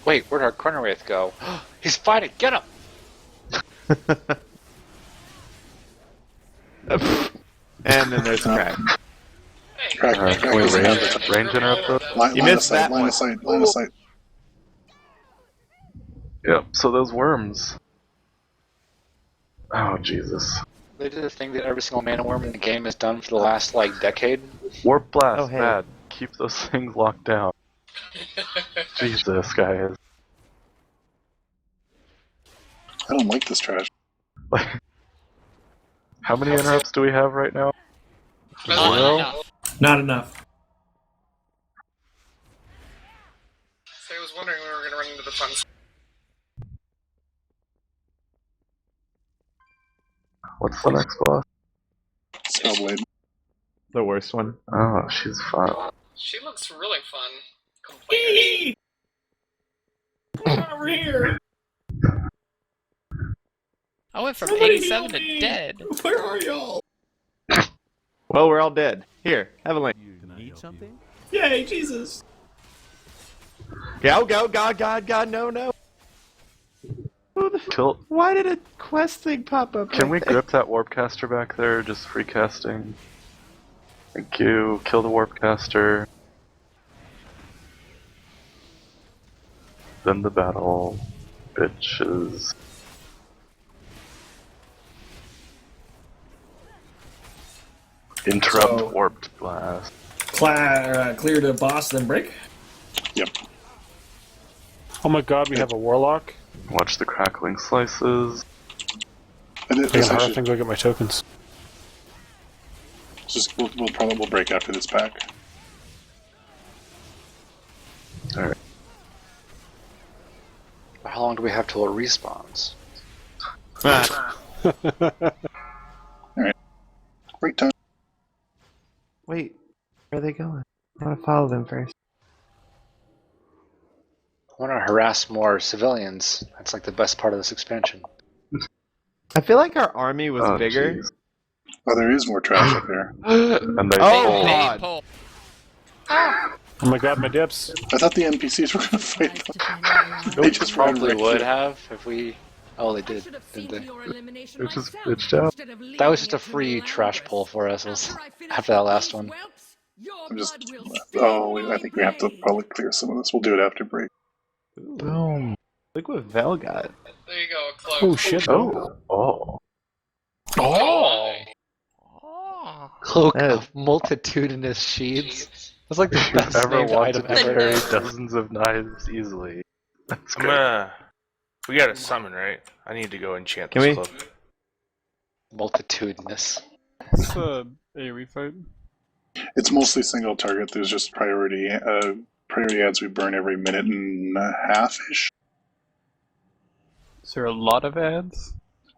[SPEAKER 8] Wait, where'd our corner wraith go? He's fighting! Get him!
[SPEAKER 11] And then there's Crack.
[SPEAKER 1] Crack,
[SPEAKER 3] Can
[SPEAKER 1] crack
[SPEAKER 3] we
[SPEAKER 1] is
[SPEAKER 3] range interrupt though?
[SPEAKER 1] Line,
[SPEAKER 11] You
[SPEAKER 1] line of
[SPEAKER 11] missed
[SPEAKER 1] sight,
[SPEAKER 11] that
[SPEAKER 1] line
[SPEAKER 11] one.
[SPEAKER 1] of sight, line of sight.
[SPEAKER 3] Yep, so those worms. Oh, Jesus.
[SPEAKER 8] They did the thing that every single mana worm in the game has done for the last, like, decade.
[SPEAKER 3] Warp blast,
[SPEAKER 11] Oh, hey.
[SPEAKER 3] bad. Keep those things locked down. Jesus, guys.
[SPEAKER 1] I don't like this trash.
[SPEAKER 3] How many interrupts do we have right now?
[SPEAKER 4] Not
[SPEAKER 3] Zero?
[SPEAKER 4] enough.
[SPEAKER 20] Not enough.
[SPEAKER 2] So I was wondering when we were going to run into the fun.
[SPEAKER 3] What's the next boss?
[SPEAKER 1] Spellblade.
[SPEAKER 11] The worst one.
[SPEAKER 3] Oh, she's fun.
[SPEAKER 2] She looks really fun. Completely.
[SPEAKER 20] Come over here.
[SPEAKER 4] I went from
[SPEAKER 20] Somebody
[SPEAKER 4] 87
[SPEAKER 20] heal
[SPEAKER 4] to
[SPEAKER 20] me.
[SPEAKER 4] dead.
[SPEAKER 20] Where are y'all?
[SPEAKER 11] Well, we're all dead. Here, have a link.
[SPEAKER 14] Need something?
[SPEAKER 20] Yay, Jesus.
[SPEAKER 11] Go, God, no.
[SPEAKER 3] Kill.
[SPEAKER 11] Why did a quest thing pop up?
[SPEAKER 3] Can we
[SPEAKER 11] like that?
[SPEAKER 3] grip that warp caster back there? Just free casting. Thank you. Kill the warp caster. Then the battle. Bitches. Interrupt
[SPEAKER 20] So-
[SPEAKER 3] warped blast.
[SPEAKER 20] Clear the boss, then break?
[SPEAKER 1] Yep.
[SPEAKER 5] Oh my god, we have a warlock.
[SPEAKER 3] Watch the crackling slices.
[SPEAKER 1] And
[SPEAKER 5] I
[SPEAKER 1] this
[SPEAKER 5] can
[SPEAKER 1] actually,
[SPEAKER 5] go get my tokens.
[SPEAKER 1] just we'll break after this pack.
[SPEAKER 3] Alright.
[SPEAKER 8] How long do we have till it respawns?
[SPEAKER 1] Alright. Break time.
[SPEAKER 11] Wait, where are they going? I want to follow them first.
[SPEAKER 8] I want to harass more civilians. That's like the best part of this expansion.
[SPEAKER 11] I feel like our army was
[SPEAKER 3] Oh,
[SPEAKER 11] bigger,
[SPEAKER 3] jeez.
[SPEAKER 1] Oh, there is more trash up there.
[SPEAKER 3] And they
[SPEAKER 11] Oh,
[SPEAKER 3] pull.
[SPEAKER 11] God.
[SPEAKER 4] Pull.
[SPEAKER 5] Oh my god, my dips.
[SPEAKER 1] I thought the NPCs were going to fight them. They just ran
[SPEAKER 8] Probably
[SPEAKER 1] right
[SPEAKER 8] would
[SPEAKER 1] through.
[SPEAKER 8] have if we. Oh, they did, didn't they?
[SPEAKER 3] It just bitched out.
[SPEAKER 8] That was just a free trash pull for us. Was after that last one.
[SPEAKER 1] I'm just. Oh, I think we have to probably clear some of this. We'll do it after break.
[SPEAKER 11] Boom. Look what Vel got.
[SPEAKER 2] There you go, close.
[SPEAKER 5] Oh shit.
[SPEAKER 3] Oh.
[SPEAKER 2] Oh!
[SPEAKER 8] Cloak of multitudinous sheets. That's like the
[SPEAKER 3] If
[SPEAKER 8] best
[SPEAKER 3] you've ever
[SPEAKER 8] named
[SPEAKER 3] wanted
[SPEAKER 8] item
[SPEAKER 3] to
[SPEAKER 8] ever.
[SPEAKER 3] carry dozens of knives easily, that's great.
[SPEAKER 7] We got a summon, right? I need to go enchant
[SPEAKER 11] Can
[SPEAKER 7] this
[SPEAKER 11] we?
[SPEAKER 7] cloak.
[SPEAKER 8] Multitudinous.
[SPEAKER 16] It's a AoE fight.
[SPEAKER 1] It's mostly single target. There's just priority ads we burn every minute and a half ish.
[SPEAKER 16] Is there a lot of ads?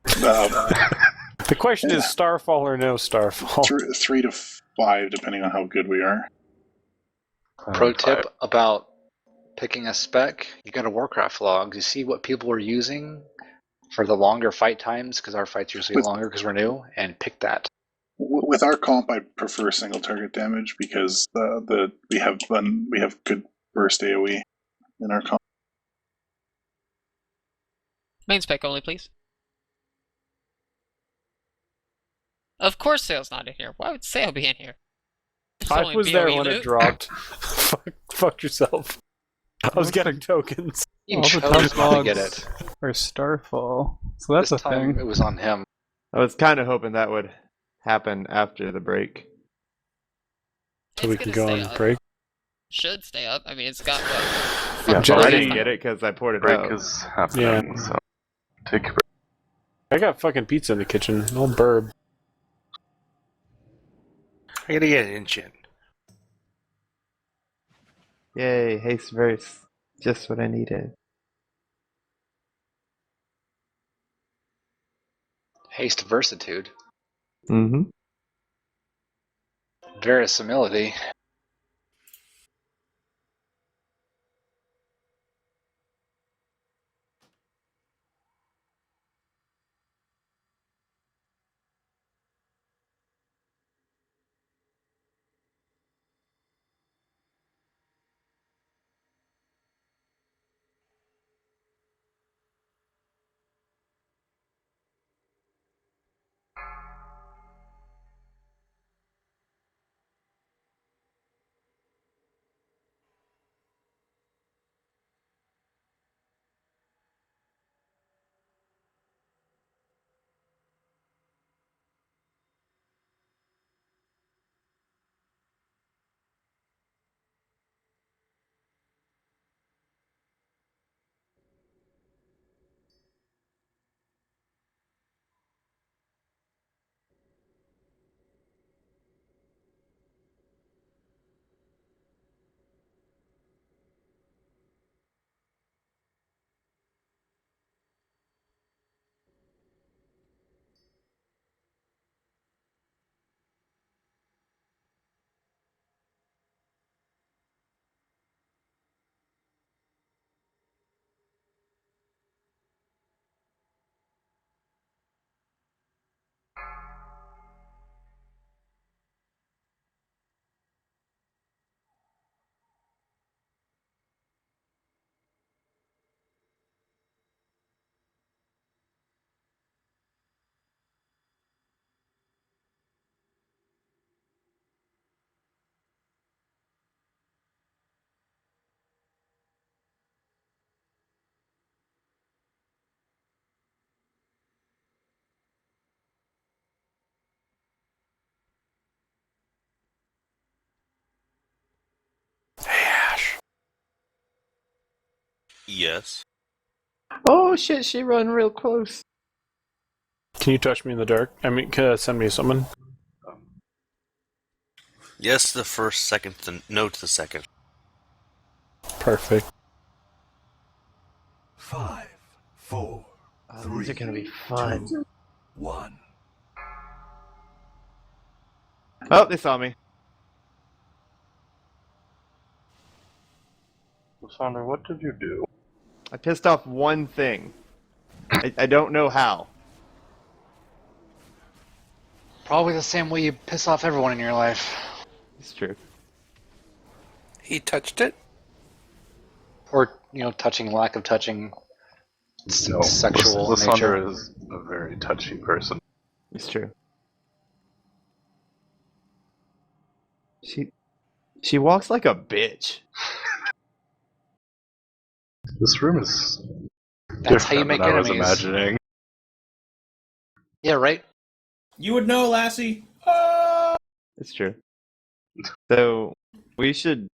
[SPEAKER 5] The question is Starfall or no Starfall?
[SPEAKER 1] 3 to 5, depending on how good we are.
[SPEAKER 8] Pro tip about picking a spec: you go to Warcraft logs, you see what people are using for the longer fight times, because our fights usually longer because we're new, and pick that.
[SPEAKER 1] With our comp, I prefer single target damage because we have good burst AoE in our comp.
[SPEAKER 4] Main spec only, please. Of course Sale's not in here. Why would Sale be in here? It's
[SPEAKER 5] I
[SPEAKER 4] only
[SPEAKER 5] was there
[SPEAKER 4] BOE
[SPEAKER 5] when it
[SPEAKER 4] loot.
[SPEAKER 5] dropped. Fuck yourself. I was getting tokens.
[SPEAKER 8] You
[SPEAKER 16] All the
[SPEAKER 8] chose
[SPEAKER 16] top
[SPEAKER 8] not to
[SPEAKER 16] logs
[SPEAKER 8] get it.
[SPEAKER 16] Or Starfall. So that's
[SPEAKER 8] This
[SPEAKER 16] a
[SPEAKER 8] time
[SPEAKER 16] thing.
[SPEAKER 8] it was on him.
[SPEAKER 11] I was kind of hoping that would happen after the break.
[SPEAKER 5] So we
[SPEAKER 4] It's
[SPEAKER 5] can
[SPEAKER 4] gonna
[SPEAKER 5] go
[SPEAKER 4] stay
[SPEAKER 5] on
[SPEAKER 4] up.
[SPEAKER 5] break.
[SPEAKER 4] Should stay up. I mean, it's got what?
[SPEAKER 3] Yeah,
[SPEAKER 11] I
[SPEAKER 3] break
[SPEAKER 11] didn't get it because I poured it
[SPEAKER 3] break
[SPEAKER 11] out.
[SPEAKER 3] is happening, so take a break.
[SPEAKER 5] I got fucking pizza in the kitchen. No burb.
[SPEAKER 7] I gotta get an enchant.
[SPEAKER 11] Yay, haste verse. Just what I needed.
[SPEAKER 8] Haste Versitude.
[SPEAKER 11] Mm-hmm.
[SPEAKER 8] Verisimility.
[SPEAKER 6] Yes.
[SPEAKER 11] Oh shit, she run real close.
[SPEAKER 5] Can you touch me in the dark? I mean, send me someone.
[SPEAKER 6] Yes to the first, second no to the second.
[SPEAKER 5] Perfect.
[SPEAKER 10] 5, 4,
[SPEAKER 11] Oh,
[SPEAKER 10] 3,
[SPEAKER 11] these are gonna be fun.
[SPEAKER 10] 2, 1.
[SPEAKER 11] Oh, they saw me.
[SPEAKER 3] Sandra, what did you do?
[SPEAKER 11] I pissed off one thing. I don't know how.
[SPEAKER 8] Probably the same way you piss off everyone in your life.
[SPEAKER 11] It's true.
[SPEAKER 19] He touched it?
[SPEAKER 8] Or, touching, lack of touching,
[SPEAKER 3] No,
[SPEAKER 8] sexual nature.
[SPEAKER 3] Lysandra is a very touchy person.
[SPEAKER 11] It's true. She walks like a bitch.
[SPEAKER 3] This room is
[SPEAKER 8] That's how you
[SPEAKER 3] different
[SPEAKER 8] make
[SPEAKER 3] than I was
[SPEAKER 8] enemies.
[SPEAKER 3] imagining.
[SPEAKER 8] Yeah, right?
[SPEAKER 20] You would know, Lassie.
[SPEAKER 11] It's true. So we should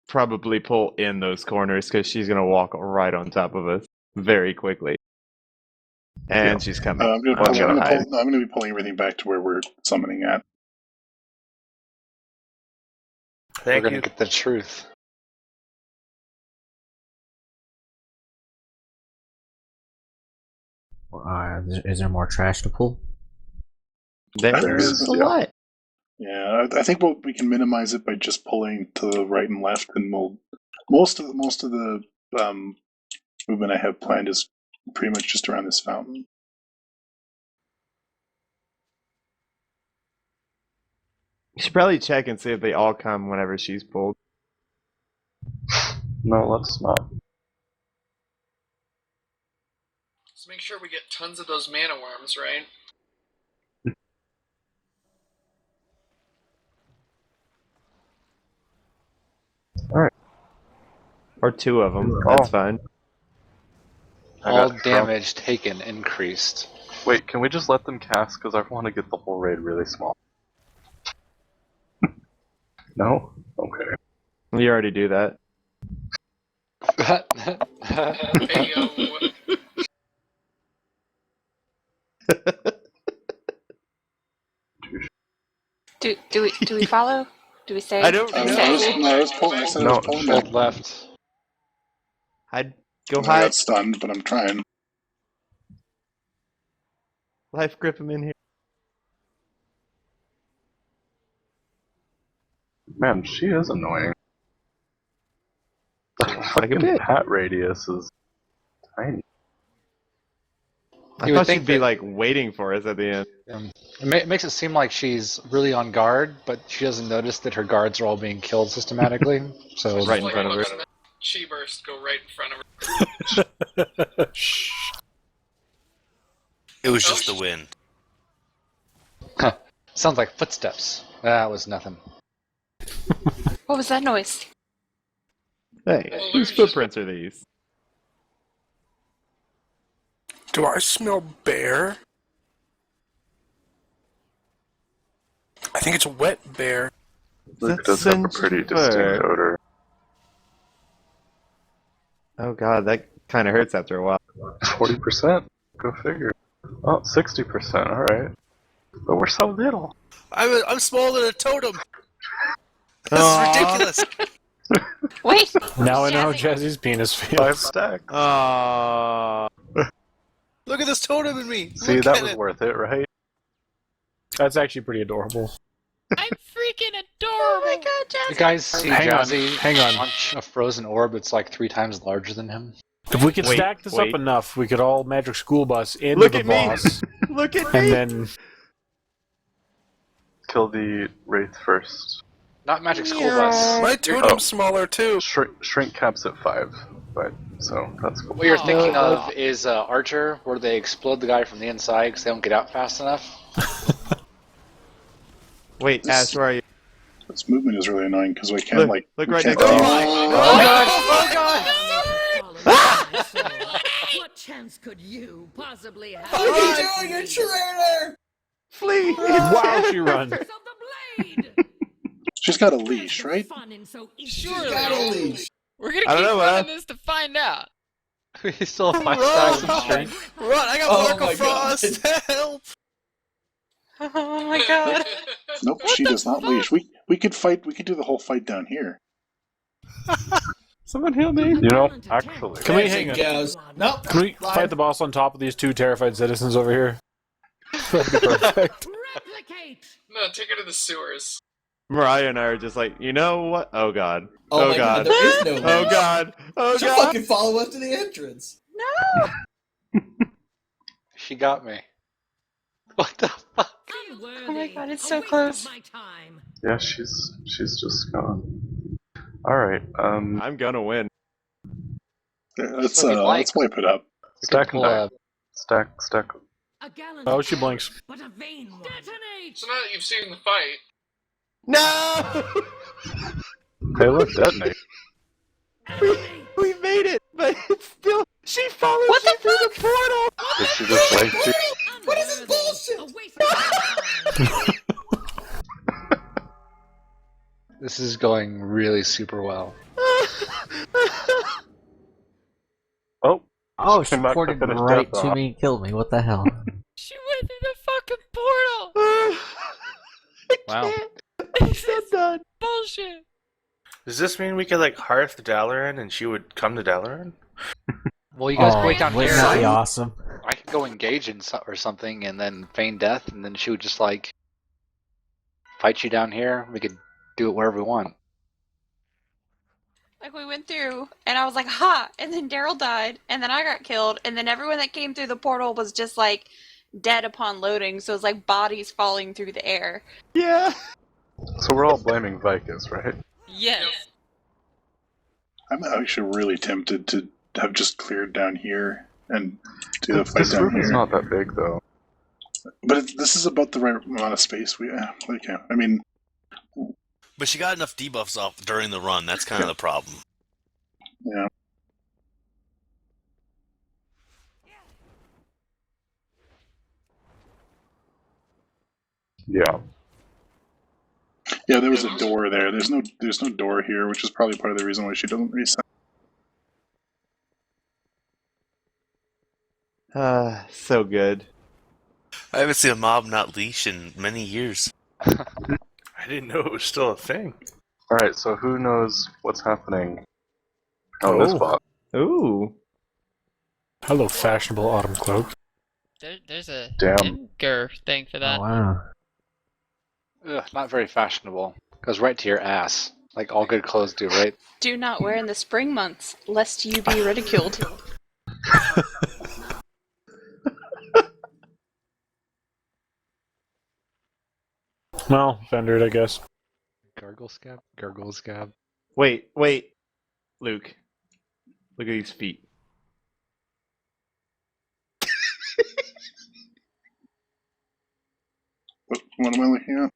[SPEAKER 11] probably pull in those corners because she's gonna walk right on top of us very quickly, and she's coming.
[SPEAKER 1] I'm
[SPEAKER 11] I'm gonna hide.
[SPEAKER 1] I'm gonna be pulling everything back to where we're summoning at.
[SPEAKER 8] We're gonna get the truth.
[SPEAKER 9] Is there more trash to pull?
[SPEAKER 11] There's a lot.
[SPEAKER 1] Yeah, I think we can minimize it by just pulling to the right and left, and most of the movement I have planned is pretty much just around this fountain.
[SPEAKER 11] You should probably check and see if they all come whenever she's pulled.
[SPEAKER 3] No, let's not.
[SPEAKER 2] Let's make sure we get tons of those mana worms, right?
[SPEAKER 11] Alright. Or two of them. That's fine.
[SPEAKER 8] All damage taken increased.
[SPEAKER 3] Wait, can we just let them cast? Because I want to get the whole raid really small. No? Okay.
[SPEAKER 11] You already do that.
[SPEAKER 18] Do we follow? Do we say?
[SPEAKER 11] I don't
[SPEAKER 18] do we
[SPEAKER 11] know.
[SPEAKER 18] say?
[SPEAKER 1] No, I was pulling back.
[SPEAKER 8] Left.
[SPEAKER 11] I'd go
[SPEAKER 1] I
[SPEAKER 11] hide.
[SPEAKER 1] got stunned, but I'm trying.
[SPEAKER 11] Life grip him in here.
[SPEAKER 3] Man, she is annoying. The
[SPEAKER 11] Like a
[SPEAKER 3] fucking
[SPEAKER 11] bit.
[SPEAKER 3] pat radius is tiny.
[SPEAKER 11] I thought she'd be like waiting for us at the end.
[SPEAKER 8] It makes it seem like she's really on guard, but she doesn't notice that her guards are all being killed systematically. So
[SPEAKER 11] Right in front of her.
[SPEAKER 2] Chi burst go right in front of her.
[SPEAKER 6] It was just the wind.
[SPEAKER 8] Sounds like footsteps. That was nothing.
[SPEAKER 18] What was that noise?
[SPEAKER 11] Hey, whose footprints are these?
[SPEAKER 19] Do I smell bear? I think it's a wet bear.
[SPEAKER 3] It does have a pretty distinct odor.
[SPEAKER 11] Oh god, that kind of hurts after a while.
[SPEAKER 3] 40%? Go figure. Oh, 60%, alright. But we're so little.
[SPEAKER 6] I'm smaller than a totem. This is ridiculous.
[SPEAKER 18] Wait.
[SPEAKER 5] Now I know how Jazzy's penis feels.
[SPEAKER 3] 5 stacks.
[SPEAKER 6] Look at this totem in me.
[SPEAKER 3] See,
[SPEAKER 6] Look
[SPEAKER 3] that
[SPEAKER 6] at
[SPEAKER 3] was
[SPEAKER 6] it.
[SPEAKER 3] worth it, right?
[SPEAKER 5] That's actually pretty adorable.
[SPEAKER 4] I'm freaking adorable.
[SPEAKER 18] Oh my god, Jazzy.
[SPEAKER 8] You guys see
[SPEAKER 5] Hang on,
[SPEAKER 8] Jazzy
[SPEAKER 5] hang on.
[SPEAKER 8] launch a frozen orb that's like 3 times larger than him?
[SPEAKER 5] If we could
[SPEAKER 11] Wait,
[SPEAKER 5] stack this
[SPEAKER 11] wait.
[SPEAKER 5] up enough, we could all magic school bus into
[SPEAKER 11] Look
[SPEAKER 5] the
[SPEAKER 11] at me.
[SPEAKER 5] boss.
[SPEAKER 11] Look at
[SPEAKER 5] and
[SPEAKER 11] me!
[SPEAKER 5] then
[SPEAKER 3] Kill the Wraith first.
[SPEAKER 8] Not magic school bus.
[SPEAKER 19] My totem's smaller too.
[SPEAKER 3] Shrink caps at 5. But, so, that's cool.
[SPEAKER 8] What you're thinking of is Archer, where they explode the guy from the inside because they don't get out fast enough.
[SPEAKER 11] Wait, Ash, where are you?
[SPEAKER 1] This movement is really annoying because we can't
[SPEAKER 11] Look
[SPEAKER 1] we
[SPEAKER 11] right
[SPEAKER 1] can't
[SPEAKER 11] next to you.
[SPEAKER 1] go-
[SPEAKER 12] What chance could you possibly have?
[SPEAKER 20] What are you doing, you traitor?
[SPEAKER 11] Flee!
[SPEAKER 5] wow, she runs.
[SPEAKER 1] She's got a leash, right?
[SPEAKER 4] Surely.
[SPEAKER 20] Got a leash.
[SPEAKER 4] We're gonna
[SPEAKER 11] I don't
[SPEAKER 4] keep
[SPEAKER 11] know,
[SPEAKER 4] running this to find out.
[SPEAKER 8] We still have 5 stacks of strength.
[SPEAKER 6] Run! I got
[SPEAKER 20] Oh
[SPEAKER 6] Mark
[SPEAKER 20] my
[SPEAKER 6] of Frost! Help!
[SPEAKER 18] Oh my god.
[SPEAKER 1] Nope, she does not leash. We could fight. We could do the whole fight down here.
[SPEAKER 5] Someone heal me.
[SPEAKER 3] You know, actually.
[SPEAKER 5] Can we hang on?
[SPEAKER 20] Goes. Nope.
[SPEAKER 5] Can we fight the boss on top of these 2 terrified citizens over here? That'd be perfect.
[SPEAKER 2] No, take her to the sewers.
[SPEAKER 11] Mariah and I are just like, you know what? Oh god.
[SPEAKER 20] Oh
[SPEAKER 11] Oh
[SPEAKER 20] my
[SPEAKER 11] god.
[SPEAKER 20] there is no
[SPEAKER 11] Oh
[SPEAKER 20] leash.
[SPEAKER 11] god. Oh
[SPEAKER 20] She'll
[SPEAKER 11] god.
[SPEAKER 20] fucking follow us to the entrance.
[SPEAKER 18] No.
[SPEAKER 8] She got me. What the fuck?
[SPEAKER 18] god, it's so close.
[SPEAKER 3] Yeah, she's just gone. All right.
[SPEAKER 11] I'm gonna win.
[SPEAKER 1] Let's
[SPEAKER 8] So if you'd like,
[SPEAKER 1] let's wipe it up.
[SPEAKER 8] we could
[SPEAKER 3] Stack and
[SPEAKER 8] pull
[SPEAKER 3] die.
[SPEAKER 8] a.
[SPEAKER 3] Stack.
[SPEAKER 5] Oh, she blinks.
[SPEAKER 12] But a vain one. Detonate!
[SPEAKER 2] So now that you've seen the fight,
[SPEAKER 11] No!
[SPEAKER 3] Hey, look, detonate.
[SPEAKER 11] We made it, but it's still. She follows
[SPEAKER 18] What
[SPEAKER 11] you
[SPEAKER 18] the
[SPEAKER 11] through the portal.
[SPEAKER 3] Did she just wait you?
[SPEAKER 20] What is this bullshit?
[SPEAKER 8] This is going really super well.
[SPEAKER 3] Oh.
[SPEAKER 9] Oh,
[SPEAKER 3] She
[SPEAKER 9] she
[SPEAKER 3] came back to
[SPEAKER 9] ported
[SPEAKER 3] finish
[SPEAKER 9] right
[SPEAKER 3] death
[SPEAKER 9] to
[SPEAKER 3] off.
[SPEAKER 9] me and killed me. What the hell?
[SPEAKER 4] She went through the fucking portal!
[SPEAKER 8] Wow.
[SPEAKER 11] I'm so done.
[SPEAKER 4] Bullshit!
[SPEAKER 7] Does this mean we could like hearth Dalaran and she would come to Dalaran?
[SPEAKER 8] Well, you guys
[SPEAKER 9] Oh,
[SPEAKER 8] wait down
[SPEAKER 9] wouldn't
[SPEAKER 8] here.
[SPEAKER 9] that be awesome?
[SPEAKER 8] I could go engage in or something and then feign death, and then she would just like fight you down here. We could do it wherever we want.
[SPEAKER 18] Like we went through, and I was like, "Ha!" And then Daryl died, and then I got killed, and then everyone that came through the portal was just like dead upon loading. So it was like bodies falling through the air.
[SPEAKER 11] Yeah.
[SPEAKER 3] So we're all blaming Vicus, right?
[SPEAKER 4] Yes.
[SPEAKER 1] I'm actually really tempted to have just cleared down here and do the fight
[SPEAKER 3] This
[SPEAKER 1] down
[SPEAKER 3] room is
[SPEAKER 1] here.
[SPEAKER 3] not that big, though.
[SPEAKER 1] But this is about the right amount of space we have. Like, yeah, I mean,
[SPEAKER 6] But she got enough debuffs off during the run. That's kind of the problem.
[SPEAKER 1] yeah.
[SPEAKER 3] Yeah.
[SPEAKER 1] Yeah, there was a door there. There's no door here, which is probably part of the reason why she doesn't reset.
[SPEAKER 11] So good.
[SPEAKER 6] I haven't seen a mob not leash in many years.
[SPEAKER 7] I didn't know it was still a thing.
[SPEAKER 3] All right. So who knows what's happening on this bot?
[SPEAKER 11] Ooh.
[SPEAKER 5] Hello, fashionable autumn cloak.
[SPEAKER 4] There's a
[SPEAKER 3] Damn.
[SPEAKER 4] Imgur thing for that.
[SPEAKER 9] Oh, wow.
[SPEAKER 8] Ugh, not very fashionable. Goes right to your ass, like all good clothes do, right?
[SPEAKER 18] Do not wear in the spring months, lest you be ridiculed.
[SPEAKER 5] Well, vendor, I guess.
[SPEAKER 8] Gargle scab. Gargle scab.
[SPEAKER 11] Wait, Luke. Look at these feet.
[SPEAKER 1] What am I looking at?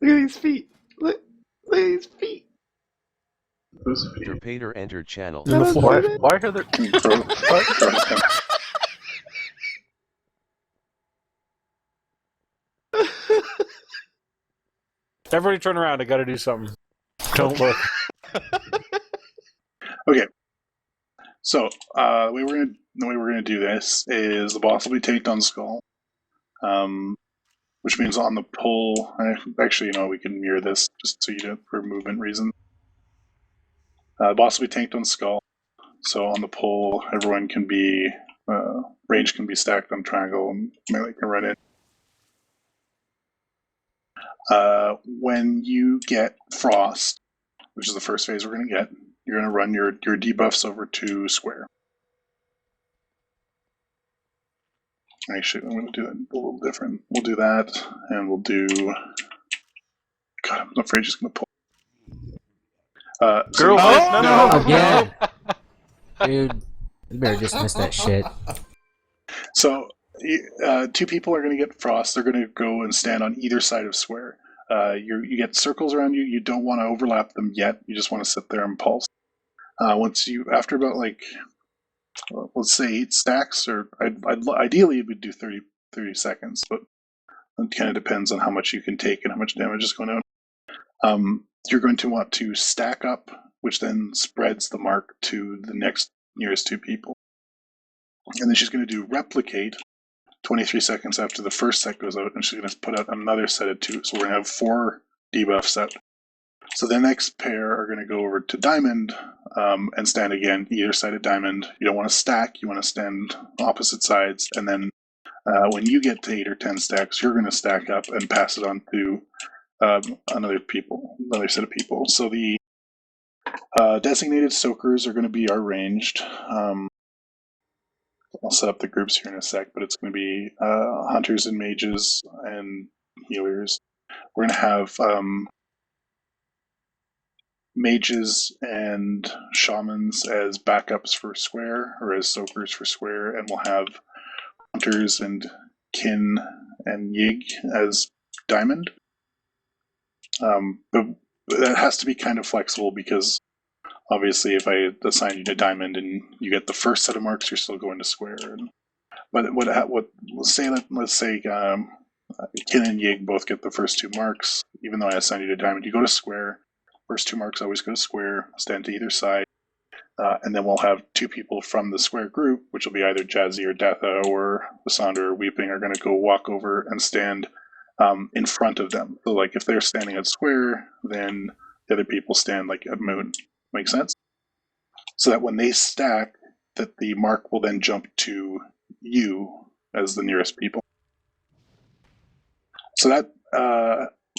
[SPEAKER 11] Look at these feet. Look at these feet.
[SPEAKER 3] Who's feet?
[SPEAKER 14] Derpater entered channel.
[SPEAKER 5] In the floor.
[SPEAKER 3] Why are there
[SPEAKER 5] Everybody turn around. I gotta do something. Don't look.
[SPEAKER 1] Okay. So the way we're gonna do this is the boss will be tanked on skull, which means on the pull. Actually, we can mirror this just so you do it for movement reasons. The boss will be tanked on skull, so on the pull, everyone can be range can be stacked on triangle, and melee can run in. When you get frost, which is the first phase we're going to get, you're going to run your debuffs over to square. Actually, I'm going to do that a little different. We'll do that, and we'll do... God, I'm afraid she's going to pull.
[SPEAKER 3] Girl, no.
[SPEAKER 9] Again! Dude, you better just miss that shit.
[SPEAKER 1] So, two people are going to get frost. They're going to go and stand on either side of square. You get circles around you. You don't want to overlap them yet. You just want to sit there and pulse. After about let's say 8 stacks, or ideally we'd do 30 seconds, but it kind of depends on how much you can take and how much damage is going on. You're going to want to stack up, which then spreads the mark to the nearest two people. And then she's going to do replicate 23 seconds after the first set goes out, and she's going to put out another set of 2. So we're going to have 4 debuffs out. So the next pair are going to go over to diamond and stand again either side of diamond. You don't want to stack, you want to stand opposite sides, and then when you get to 8 or 10 stacks, you're going to stack up and pass it on to another set of people. So the designated soakers are going to be our ranged. I'll set up the groups here in a sec, but it's going to be hunters and mages and healers. We're going to have mages and shamans as backups for square, or as soakers for square, and we'll have hunters and kin and yig as diamond. But that has to be kind of flexible because obviously if I assign you to diamond and you get the first set of marks, you're still going to square. But let's say kin and yig both get the first 2 marks, even though I assign you to diamond, you go to square. First 2 marks always go to square, stand to either side, and then we'll have 2 people from the square group, which will be either Jazzy or Datha or Lysandra or Weeping, are going to go walk over and stand in front of them. So, like, if they're standing at square, then the other people stand like at moon. Make sense? So that when they stack, that the mark will then jump to you as the nearest people. So that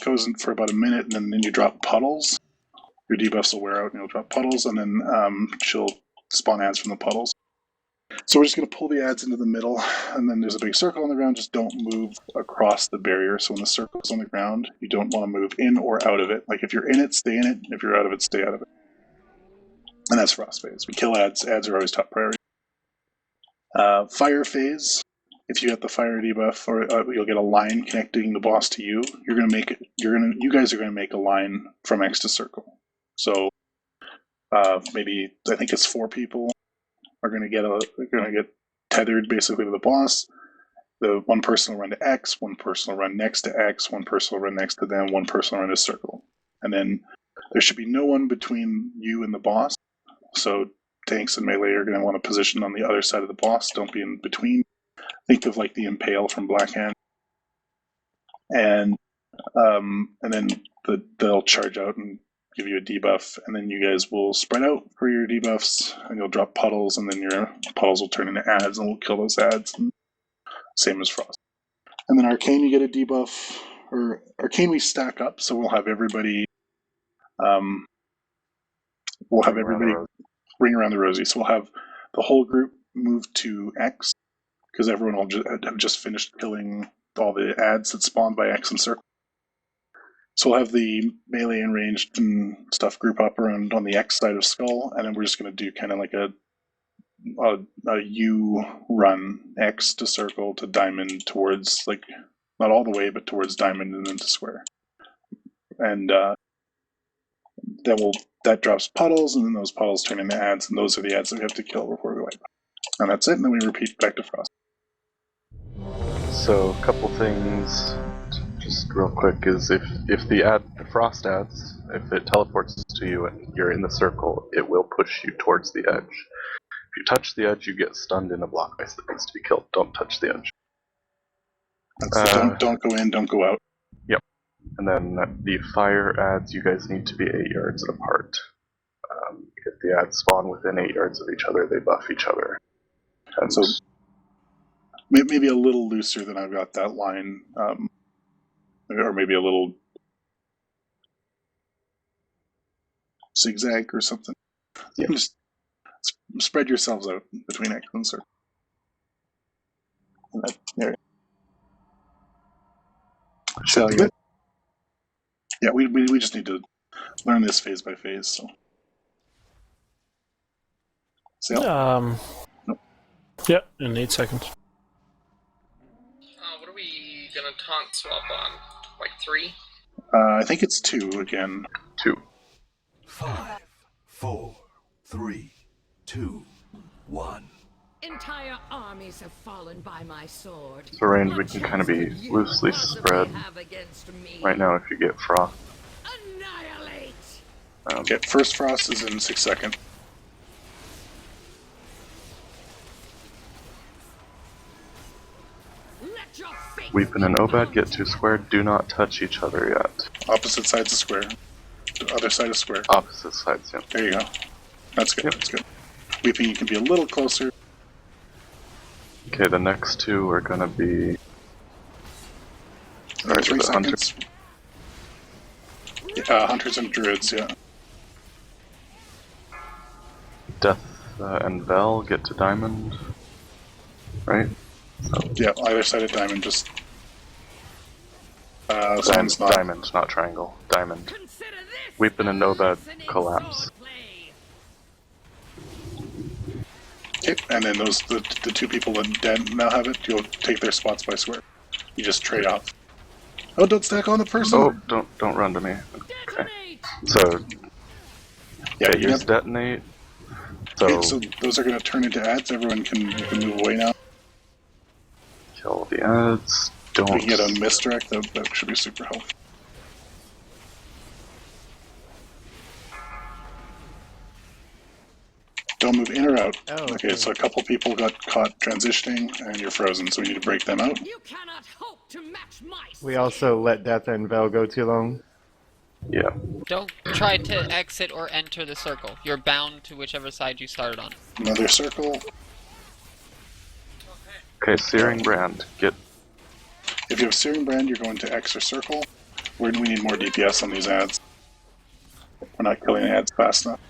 [SPEAKER 1] goes in for about a minute, and then you drop puddles. Your debuffs will wear out, and you'll drop puddles, and then she'll spawn ads from the puddles. So we're just going to pull the ads into the middle, and then there's a big circle on the ground. Just don't move across the barrier. So when the circle's on the ground, you don't want to move in or out of it. Like, if you're in it, stay in it. If you're out of it, stay out of it. And that's frost phase. We kill ads. Ads are always top priority. Fire phase. If you get the fire debuff, or you'll get a line connecting the boss to you. You guys are going to make a line from X to circle. So maybe I think it's 4 people are going to get tethered basically to the boss. The one person will run to X, one person will run next to X, one person will run next to them, one person will run to circle, and then there should be no one between you and the boss. So tanks and melee are going to want to position on the other side of the boss. Don't be in between. Think of like the Impale from Black Hand, and then they'll charge out and give you a debuff, and then you guys will spread out for your debuffs, and you'll drop puddles, and then your puddles will turn into ads, and we'll kill those ads. And same as frost. And then arcane, you get a debuff, or arcane we stack up, so we'll have everybody. Ring around the rosy. So we'll have the whole group move to X, because everyone will have just finished killing all the ads that spawned by X and circle. So we'll have the melee and ranged and stuff group up around on the X side of Skull, and then we're just going to do kind of like a U run, X to circle to diamond towards, like, not all the way, but towards diamond and then to square. And then that drops puddles, and then those puddles turn into ads, and those are the ads that we have to kill before we wipe. And that's it, and then we repeat back to frost.
[SPEAKER 3] So a couple things, just real quick, is if the frost adds, if it teleports to you and you're in the circle, it will push you towards the edge. If you touch the edge, you get stunned in a block ice that needs to be killed. Don't touch the edge.
[SPEAKER 1] Don't go in, don't go out.
[SPEAKER 3] Yep. And then the fire adds, you guys need to be 8 yards apart. If the adds spawn within 8 yards of each other, they buff each other. And
[SPEAKER 1] so maybe a little looser than I've got that line, or maybe a little zigzag or something.
[SPEAKER 3] Yeah.
[SPEAKER 1] Just spread yourselves out between X and circle. There. So yeah, we just need to learn this phase by phase. So.
[SPEAKER 5] Nope. Yeah, in 8 seconds.
[SPEAKER 2] What are we gonna taunt swap on? Like 3?
[SPEAKER 1] I think it's 2 again.
[SPEAKER 3] 2.
[SPEAKER 10] 5, 4, 3, 2, 1.
[SPEAKER 12] Entire armies have fallen by my sword.
[SPEAKER 3] So range, we can kind of be loosely spread. Right now, if you get frost.
[SPEAKER 12] Annihilate!
[SPEAKER 1] Okay, first frost is in 6 seconds.
[SPEAKER 3] Weepin and Obad get 2 squared. Do not touch each other yet.
[SPEAKER 1] Opposite sides of square. The other side of square.
[SPEAKER 3] Opposite sides, yeah.
[SPEAKER 1] There you go. That's good. Yep. That's good. Weeping, you can be a little closer.
[SPEAKER 3] Okay, the next 2 are gonna be. Sorry,
[SPEAKER 1] 3
[SPEAKER 3] seconds.
[SPEAKER 1] Hunters and druids, yeah.
[SPEAKER 3] Death and Vel get to diamond. Right? So.
[SPEAKER 1] Yeah, either side of diamond, just Someone's not.
[SPEAKER 3] Diamond, not triangle. Diamond. Weepin and Nobad collapse.
[SPEAKER 1] Okay, and then the two people that now have it, you'll take their spots by square. You just trade off. Oh, don't stack on the person!
[SPEAKER 3] Oh, don't run to me. Okay. So,
[SPEAKER 1] yeah,
[SPEAKER 3] use detonate. So,
[SPEAKER 1] okay, so those are going to turn into ads. Everyone can move away now.
[SPEAKER 3] Kill the ads. Don't.
[SPEAKER 1] We can get a misdirect. That should be super helpful. Don't move in or out.
[SPEAKER 11] Oh,
[SPEAKER 1] okay, so a couple people got caught transitioning, and you're frozen, so we need to break them out.
[SPEAKER 12] You cannot hope to match my
[SPEAKER 11] We also let Death and Vel go too long.
[SPEAKER 3] Yeah.
[SPEAKER 4] Don't try to exit or enter the circle. You're bound to whichever side you started on.
[SPEAKER 1] Another circle.
[SPEAKER 3] Okay, Searing Brand. Get.
[SPEAKER 1] If you have Searing Brand, you're going to X or circle. We need more DPS on these ads. We're not killing the ads fast enough.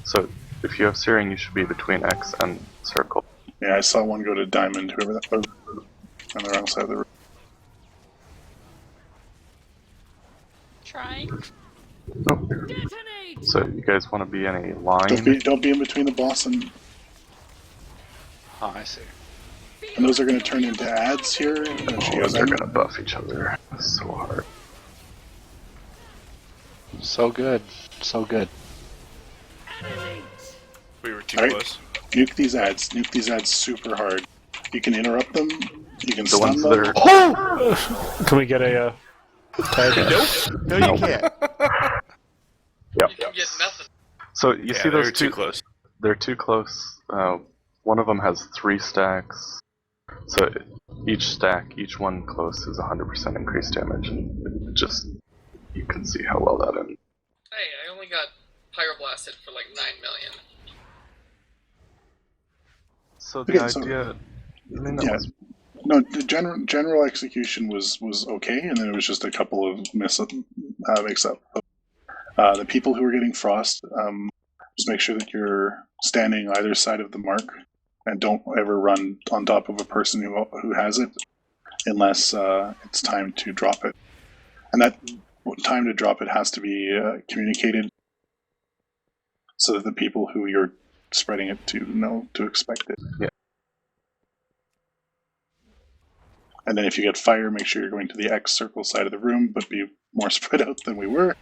[SPEAKER 3] So, if you have Searing, you should be between X and circle.
[SPEAKER 1] Yeah, I saw one go to Diamond, whoever that was, on the wrong side of the room.
[SPEAKER 18] Trying.
[SPEAKER 3] Nope. So, you guys want to be in a line?
[SPEAKER 1] Don't be in between the boss and...
[SPEAKER 8] Oh, I see.
[SPEAKER 1] And those are going to turn into ads here.
[SPEAKER 3] They're going to buff each other. It's so hard.
[SPEAKER 8] So good. So good.
[SPEAKER 7] We were too
[SPEAKER 1] close. Nuke these ads. Nuke these ads super hard. You can interrupt them. You can
[SPEAKER 3] The
[SPEAKER 1] stun
[SPEAKER 3] ones
[SPEAKER 1] them.
[SPEAKER 3] that are...
[SPEAKER 5] Oh! Can we get a tag?
[SPEAKER 7] Nope. No, you can't.
[SPEAKER 3] Yep.
[SPEAKER 2] You can get nothing.
[SPEAKER 3] So you see those
[SPEAKER 7] they're too close.
[SPEAKER 3] They're too close. One of them has 3 stacks. So each stack, each one close is 100% increased damage. And just, you can see how well that ends.
[SPEAKER 2] Hey, I only got pyroblasted for like 9 million.
[SPEAKER 3] So the
[SPEAKER 1] Okay,
[SPEAKER 3] idea...
[SPEAKER 1] Yeah. No, the general execution was okay, and then it was just a couple of mix-up. The people who are getting frost, just make sure that you're standing either side of the mark, and don't ever run on top of a person who has it, unless it's time to drop it. And that time to drop it has to be communicated, so that the people who you're spreading it to know to expect it.
[SPEAKER 3] Yeah.
[SPEAKER 1] And then if you get fire, make sure you're going to the X circle side of the room, but be more spread out than we were.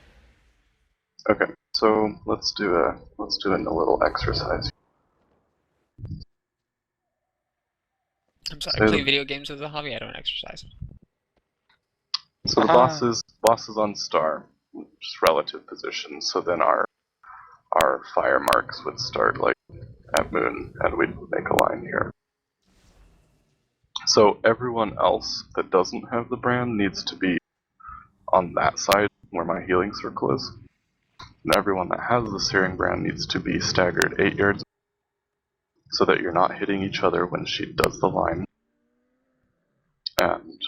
[SPEAKER 3] Okay, so let's do a little exercise.
[SPEAKER 4] I'm sorry, I play video games as a hobby, I don't exercise.
[SPEAKER 3] So the boss is on star, just relative position. So then our fire marks would start like at moon, and we'd make a line here. So everyone else that doesn't have the brand needs to be on that side where my healing circle is. And everyone that has the searing brand needs to be staggered 8 yards so that you're not hitting each other when she does the line. And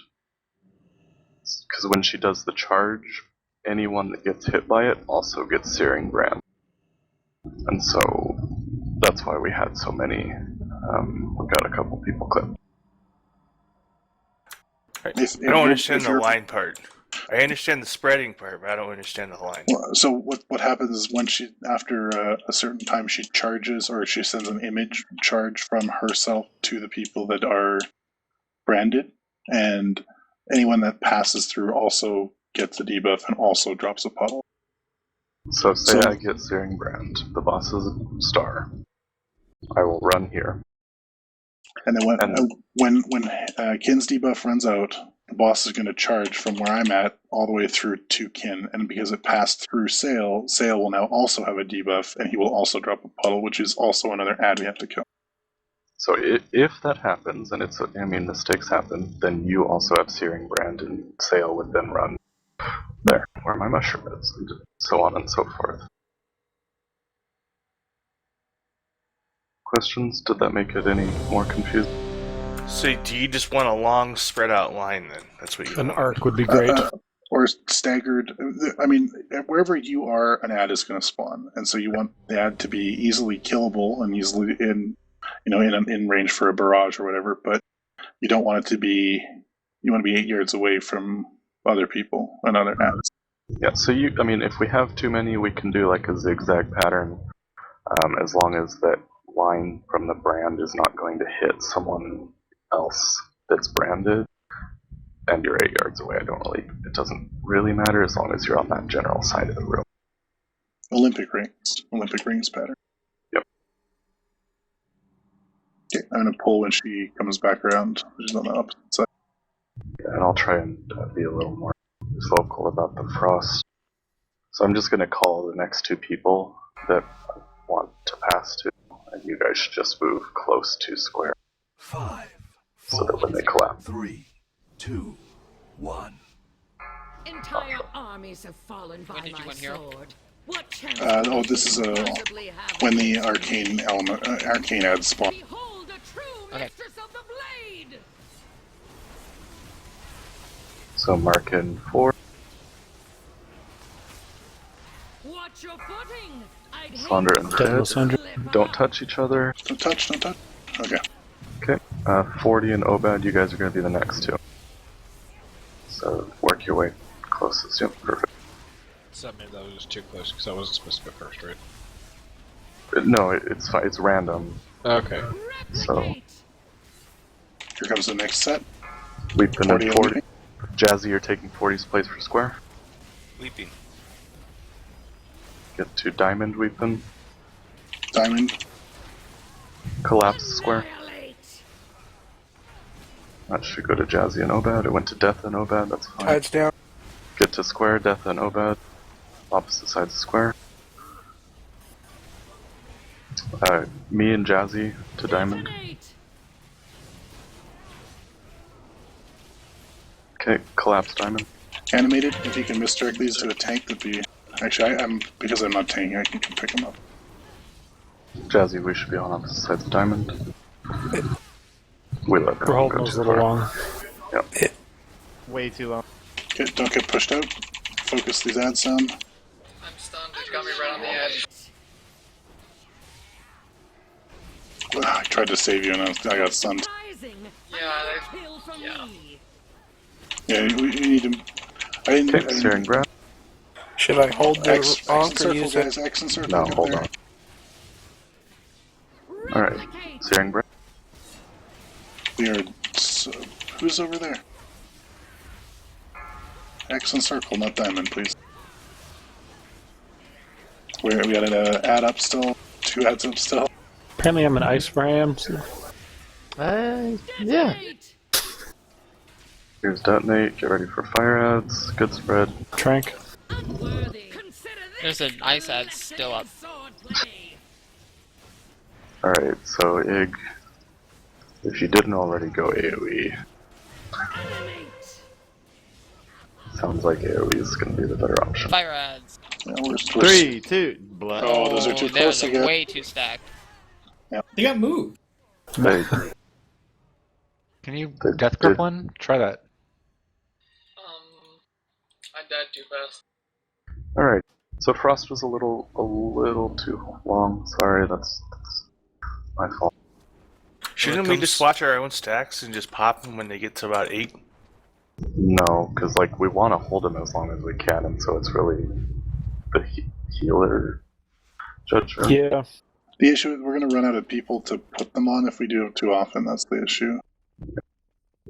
[SPEAKER 3] because when she does the charge, anyone that gets hit by it also gets searing brand. And so that's why we had so many. We got a couple people clipped.
[SPEAKER 7] I don't understand the line part. I understand the spreading part, but I don't understand the line.
[SPEAKER 1] So what happens is when she, after a certain time, she charges, or she sends an image charge from herself to the people that are branded, and anyone that passes through also gets a debuff and also drops a puddle.
[SPEAKER 3] So say I get searing brand. The boss is a star. I will run here.
[SPEAKER 1] And then when Kin's debuff runs out, the boss is going to charge from where I'm at all the way through to Kin, and because it passed through Sail will now also have a debuff, and he will also drop a puddle, which is also another ad we have to kill.
[SPEAKER 3] So if that happens, and mistakes happen, then you also have searing brand, and Sail would then run there, where my mushroom is, and so on and so forth. Questions? Did that make it any more confusing?
[SPEAKER 7] So do you just want a long spread out line then? That's what you
[SPEAKER 5] An
[SPEAKER 7] want.
[SPEAKER 5] arc would be great.
[SPEAKER 1] Or staggered. I mean, wherever you are, an ad is going to spawn, and so you want the ad to be easily killable and easily in range for a barrage or whatever. But you don't want it to be You want to be 8 yards away from other people and other ads.
[SPEAKER 3] Yeah, so if we have too many, we can do like a zigzag pattern, as long as that line from the brand is not going to hit someone else that's branded, and you're 8 yards away. It doesn't really matter as long as you're on that general side of the room.
[SPEAKER 1] Olympic rings pattern.
[SPEAKER 3] Yep.
[SPEAKER 1] Okay, I'm gonna pull when she comes back around. She's on the opposite side.
[SPEAKER 3] Yeah, and I'll try and be a little more vocal about the frost. So I'm just going to call the next two people that I want to pass to, and you guys should just move close to square.
[SPEAKER 10] 5, 4,
[SPEAKER 3] so that when they collapse.
[SPEAKER 10] 3, 2, 1.
[SPEAKER 12] Entire armies have fallen by my sword. What chance
[SPEAKER 1] This is when the arcane ads spawn.
[SPEAKER 12] behold a true mistress of the blade?
[SPEAKER 3] So mark in 4.
[SPEAKER 12] Watch your footing. I'd
[SPEAKER 3] Slaunder and Red. Don't touch each other.
[SPEAKER 1] Don't touch. Okay.
[SPEAKER 3] Okay. 40 and Obad, you guys are going to be the next two. So work your way closest. Yep, perfect.
[SPEAKER 15] So maybe that was just too close because I wasn't supposed to go first, right?
[SPEAKER 3] No, it's fine. It's random.
[SPEAKER 15] Okay.
[SPEAKER 3] So
[SPEAKER 1] here comes the next set.
[SPEAKER 3] Weepin
[SPEAKER 1] 40
[SPEAKER 3] and 40. Jazzy, you're taking 40's place for square.
[SPEAKER 6] Weeping.
[SPEAKER 3] Get to Diamond Weepin.
[SPEAKER 1] Diamond.
[SPEAKER 3] Collapse square. That should go to Jazzy and Obad. It went to Death and Obad, that's fine.
[SPEAKER 19] Tides down.
[SPEAKER 3] Get to square, Death and Obad. Opposite sides of square. Me and Jazzy to Diamond. Okay, collapse Diamond.
[SPEAKER 1] Animated, if you can misdirect these to a tank, that'd be... Actually, because I'm not tanking, I can pick them up.
[SPEAKER 3] Jazzy, we should be on opposite sides of Diamond. We let
[SPEAKER 5] We're
[SPEAKER 3] them
[SPEAKER 5] holding
[SPEAKER 3] go
[SPEAKER 5] those
[SPEAKER 3] too
[SPEAKER 5] a little
[SPEAKER 3] far.
[SPEAKER 5] long.
[SPEAKER 3] Yep.
[SPEAKER 11] Way too long.
[SPEAKER 1] Don't get pushed out. Focus these ads down.
[SPEAKER 2] I'm stunned. It got me right on the edge.
[SPEAKER 1] I tried to save you and I got stunned. Yeah, we need to... I didn't...
[SPEAKER 3] Searing Breath.
[SPEAKER 19] Should I hold the
[SPEAKER 1] X and
[SPEAKER 19] bonk or
[SPEAKER 1] circle,
[SPEAKER 19] use
[SPEAKER 1] guys.
[SPEAKER 19] it?
[SPEAKER 1] X and circle.
[SPEAKER 3] No,
[SPEAKER 1] Get
[SPEAKER 3] hold
[SPEAKER 1] there.
[SPEAKER 3] on. Alright, Searing Breath.
[SPEAKER 1] We are... who's over there? X and circle, not diamond, please. We got an ad up still. 2 ads up still.
[SPEAKER 5] Apparently I'm an ice ram. So.
[SPEAKER 11] Yeah.
[SPEAKER 3] Here's Detonate. Get ready for fire ads. Good spread.
[SPEAKER 5] Trank.
[SPEAKER 4] There's an ice ad still up.
[SPEAKER 3] Alright, so Ig, if you didn't already go AoE, sounds like AoE is going to be the better option.
[SPEAKER 4] Fire ads.
[SPEAKER 1] Yeah, we're
[SPEAKER 11] 3, 2, blood.
[SPEAKER 1] Oh, those are too close again.
[SPEAKER 4] Way too stacked.
[SPEAKER 1] Yeah.
[SPEAKER 13] They got moved.
[SPEAKER 3] They,
[SPEAKER 8] Can you death grip one? Try that.
[SPEAKER 2] I died too fast.
[SPEAKER 3] Alright, so Frost was a little too long. Sorry, that's my fault.
[SPEAKER 7] Shouldn't we just watch our own stacks and just pop them when they get to about 8?
[SPEAKER 3] No, because like we want to hold him as long as we can, and so it's really the healer judgment.
[SPEAKER 5] Yeah.
[SPEAKER 1] The issue is we're going to run out of people to put them on if we do it too often. That's the issue.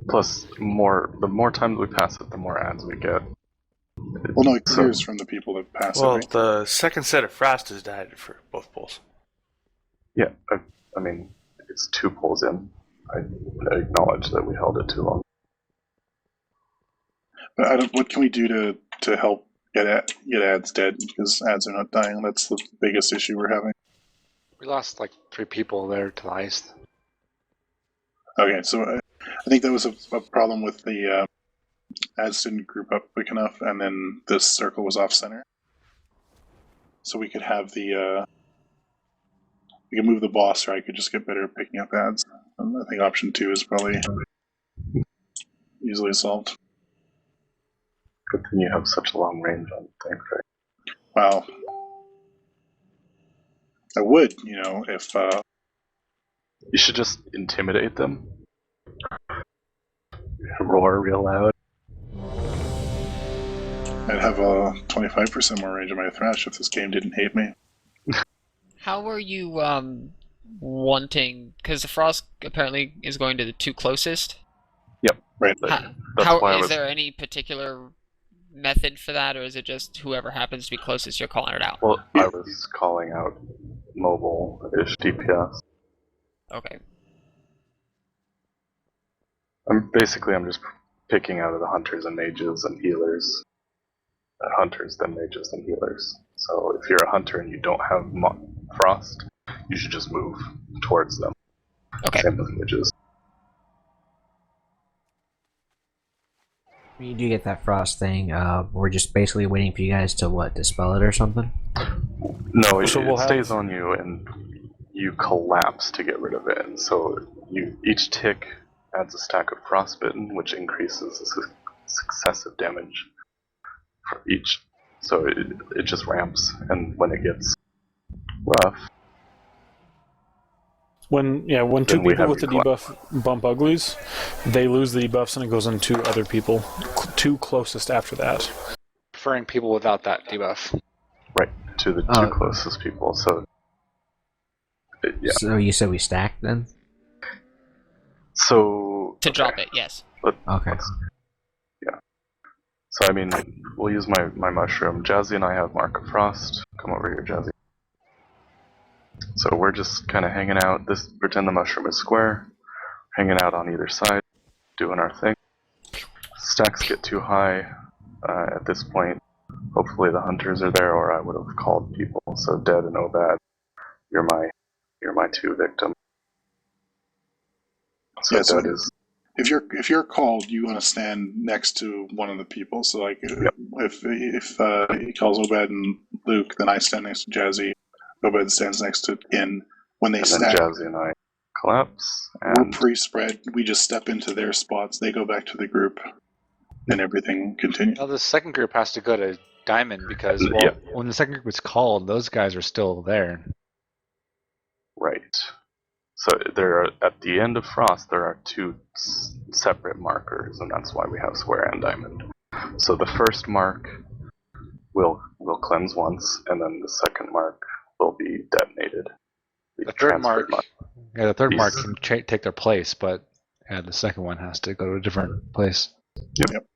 [SPEAKER 3] Plus, the more times we pass it, the more ads we get.
[SPEAKER 1] Well, no, it clears from the people that pass it.
[SPEAKER 7] Well,
[SPEAKER 1] Right?
[SPEAKER 7] the second set of Frost has died for both pulls.
[SPEAKER 3] Yeah, I mean, it's 2 pulls in. I acknowledge that we held it too long.
[SPEAKER 1] But what can we do to help get ads dead? Because ads are not dying. That's the biggest issue we're having.
[SPEAKER 8] We lost like 3 people there to the ice.
[SPEAKER 1] Okay, so I think that was a problem with the ads didn't group up quick enough, and then this circle was off center. So we could have we could move the boss, or I could just get better at picking up ads. And I think option 2 is probably easily solved.
[SPEAKER 3] Good thing you have such a long range on things, right?
[SPEAKER 1] Wow. I would, if...
[SPEAKER 3] You should just intimidate them. Roll roar real loud.
[SPEAKER 1] I'd have a 25% more range on my thrash if this game didn't hate me.
[SPEAKER 4] How are you wanting? Because the frost apparently is going to the two closest.
[SPEAKER 3] Yep,
[SPEAKER 1] right.
[SPEAKER 4] Is there any particular method for that, or is it just whoever happens to be closest, you're calling it out?
[SPEAKER 3] Well, I was calling out mobile-ish DPS.
[SPEAKER 4] Okay.
[SPEAKER 3] I'm just picking out of the hunters and mages and healers. Hunters, then mages, then healers. So if you're a hunter and you don't have frost, you should just move towards them.
[SPEAKER 4] Okay.
[SPEAKER 3] Same with mages.
[SPEAKER 9] When you do get that frost thing, we're just basically waiting for you guys to dispel it or something?
[SPEAKER 3] No, it stays on you and you collapse to get rid of it. And so each tick adds a stack of frostbitten, which increases the successive damage for each. So it just ramps, and when it gets rough.
[SPEAKER 5] When two people with the debuff bump uglies, they lose the debuffs and it goes on two other people, two closest after that.
[SPEAKER 8] Preferring people without that debuff.
[SPEAKER 3] Right, to the two closest people, so... yeah.
[SPEAKER 9] So you said we stacked then?
[SPEAKER 3] So...
[SPEAKER 4] To drop it, yes.
[SPEAKER 9] Okay.
[SPEAKER 3] Yeah. So I mean, we'll use my mushroom. Jazzy and I have Mark of Frost. Come over here, Jazzy. So we're just kind of hanging out. Pretend the mushroom is square. Hanging out on either side, doing our thing. Stacks get too high at this point. Hopefully the hunters are there, or I would have called people. So Dead and Obad, you're my two victims. So
[SPEAKER 1] yeah,
[SPEAKER 3] Dead is.
[SPEAKER 1] If you're called, you want to stand next to one of the people. So like, if he calls Obed and Luke, then I stand next to Jazzy. Obed stands next to In. When they
[SPEAKER 3] and
[SPEAKER 1] stack,
[SPEAKER 3] then Jazzy and I collapse.
[SPEAKER 1] We're pre-spread. We just step into their spots. They go back to the group, and everything continues.
[SPEAKER 8] Well, the second group has to go to Diamond because when the second group is called, those guys are still there.
[SPEAKER 3] Right. So there are, at the end of Frost, there are two separate markers, and that's why we have Square and Diamond. So the first mark will cleanse once, and then the second mark will be detonated.
[SPEAKER 8] The third mark, the third mark can take their place, but the second one has to go to a different place.
[SPEAKER 3] Yep.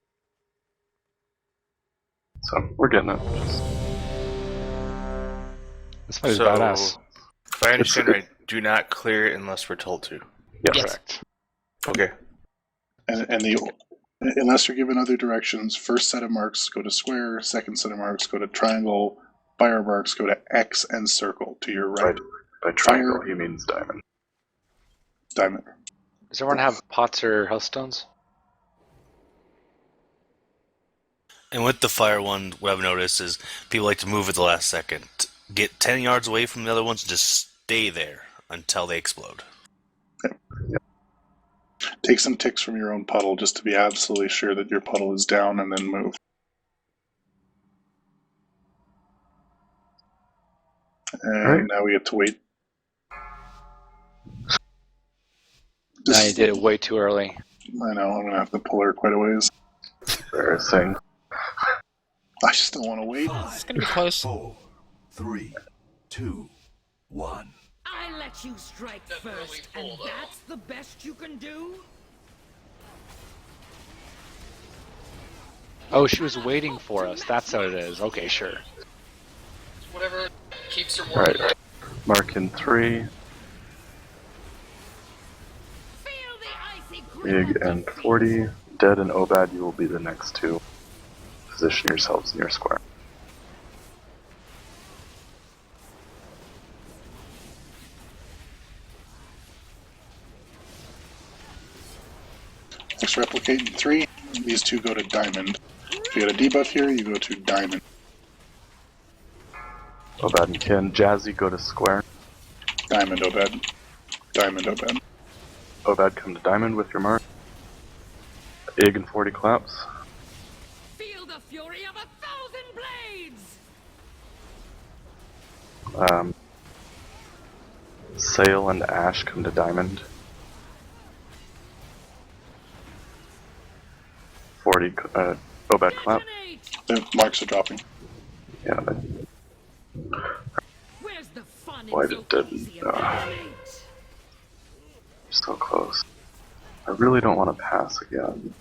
[SPEAKER 3] So we're getting it.
[SPEAKER 8] This fight is badass.
[SPEAKER 7] If I understand right, do not clear it unless we're told to.
[SPEAKER 3] Yes.
[SPEAKER 8] Correct.
[SPEAKER 7] Okay.
[SPEAKER 1] And unless you're given other directions, first set of marks go to square, second set of marks go to triangle, fire marks go to X and circle to your right.
[SPEAKER 3] By triangle, he means diamond.
[SPEAKER 1] Diamond.
[SPEAKER 8] Does everyone have pots or healthstones?
[SPEAKER 6] And with the fire one, what I've noticed is people like to move at the last second. Get 10 yards away from the other ones and just stay there until they explode.
[SPEAKER 1] Yep. Take some ticks from your own puddle just to be absolutely sure that your puddle is down, and then move. And now we get to wait.
[SPEAKER 8] Now you did it way too early.
[SPEAKER 1] I know, I'm going to have to pull her quite a ways.
[SPEAKER 3] Embarrassing.
[SPEAKER 1] I just don't want to wait.
[SPEAKER 4] It's going to be close.
[SPEAKER 10] 4, 3, 2, 1.
[SPEAKER 12] I let you strike first, and that's the best you can do?
[SPEAKER 8] Oh, she was waiting for us. That's how it is. Okay, sure.
[SPEAKER 2] Whatever keeps her warm.
[SPEAKER 3] Alright. Mark in 3. Big and 40. Dead and Obad, you will be the next two. Position yourselves in your square.
[SPEAKER 1] Let's replicate in 3. These two go to diamond. If you got a debuff here, you go to diamond.
[SPEAKER 3] Obad and Ken. Jazzy, go to square.
[SPEAKER 1] Diamond, Obed. Diamond, Obed.
[SPEAKER 3] Obad, come to diamond with your mark. Ig and 40 collapse.
[SPEAKER 12] Feel the fury of 1,000 blades!
[SPEAKER 3] Sail and Ash come to diamond. 40 Obed clap.
[SPEAKER 1] The marks are dropping.
[SPEAKER 3] Yeah.
[SPEAKER 12] Where's the fun
[SPEAKER 3] Why
[SPEAKER 12] in
[SPEAKER 3] did
[SPEAKER 12] so
[SPEAKER 3] it
[SPEAKER 12] easy a
[SPEAKER 3] didn't?
[SPEAKER 12] mandate?
[SPEAKER 3] So close. I really don't want to pass again.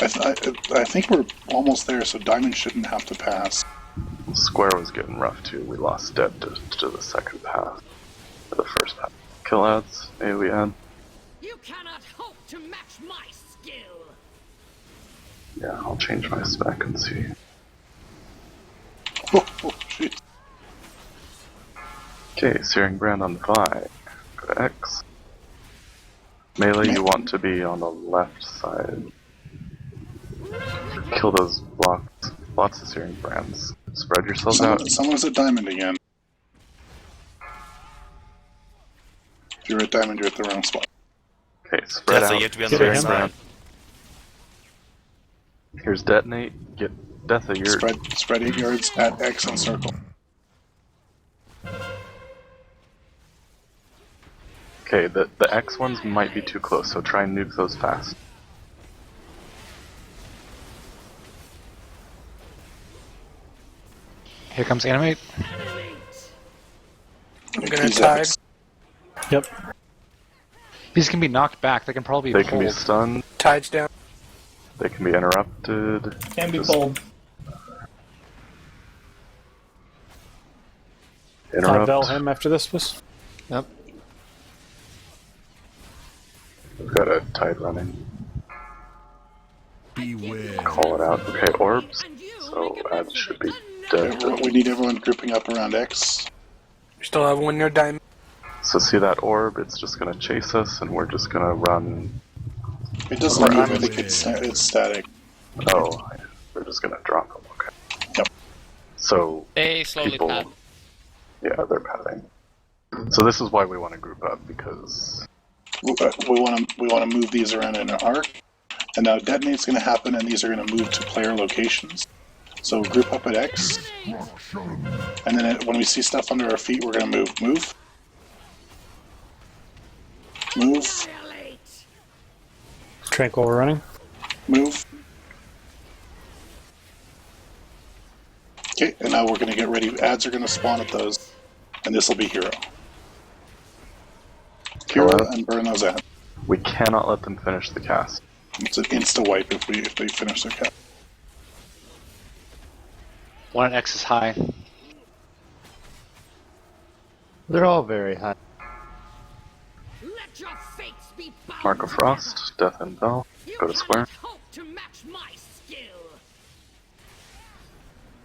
[SPEAKER 1] I think we're almost there, so Diamond shouldn't have to pass.
[SPEAKER 3] Square was getting rough too. We lost dead to the second pass. For the first pass. Kill ads, AoE ad.
[SPEAKER 12] You cannot hope to match my skill.
[SPEAKER 3] Yeah, I'll change my spec and see.
[SPEAKER 1] Oh, jeez.
[SPEAKER 3] Okay, Searing Brand on Vi. Go to X. Melee, you want to be on the left side. Kill those blocks. Lots of Searing Brands. Spread yourselves out.
[SPEAKER 1] Someone's at Diamond again. If you're at Diamond, you're at the wrong spot.
[SPEAKER 3] Okay, spread
[SPEAKER 6] Death,
[SPEAKER 3] out.
[SPEAKER 6] you have to be on the right side.
[SPEAKER 3] Here's Detonate. Get Death of your...
[SPEAKER 1] Spread 8 yards at X and circle.
[SPEAKER 3] Okay, the X ones might be too close, so try and nuke those fast.
[SPEAKER 8] Here comes animate.
[SPEAKER 19] I'm gonna tide.
[SPEAKER 5] Yep.
[SPEAKER 8] These can be knocked back. They can probably
[SPEAKER 3] They
[SPEAKER 8] be
[SPEAKER 3] can be
[SPEAKER 8] pulled.
[SPEAKER 3] stunned.
[SPEAKER 19] Tide's down.
[SPEAKER 3] They can be interrupted.
[SPEAKER 13] Can be pulled.
[SPEAKER 3] Interrupt.
[SPEAKER 5] Bell him after this, please.
[SPEAKER 8] Yep.
[SPEAKER 3] We've got a tide running.
[SPEAKER 10] Beware.
[SPEAKER 3] Call it out. Okay, orbs. So ads should be dead.
[SPEAKER 1] We need everyone grouping up around X.
[SPEAKER 19] We still have one near Diamond.
[SPEAKER 3] So see that orb? It's just gonna chase us, and we're just gonna run.
[SPEAKER 1] It doesn't move. I think it's static.
[SPEAKER 3] Oh, they're just gonna drop them. Okay.
[SPEAKER 1] Yep.
[SPEAKER 3] So
[SPEAKER 4] They slowly
[SPEAKER 3] people,
[SPEAKER 4] pad.
[SPEAKER 3] Yeah, they're padding. So this is why we want to group up, because
[SPEAKER 1] We want to move these around in an arc, and now Detonate's going to happen, and these are going to move to player locations. So group up at X, and then when we see stuff under our feet, we're going to move. Move.
[SPEAKER 5] Tranquil, we're running.
[SPEAKER 1] Move. Okay, and now we're going to get ready. Ads are going to spawn at those, and this will be Hero. Hero and burn those ads.
[SPEAKER 3] we cannot let them finish the cast.
[SPEAKER 1] It's an insta wipe if they finish their cast.
[SPEAKER 8] One at X is high.
[SPEAKER 11] They're all very high.
[SPEAKER 12] Let your fates be bound.
[SPEAKER 3] Mark of Frost, Death and Bell. Go to square.
[SPEAKER 12] Hope to match my skill.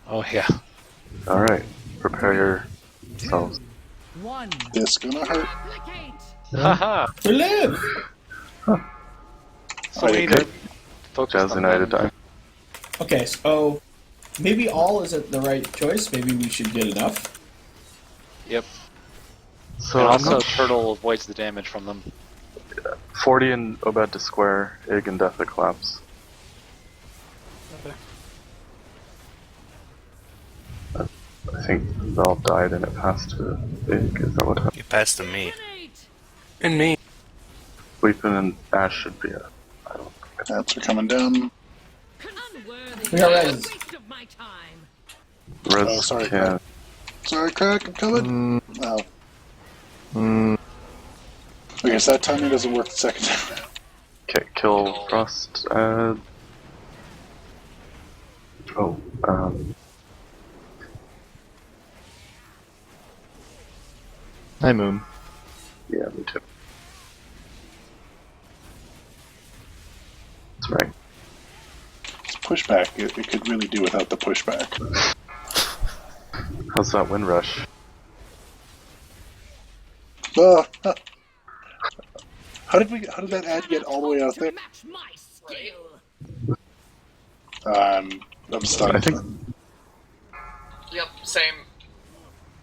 [SPEAKER 8] Oh yeah.
[SPEAKER 3] Alright, prepare yourselves.
[SPEAKER 12] One.
[SPEAKER 1] This gonna hurt.
[SPEAKER 8] Haha.
[SPEAKER 13] We live!
[SPEAKER 8] So we need to focus
[SPEAKER 3] Jazz
[SPEAKER 8] on
[SPEAKER 3] United
[SPEAKER 8] them.
[SPEAKER 3] die.
[SPEAKER 13] Okay, so maybe all isn't the right choice. Maybe we should get enough.
[SPEAKER 8] Yep.
[SPEAKER 3] So
[SPEAKER 8] and
[SPEAKER 3] I'm
[SPEAKER 8] also
[SPEAKER 3] not-
[SPEAKER 8] Turtle avoids the damage from them.
[SPEAKER 3] 40 and Obed to square, Ig and Death to collapse. I think Bell died and it passed to Ig, is that what happened?
[SPEAKER 6] It passed to me.
[SPEAKER 19] And me.
[SPEAKER 3] Sleeping and Ash should be a... I don't think.
[SPEAKER 1] Ads are coming down.
[SPEAKER 13] We got res.
[SPEAKER 3] Res
[SPEAKER 1] Oh, sorry,
[SPEAKER 3] can...
[SPEAKER 1] Sorry, Crack, I'm coming. Oh. Okay, so that timing doesn't work the second time.
[SPEAKER 3] Okay, kill Frost, Oh,
[SPEAKER 11] Hi, Moon.
[SPEAKER 3] yeah, me too. That's right.
[SPEAKER 1] It's pushback. It could really do without the pushback.
[SPEAKER 3] How's that wind rush?
[SPEAKER 1] Ah, ah. How did that ad get all the way out there? I'm stunned.
[SPEAKER 3] I think...
[SPEAKER 2] Yep, same.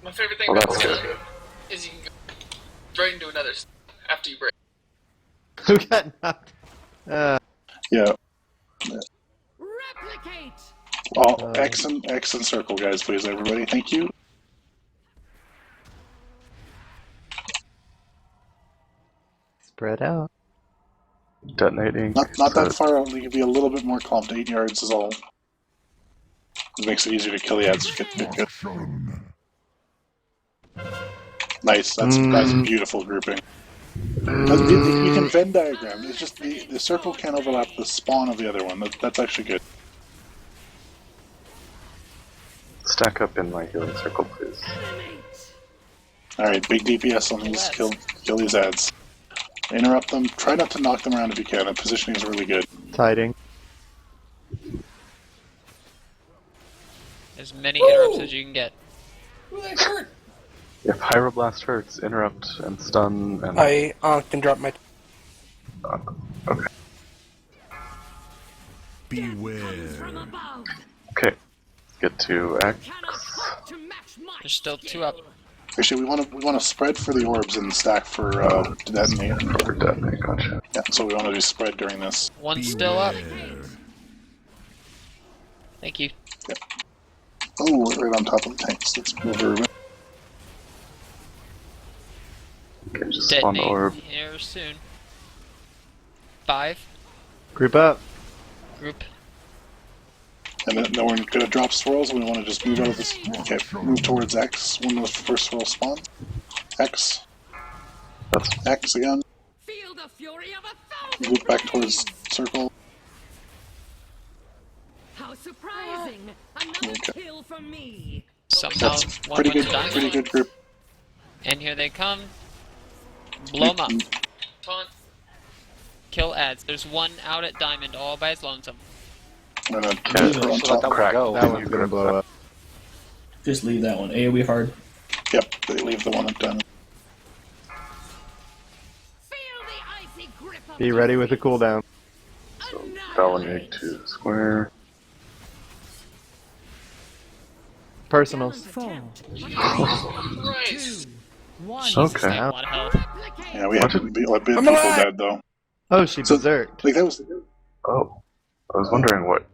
[SPEAKER 2] My favorite thing
[SPEAKER 3] Well,
[SPEAKER 2] about
[SPEAKER 3] that's
[SPEAKER 2] this
[SPEAKER 3] good.
[SPEAKER 2] is you can go right into another after you break.
[SPEAKER 11] Who got knocked?
[SPEAKER 1] Yeah.
[SPEAKER 12] Replicate.
[SPEAKER 1] All X and circle, guys, please, everybody. Thank you.
[SPEAKER 11] Spread out.
[SPEAKER 3] detonating.
[SPEAKER 1] Not that far out. You can be a little bit more calm. 8 yards is all. It makes it easier to kill the ads. Good. Nice. That's beautiful grouping. You can Venn diagram. It's just the circle can't overlap the spawn of the other one. That's actually good.
[SPEAKER 3] Stack up in my healing circle, please.
[SPEAKER 1] Alright, big DPS on these. Kill these ads. Interrupt them. Try not to knock them around if you can. The positioning is really good.
[SPEAKER 11] Tiding.
[SPEAKER 4] As many interrupts as you can get.
[SPEAKER 13] Ooh, that hurt.
[SPEAKER 3] If Pyroblast hurts, interrupt and stun and...
[SPEAKER 19] I can drop my...
[SPEAKER 3] okay.
[SPEAKER 10] Beware.
[SPEAKER 3] Okay. Get to X.
[SPEAKER 4] There's still 2 up.
[SPEAKER 1] Actually, we want to spread for the orbs and stack for detonate.
[SPEAKER 3] For detonate, gotcha.
[SPEAKER 1] Yeah, so we want to do spread during this.
[SPEAKER 4] 1 still up. Thank you.
[SPEAKER 1] Yep. Oh, we're right on top of the tanks. Let's move over.
[SPEAKER 3] Okay, just spawn the orb.
[SPEAKER 4] Here soon. 5.
[SPEAKER 11] Group up.
[SPEAKER 4] Group.
[SPEAKER 1] And then we're going to drop swirls, and we want to just move out of this. Okay, move towards X when the first swirl spawns. X.
[SPEAKER 3] That's
[SPEAKER 1] X again.
[SPEAKER 12] Feel the fury of 1,000
[SPEAKER 1] Move back towards circle.
[SPEAKER 12] How surprising! Another kill from me.
[SPEAKER 4] Somehow,
[SPEAKER 1] That's
[SPEAKER 4] one
[SPEAKER 1] pretty
[SPEAKER 4] went
[SPEAKER 1] good.
[SPEAKER 4] to diamond.
[SPEAKER 1] Pretty good group.
[SPEAKER 4] And here they come. Blow 'em up.
[SPEAKER 2] Taunt.
[SPEAKER 4] Kill ads. There's 1 out at diamond all by his lonesome.
[SPEAKER 1] I'm gonna
[SPEAKER 8] on top.
[SPEAKER 3] crack.
[SPEAKER 11] That one's gonna blow up.
[SPEAKER 13] Just leave that one. AoE hard.
[SPEAKER 1] Yep, they leave the one at diamond.
[SPEAKER 11] Be ready with a cooldown.
[SPEAKER 3] So, validate to square.
[SPEAKER 11] Personals.
[SPEAKER 12] 4,
[SPEAKER 2] Christ.
[SPEAKER 12] 1.
[SPEAKER 4] Jesus,
[SPEAKER 3] Okay.
[SPEAKER 4] they have a lot of health.
[SPEAKER 1] Yeah, we have a bit people dead though.
[SPEAKER 11] Oh, she berserked.
[SPEAKER 1] Like that was.
[SPEAKER 3] Oh. I was wondering what...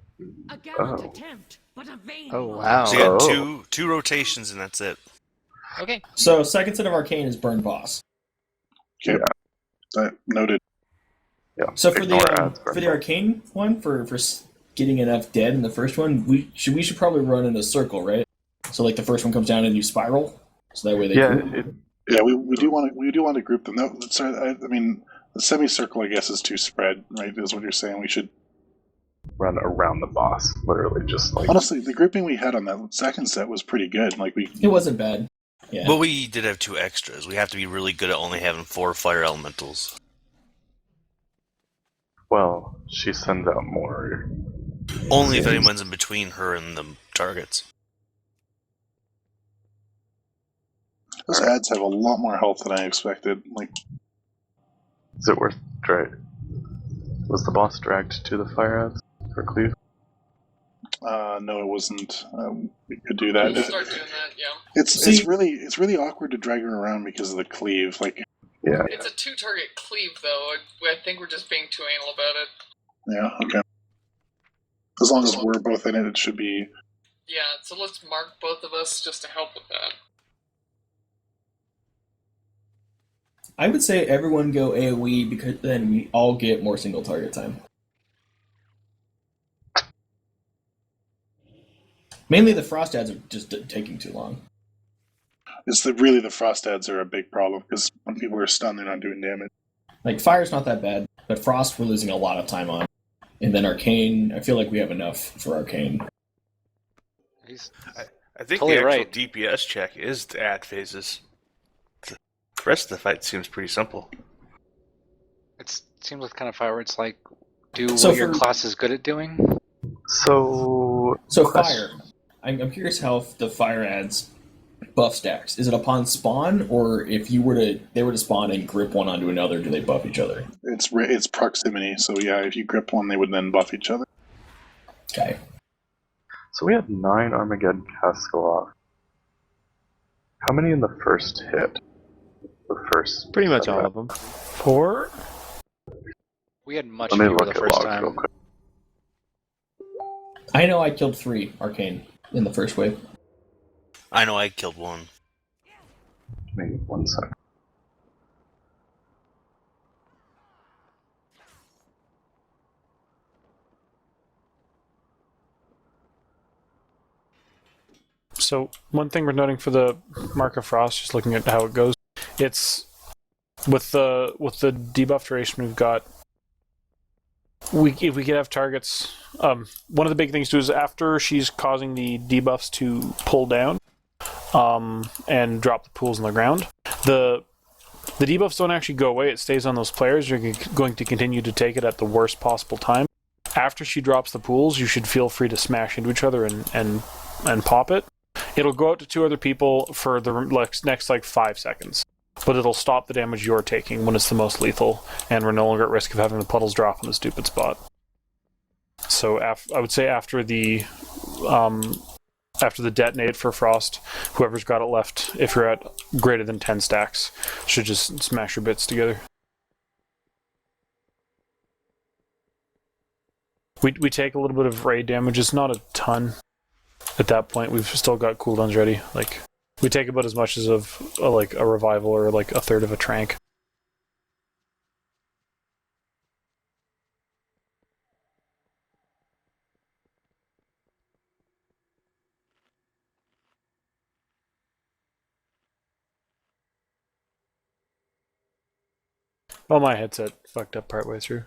[SPEAKER 12] A gallant attempt, but a vain
[SPEAKER 11] Oh,
[SPEAKER 12] one.
[SPEAKER 11] wow.
[SPEAKER 6] So you got two rotations and that's it.
[SPEAKER 4] Okay.
[SPEAKER 13] So second set of arcane is burn boss.
[SPEAKER 1] Okay. Noted.
[SPEAKER 13] Yeah. So for the arcane one, for getting enough dead in the first one, we should probably run in a circle, right? So like the first one comes down and you spiral, so that way they.
[SPEAKER 1] Yeah, we do want to group them. I mean, the semicircle, I guess, is too spread, right? Is what you're saying. We should
[SPEAKER 3] run around the boss, literally, just like.
[SPEAKER 1] Honestly, the grouping we had on that second set was pretty good. Like
[SPEAKER 13] it wasn't bad. Yeah.
[SPEAKER 6] But we did have 2 extras. We have to be really good at only having 4 fire elementals.
[SPEAKER 3] Well, she sends out more.
[SPEAKER 6] Only if anyone's in between her and the targets.
[SPEAKER 1] Those ads have a lot more health than I expected. Like,
[SPEAKER 3] is it worth Was the boss dragged to the fire ads for cleave?
[SPEAKER 1] No, it wasn't. We could do that.
[SPEAKER 2] We'll start doing that. Yeah.
[SPEAKER 1] It's really awkward to drag her around because of the cleave. Like,
[SPEAKER 3] yeah.
[SPEAKER 2] It's a 2-target cleave, though. I think we're just being too anal about it.
[SPEAKER 1] Yeah. Okay. As long as we're both in it, it should be.
[SPEAKER 2] Yeah. So let's mark both of us just to help with that.
[SPEAKER 13] I would say everyone go AoE because then we all get more single target time. Mainly the frost ads are just taking too long.
[SPEAKER 1] It's really the frost ads are a big problem because when people are stunned, they're not doing damage.
[SPEAKER 13] Like fire's not that bad, but frost we're losing a lot of time on. And then arcane, I feel like we have enough for arcane.
[SPEAKER 7] I think
[SPEAKER 8] Totally
[SPEAKER 7] the actual
[SPEAKER 8] right.
[SPEAKER 7] DPS check is the ad phases. The rest of the fight seems pretty simple.
[SPEAKER 8] It seems like the kind of fire where it's like, do
[SPEAKER 13] So
[SPEAKER 8] what your
[SPEAKER 13] for-
[SPEAKER 8] class is good at doing.
[SPEAKER 3] So
[SPEAKER 13] fire. I'm curious how the fire adds buff stacks. Is it upon spawn, or if they were to spawn and grip one onto another, do they buff each other?
[SPEAKER 1] It's proximity. So yeah, if you grip one, they would then buff each other.
[SPEAKER 13] Okay.
[SPEAKER 3] So we had 9 Armageddon casts go off. How many in the first hit? The first.
[SPEAKER 11] Pretty much all of them.
[SPEAKER 5] 4?
[SPEAKER 8] We had much
[SPEAKER 3] Let me
[SPEAKER 8] fewer
[SPEAKER 3] look
[SPEAKER 8] the
[SPEAKER 3] at
[SPEAKER 8] first
[SPEAKER 3] logs
[SPEAKER 8] time.
[SPEAKER 3] real quick.
[SPEAKER 13] I know I killed 3 arcane in the first wave.
[SPEAKER 6] I know I killed 1.
[SPEAKER 3] Maybe 1 sec.
[SPEAKER 5] So one thing we're noting for the Mark of Frost, just looking at how it goes, it's with the debuff duration we've got. If we could have targets, one of the big things to do is after she's causing the debuffs to pull down, and drop the pools on the ground, the debuffs don't actually go away. It stays on those players. You're going to continue to take it at the worst possible time. After she drops the pools, you should feel free to smash into each other and pop it. It'll go out to 2 other people for the next 5 seconds. But it'll stop the damage you're taking when it's the most lethal, and we're no longer at risk of having the puddles drop on the stupid spot. So I would say after the detonate for Frost, whoever's got it left, if you're at greater than 10 stacks, should just smash your bits together. We take a little bit of raid damage. It's not a ton. At that point, we've still got cooldowns ready. We take about as much as of a revival or a third of a trank. Oh, my headset fucked up partway through.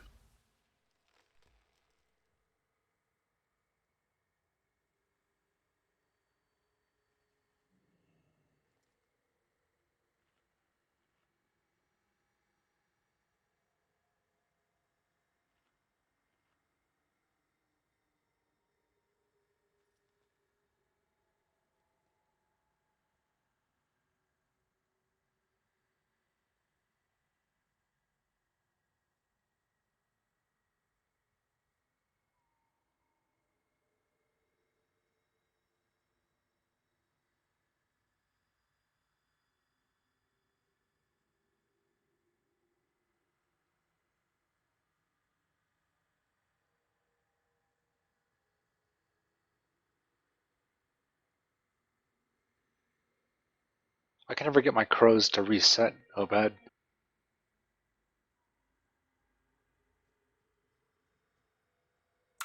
[SPEAKER 8] I can never get my crows to reset. Oh, bad.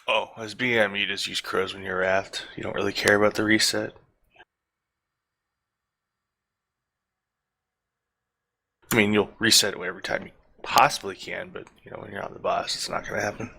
[SPEAKER 7] Oh, as BM, you just use crows when you're raft. You don't really care about the reset. I mean, you'll reset it every time you possibly can, but when you're on the boss, it's not going to happen.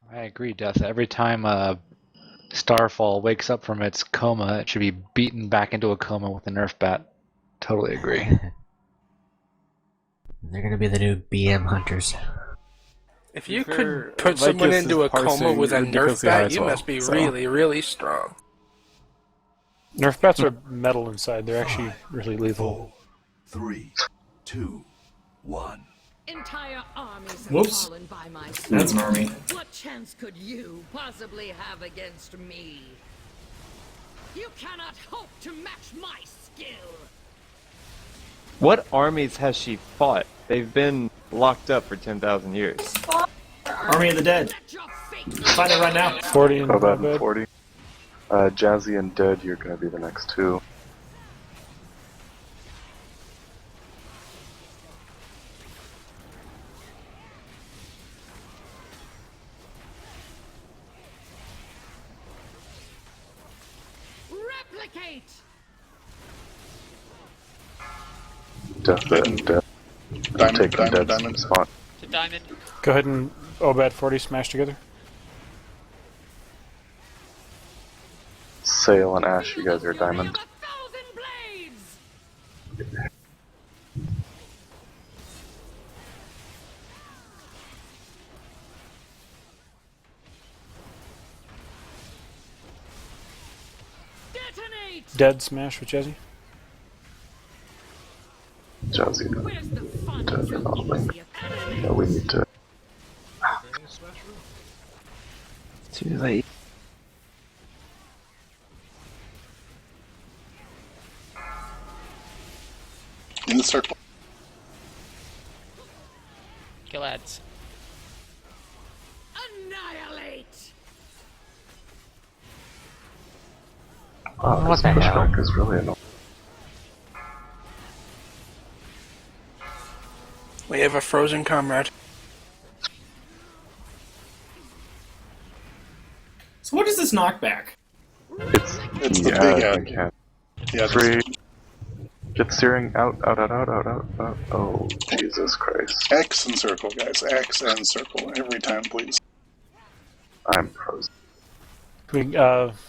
[SPEAKER 8] I agree, Death. Every time Starfall wakes up from its coma, it should be beaten back into a coma with a Nerf bat. Totally agree.
[SPEAKER 9] They're gonna be the new BM hunters.
[SPEAKER 19] If you could put someone into a coma with a Nerf bat, you must be really, really strong.
[SPEAKER 5] Nerf bats are metal inside. They're actually really lethal.
[SPEAKER 10] 3, 2, 1.
[SPEAKER 12] Entire armies
[SPEAKER 13] Whoops.
[SPEAKER 12] have fallen by my sword.
[SPEAKER 13] That's an army.
[SPEAKER 12] What chance could you possibly have against me? You cannot hope to match my skill.
[SPEAKER 11] What armies has she fought? They've been locked up for 10,000 years.
[SPEAKER 13] Army of the Dead. Find it right now.
[SPEAKER 5] 40 and
[SPEAKER 3] Bad 40. Jazzy and Dead, you're going to be the next 2.
[SPEAKER 12] Replicate.
[SPEAKER 3] Death and Dead.
[SPEAKER 1] Diamond.
[SPEAKER 3] Spot.
[SPEAKER 4] To diamond.
[SPEAKER 5] Go ahead and Obad 40 smash together.
[SPEAKER 3] Sail and Ash, you guys are diamond.
[SPEAKER 5] Dead smash with Jazzy.
[SPEAKER 3] Jazzy Dead are not linked. Yeah, we need to...
[SPEAKER 8] Too late.
[SPEAKER 1] In the circle.
[SPEAKER 4] Kill ads.
[SPEAKER 12] Annihilate!
[SPEAKER 3] Wow,
[SPEAKER 9] What
[SPEAKER 3] this
[SPEAKER 9] the hell?
[SPEAKER 3] pushback is really annoying.
[SPEAKER 19] We have a frozen comrade.
[SPEAKER 13] So what is this knockback?
[SPEAKER 1] It's the big ad.
[SPEAKER 3] Yeah.
[SPEAKER 1] Yeah,
[SPEAKER 3] Free. Get steering out. Oh, Jesus Christ.
[SPEAKER 1] X and circle, guys. X and circle. Every time, please.
[SPEAKER 3] I'm frozen.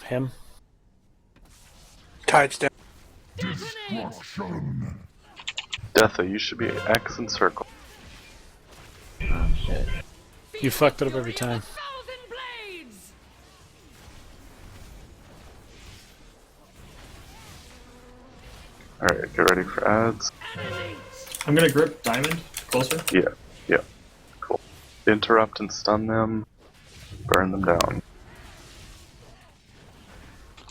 [SPEAKER 5] Him.
[SPEAKER 19] Tides down.
[SPEAKER 3] Deatha, you should be X and circle.
[SPEAKER 9] Oh shit.
[SPEAKER 5] You fucked it up every time.
[SPEAKER 3] Alright, get ready for ads.
[SPEAKER 13] I'm gonna grip Diamond closer.
[SPEAKER 3] Yeah. Cool. Interrupt and stun them. Burn them down.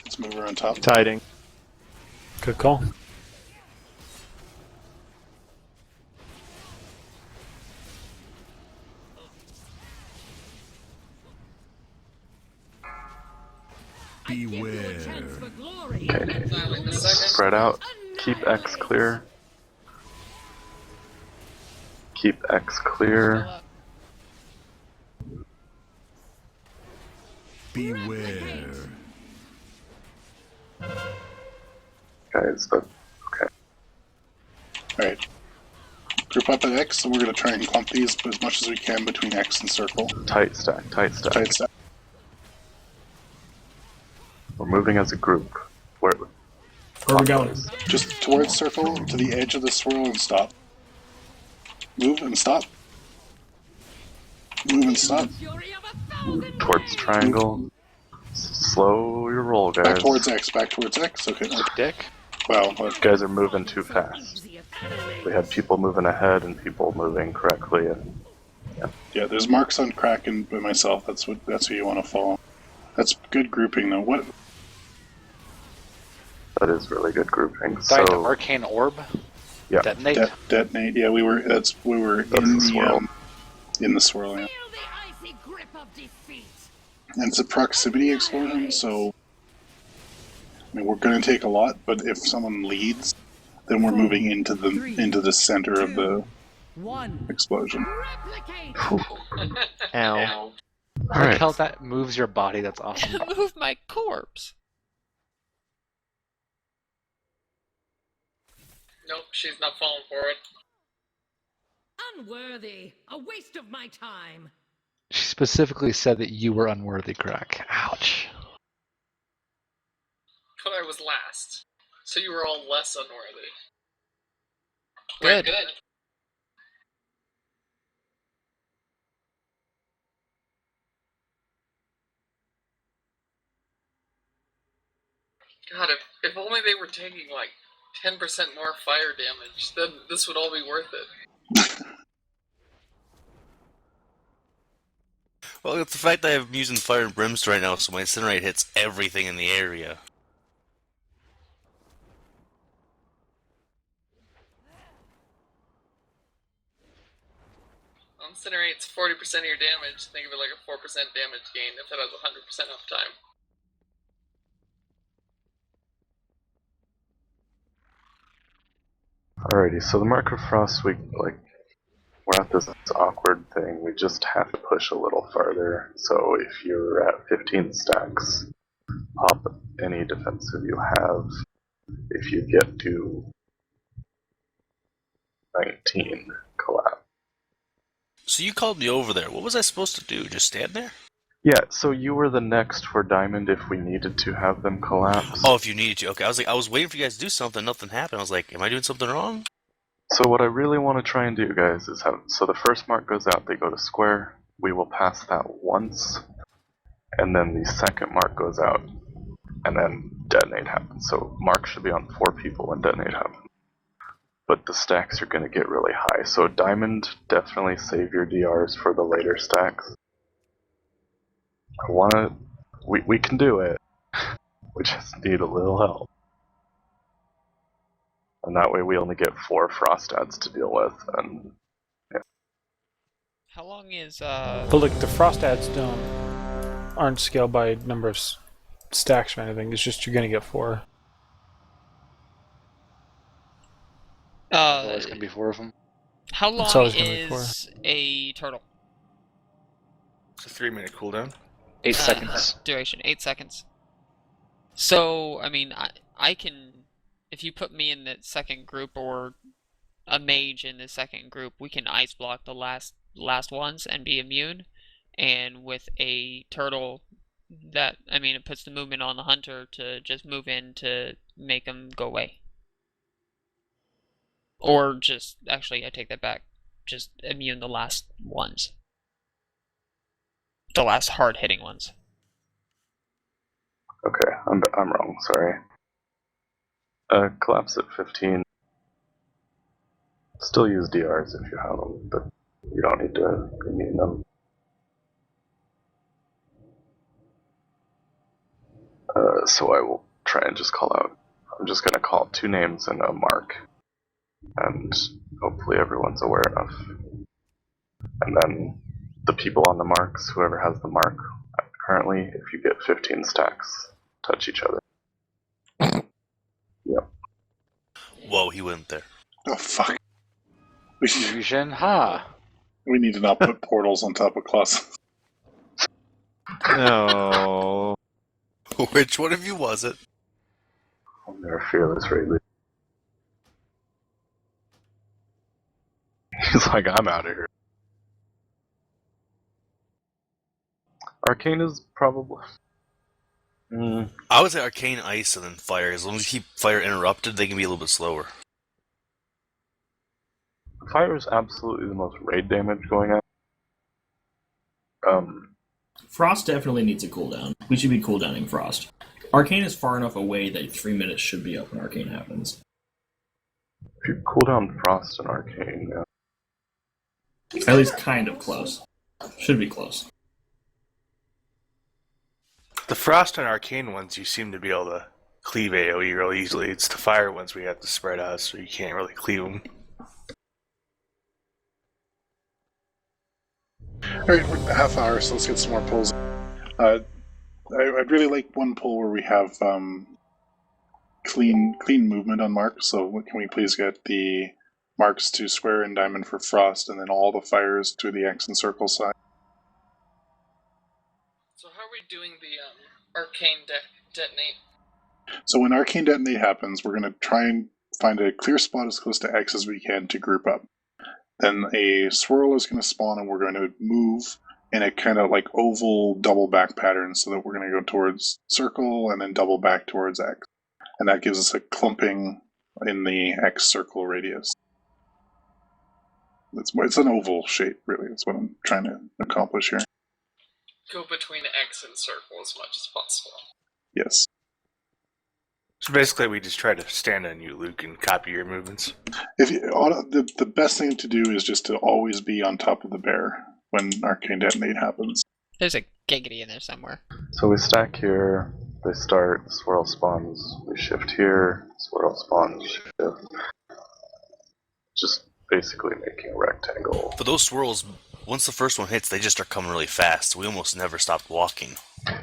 [SPEAKER 1] Let's move her on top.
[SPEAKER 11] Tiding.
[SPEAKER 5] Good call.
[SPEAKER 10] Beware.
[SPEAKER 3] Okay. Spread out. Keep X clear. Keep X clear.
[SPEAKER 10] Beware.
[SPEAKER 3] Guys, okay.
[SPEAKER 1] Alright. Group up at X, and we're going to try and clump these as much as we can between X and circle.
[SPEAKER 3] Tight stack.
[SPEAKER 1] Tight stack.
[SPEAKER 3] We're moving as a group.
[SPEAKER 13] Where are we going?
[SPEAKER 1] Just towards circle, to the edge of the swirl, and stop. Move and stop. Move and stop.
[SPEAKER 3] Towards triangle. Slow your roll, guys.
[SPEAKER 1] Back towards X. Okay.
[SPEAKER 3] Dick.
[SPEAKER 1] Wow.
[SPEAKER 3] You guys are moving too fast. We had people moving ahead and people moving correctly, and
[SPEAKER 1] Yeah, there's marks on Kraken by myself. That's who you want to follow. That's good grouping, though. What?
[SPEAKER 3] that is really good grouping.
[SPEAKER 8] Died
[SPEAKER 3] So
[SPEAKER 8] Arcane Orb?
[SPEAKER 3] yeah,
[SPEAKER 8] Detonate?
[SPEAKER 1] Detonate. Yeah, we were in
[SPEAKER 3] the swirl.
[SPEAKER 1] In the swirl. Yeah. And it's a proximity explosion, so I mean we're going to take a lot. But if someone leads, then we're moving into the center of the explosion.
[SPEAKER 8] Ow. I
[SPEAKER 3] Alright.
[SPEAKER 8] like how that moves your body, that's awesome.
[SPEAKER 4] Move my corpse.
[SPEAKER 2] Nope, she's not falling for it.
[SPEAKER 12] Unworthy. A waste of my time.
[SPEAKER 8] She specifically said that you were unworthy, Crack. Ouch.
[SPEAKER 2] But I was last. So you were all less unworthy.
[SPEAKER 4] Good.
[SPEAKER 2] Good. God, if only they were taking like 10% more fire damage, then this would all be worth it.
[SPEAKER 6] Well, it's the fact that I'm using fire and brimstone right now, so my incinerate hits everything in the area.
[SPEAKER 2] Incinerate's 40% of your damage. Think of it like a 4% damage gain if it has 100% uptime.
[SPEAKER 3] Alrighty, so the Mark of Frost, we're at this awkward thing. We just have to push a little farther. So if you're at 15 stacks, pop any defensive you have. If you get to 19, collapse.
[SPEAKER 6] So you called me over there. What was I supposed to do? Just stand there?
[SPEAKER 3] Yeah, so you were the next for Diamond if we needed to have them collapse.
[SPEAKER 6] Oh, if you needed to. Okay, I was waiting for you guys to do something. Nothing happened. I was like, am I doing something wrong?
[SPEAKER 3] So what I really want to try and do, guys, is so the first mark goes out, they go to square, we will pass that once, and then the second mark goes out, and then detonate happens. So mark should be on 4 people when detonate happens. But the stacks are going to get really high, so Diamond, definitely save your DRs for the later stacks. We can do it, we just need a little help. And that way we only get 4 frost ads to deal with, and yeah.
[SPEAKER 4] How long is
[SPEAKER 5] But like the frost adds aren't scaled by number of stacks or anything. It's just you're gonna get 4.
[SPEAKER 8] There's always gonna be 4 of them.
[SPEAKER 4] How
[SPEAKER 5] It's
[SPEAKER 4] long
[SPEAKER 5] always gonna be 4.
[SPEAKER 4] is a turtle?
[SPEAKER 7] It's a 3-minute cooldown.
[SPEAKER 8] 8 seconds.
[SPEAKER 4] Duration, 8 seconds. So, I mean, I can, if you put me in the second group or a mage in the second group, we can ice block the last ones and be immune. And with a turtle, that, I mean, it puts the movement on the hunter to just move in to make them go away. Or just, actually, I take that back. Just immune the last ones. The last hard-hitting ones.
[SPEAKER 3] Okay, I'm wrong, sorry. Collapse at 15. Still use DRs if you have them, but you don't need to immune them. So I will try and just call out. I'm just gonna call 2 names and a mark. And hopefully everyone's aware enough. And then the people on the marks, whoever has the mark currently, if you get 15 stacks, touch each other. Yep.
[SPEAKER 6] Whoa, he went there.
[SPEAKER 1] Oh, fuck.
[SPEAKER 8] Fusion, ha!
[SPEAKER 1] We need to not put portals on top of closets.
[SPEAKER 11] No.
[SPEAKER 6] Which one of you was it?
[SPEAKER 3] They're fearless, Rayleigh. He's like, I'm out of here. Arcane is probably...
[SPEAKER 6] I would say Arcane, Ice, and then Fire. As long as you keep Fire interrupted, they can be a little bit slower.
[SPEAKER 3] Fire is absolutely the most raid damage going on.
[SPEAKER 13] Frost definitely needs a cooldown. We should be cooldowning Frost. Arcane is far enough away that 3 minutes should be up when Arcane happens.
[SPEAKER 3] If you cool down Frost and Arcane,
[SPEAKER 13] At least kind of close. Should be close.
[SPEAKER 7] The Frost and Arcane ones, you seem to be able to cleave AoE real easily. It's the Fire ones we have to spread out, so you can't really cleave them.
[SPEAKER 1] Alright, we're at a half hour, so let's get some more pulls. I'd really like one pull where we have clean movement on marks, so can we please get the marks to square and diamond for Frost, and then all the fires to the X and circle side?
[SPEAKER 2] So how are we doing the Arcane Detonate?
[SPEAKER 1] So when Arcane Detonate happens, we're going to try and find a clear spot as close to X as we can to group up. Then a swirl is going to spawn, and we're going to move in a kind of like oval double back pattern, so that we're going to go towards circle and then double back towards X. And that gives us a clumping in the X circle radius. It's an oval shape, really. That's what I'm trying to accomplish here.
[SPEAKER 2] Go between X and circle as much as possible.
[SPEAKER 1] Yes.
[SPEAKER 7] So basically, we just try to stand on you, Luke, and copy your movements.
[SPEAKER 1] The best thing to do is just to always be on top of the bear when Arcane Detonate happens.
[SPEAKER 4] There's a giggity in there somewhere.
[SPEAKER 3] So we stack here, they start, swirl spawns, we shift here, swirl spawns, shift. Just basically making a rectangle.
[SPEAKER 6] But those swirls, once the first one hits, they just start coming really fast. We almost never stopped walking.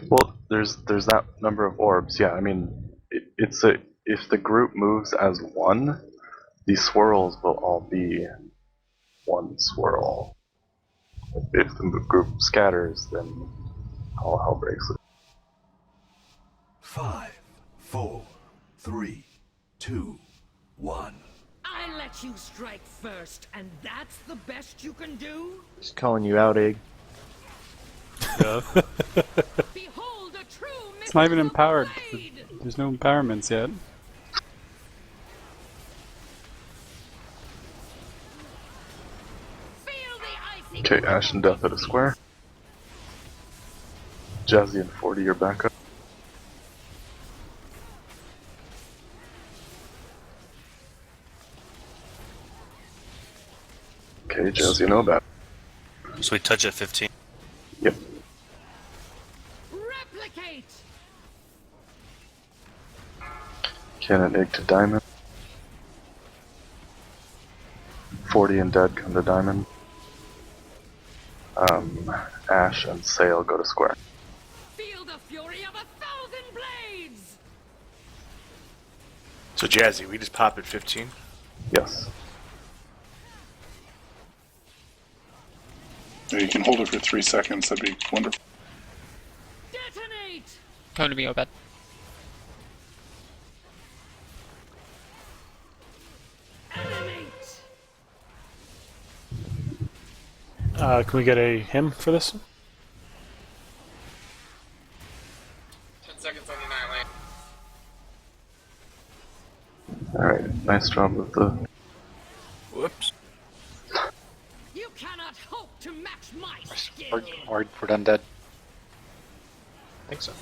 [SPEAKER 3] Well, there's that number of orbs, yeah, I mean, if the group moves as one, these swirls will all be one swirl. If the group scatters, then all hell breaks loose.
[SPEAKER 10] 5, 4, 3, 2, 1.
[SPEAKER 12] I let you strike first, and that's the best you can do?
[SPEAKER 11] Just calling you out, Egg.
[SPEAKER 12] Behold a true
[SPEAKER 16] It's not even empowered. There's no empowerments yet.
[SPEAKER 3] Okay, Ash and Death at a square. Jazzy and 40 your backup. Okay, Jazzy, know about it.
[SPEAKER 6] So we touch at 15.
[SPEAKER 3] Yep.
[SPEAKER 12] Replicate.
[SPEAKER 3] Cannon Egg to Diamond. 40 and Dead come to Diamond. Ash and Sail go to square.
[SPEAKER 12] Feel the fury of 1,000 blades!
[SPEAKER 7] So Jazzy, we just pop at 15?
[SPEAKER 3] Yes.
[SPEAKER 1] You can hold it for 3 seconds, that'd be wonderful.
[SPEAKER 12] Detonate!
[SPEAKER 4] Come to me, Obed.
[SPEAKER 12] Animate!
[SPEAKER 5] Can we get a hymn for this?
[SPEAKER 2] 10 seconds on Annihilate.
[SPEAKER 3] Alright, nice job with the...
[SPEAKER 7] Whoops.
[SPEAKER 12] You cannot hope to match my skill!
[SPEAKER 8] We're done dead.
[SPEAKER 15] I think so.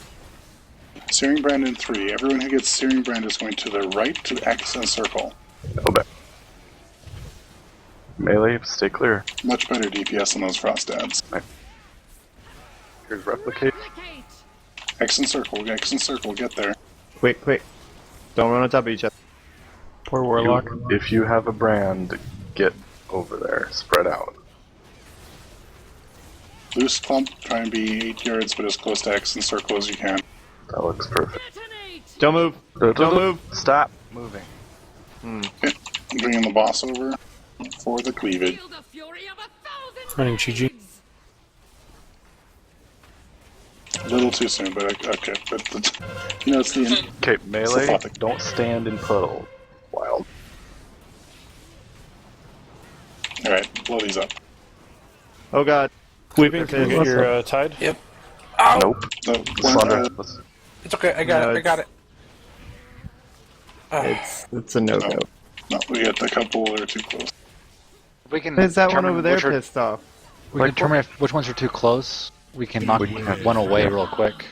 [SPEAKER 1] Searing Brand in 3. Everyone who gets Searing Brand is going to the right to X and circle.
[SPEAKER 3] Obed. Melee, stay clear.
[SPEAKER 1] Much better DPS than those frost ads.
[SPEAKER 3] Here's replicate.
[SPEAKER 1] X and circle, get there.
[SPEAKER 11] Quick, quick. Don't run on top of each other.
[SPEAKER 16] Poor Warlock.
[SPEAKER 3] If you have a brand, get over there. Spread out.
[SPEAKER 1] Loose clump, try and be 8 yards, but as close to X and circle as you can.
[SPEAKER 3] That looks perfect.
[SPEAKER 11] Don't move. Don't move.
[SPEAKER 3] Stop moving.
[SPEAKER 1] Okay. Bringing the boss over for the cleavage.
[SPEAKER 5] Running GG.
[SPEAKER 1] A little too soon, but okay. But you know, it's the end.
[SPEAKER 3] Okay, melee,
[SPEAKER 1] It's the
[SPEAKER 3] don't stand in puddle. Wild.
[SPEAKER 1] Alright, blow these up.
[SPEAKER 11] Oh god.
[SPEAKER 5] Weeping, can you get your tide?
[SPEAKER 19] Yep.
[SPEAKER 3] Nope. Slaughter.
[SPEAKER 19] It's okay, I got it.
[SPEAKER 11] It's a no-go.
[SPEAKER 1] No, we got a couple that are too close.
[SPEAKER 8] We can
[SPEAKER 11] Is that one
[SPEAKER 8] determine
[SPEAKER 11] over there
[SPEAKER 8] which are-
[SPEAKER 11] pissed off?
[SPEAKER 8] We can determine which ones are too close. We can knock one away real quick.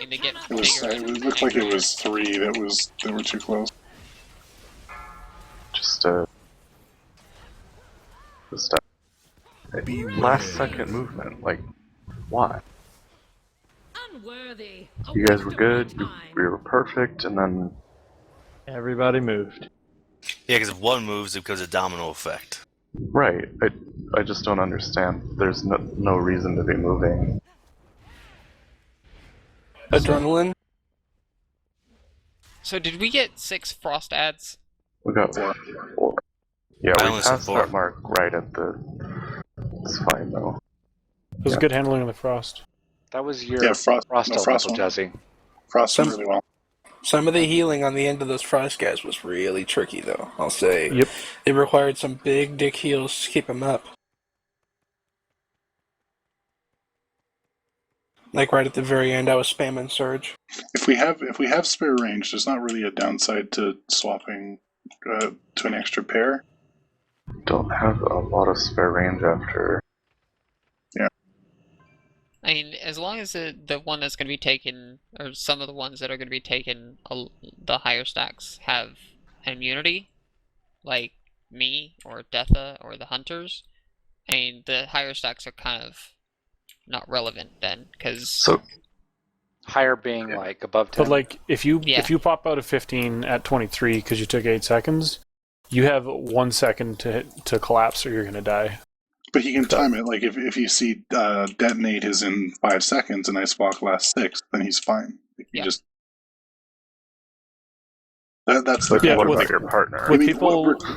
[SPEAKER 4] And they get
[SPEAKER 1] It looked like it was 3 that were too close.
[SPEAKER 3] Just last second movement, like, why?
[SPEAKER 12] Unworthy.
[SPEAKER 3] You guys were good, we were perfect, and then...
[SPEAKER 11] Everybody moved.
[SPEAKER 6] Yeah, because if one moves, it becomes a domino effect.
[SPEAKER 3] Right, I just don't understand. There's no reason to be moving.
[SPEAKER 19] Adrenaline?
[SPEAKER 4] So did we get 6 frost ads?
[SPEAKER 3] We got 4. Yeah,
[SPEAKER 6] I
[SPEAKER 3] we
[SPEAKER 6] only said
[SPEAKER 3] passed
[SPEAKER 6] 4.
[SPEAKER 3] that mark right at the... It's fine, though.
[SPEAKER 5] It was good handling of the frost.
[SPEAKER 8] That was your
[SPEAKER 1] Frost
[SPEAKER 8] level,
[SPEAKER 1] one.
[SPEAKER 8] Jazzy.
[SPEAKER 1] Frost did really well.
[SPEAKER 19] Some of the healing on the end of those frost guys was really tricky, though, I'll say.
[SPEAKER 5] Yep.
[SPEAKER 19] It required some big dick heals to keep them up. Like right at the very end, I was spamming Surge.
[SPEAKER 1] If we have spare range, there's not really a downside to swapping to an extra pair.
[SPEAKER 3] Don't have a lot of spare range after...
[SPEAKER 1] Yeah.
[SPEAKER 4] I mean, as long as the one that's going to be taken, or some of the ones that are going to be taken, the higher stacks have immunity, like me, or Detha, or the Hunters, I mean, the higher stacks are kind of not relevant then, because...
[SPEAKER 8] Higher being like above 10.
[SPEAKER 5] But like, if you pop out of 15 at 23 because you took 8 seconds, you have 1 second to collapse or you're gonna die.
[SPEAKER 1] But he can time it. Like if you see detonate is in 5 seconds and Ice Walk lasts 6, then he's fine. You just that's the
[SPEAKER 3] what about your partner?
[SPEAKER 1] I mean,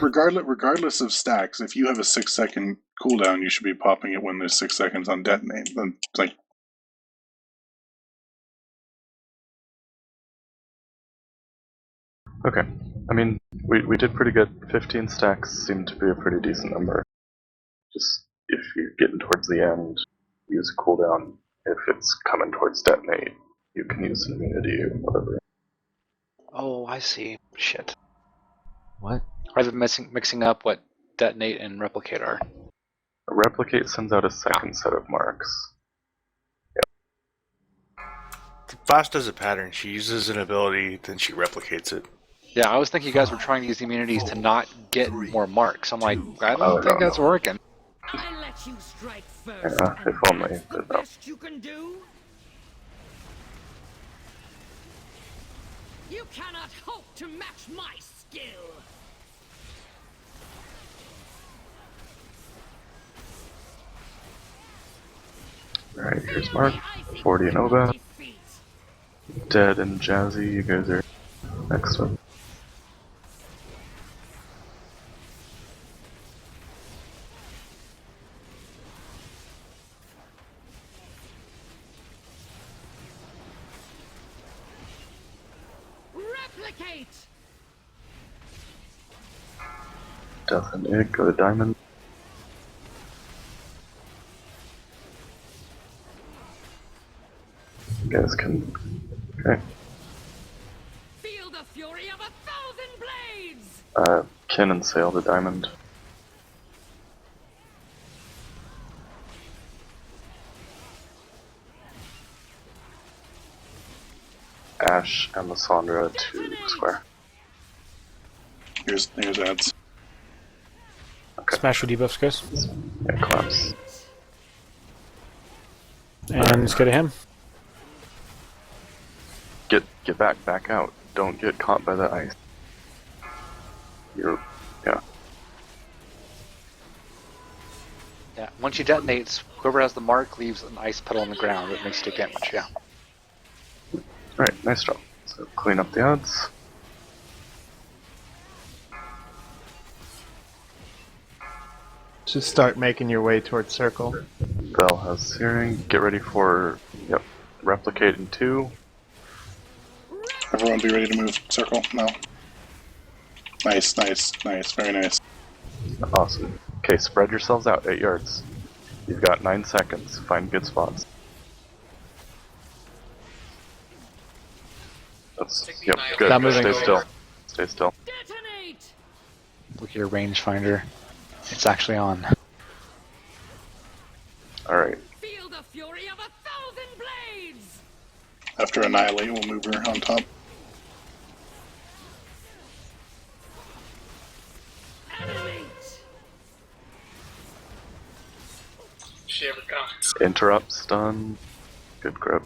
[SPEAKER 1] regardless of stacks, if you have a 6-second cooldown, you should be popping it when there's 6 seconds on detonate. Then like.
[SPEAKER 3] Okay. I mean, we did pretty good. 15 stacks seemed to be a pretty decent number. Just, if you're getting towards the end, use a cooldown. If it's coming towards detonate, you can use an immunity or whatever.
[SPEAKER 8] Oh, I see. Shit.
[SPEAKER 9] What?
[SPEAKER 8] Are they mixing up what detonate and replicate are?
[SPEAKER 3] Replicate sends out a second set of marks.
[SPEAKER 7] Fast does a pattern. She uses an ability, then she replicates it.
[SPEAKER 8] Yeah, I was thinking you guys were trying to use the immunities to not get more marks. I'm like, I don't think that's working.
[SPEAKER 12] I let you strike first.
[SPEAKER 3] Yeah, if only.
[SPEAKER 12] That's the
[SPEAKER 3] But no.
[SPEAKER 12] best you can do. You cannot hope to match my skill.
[SPEAKER 3] Alright, here's Mark, 40 and Oba. Dead and Jazzy, you guys are next up.
[SPEAKER 12] Replicate.
[SPEAKER 3] Death and Ig, go to Diamond. You guys can. Okay.
[SPEAKER 12] Feel the fury of 1,000 blades.
[SPEAKER 3] Kin and Sail to Diamond. Ash and Lysandra to Square.
[SPEAKER 1] Here's ads.
[SPEAKER 3] Okay.
[SPEAKER 5] Smash your debuffs, guys.
[SPEAKER 3] Yeah, collapse.
[SPEAKER 5] And let's go to him.
[SPEAKER 3] Get back out. Don't get caught by the ice. Yeah.
[SPEAKER 8] Yeah, once he detonates, whoever has the mark leaves an ice puddle on the ground that makes take damage, yeah.
[SPEAKER 3] Alright, nice job. So clean up the odds.
[SPEAKER 11] Just start making your way towards circle.
[SPEAKER 3] Bell has Searing. Get ready for, replicate in 2.
[SPEAKER 1] Everyone be ready to move circle now. Nice, very nice.
[SPEAKER 3] Awesome. Okay, spread yourselves out 8 yards. You've got 9 seconds. Find good spots. That's, good.
[SPEAKER 11] Not moving.
[SPEAKER 3] Stay still. Stay still.
[SPEAKER 8] Look at your rangefinder. It's actually on.
[SPEAKER 3] Alright.
[SPEAKER 12] Feel the fury of 1,000 blades.
[SPEAKER 1] After Annihilate, we'll move her on top.
[SPEAKER 2] She ever comes.
[SPEAKER 3] Interrupt, stun. Good grip.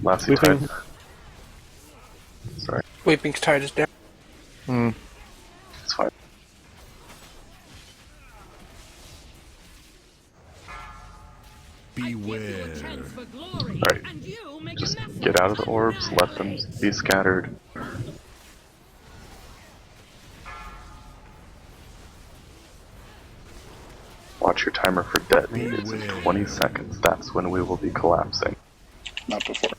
[SPEAKER 3] Lassie
[SPEAKER 5] Weeping.
[SPEAKER 3] Tide. Sorry.
[SPEAKER 19] Weeping's Tide is down.
[SPEAKER 3] It's fine.
[SPEAKER 10] Beware.
[SPEAKER 3] Alright. Just get out of the orbs, let them be scattered. Watch your timer for detonate. It's in 20 seconds. That's when we will be collapsing.
[SPEAKER 1] Not before.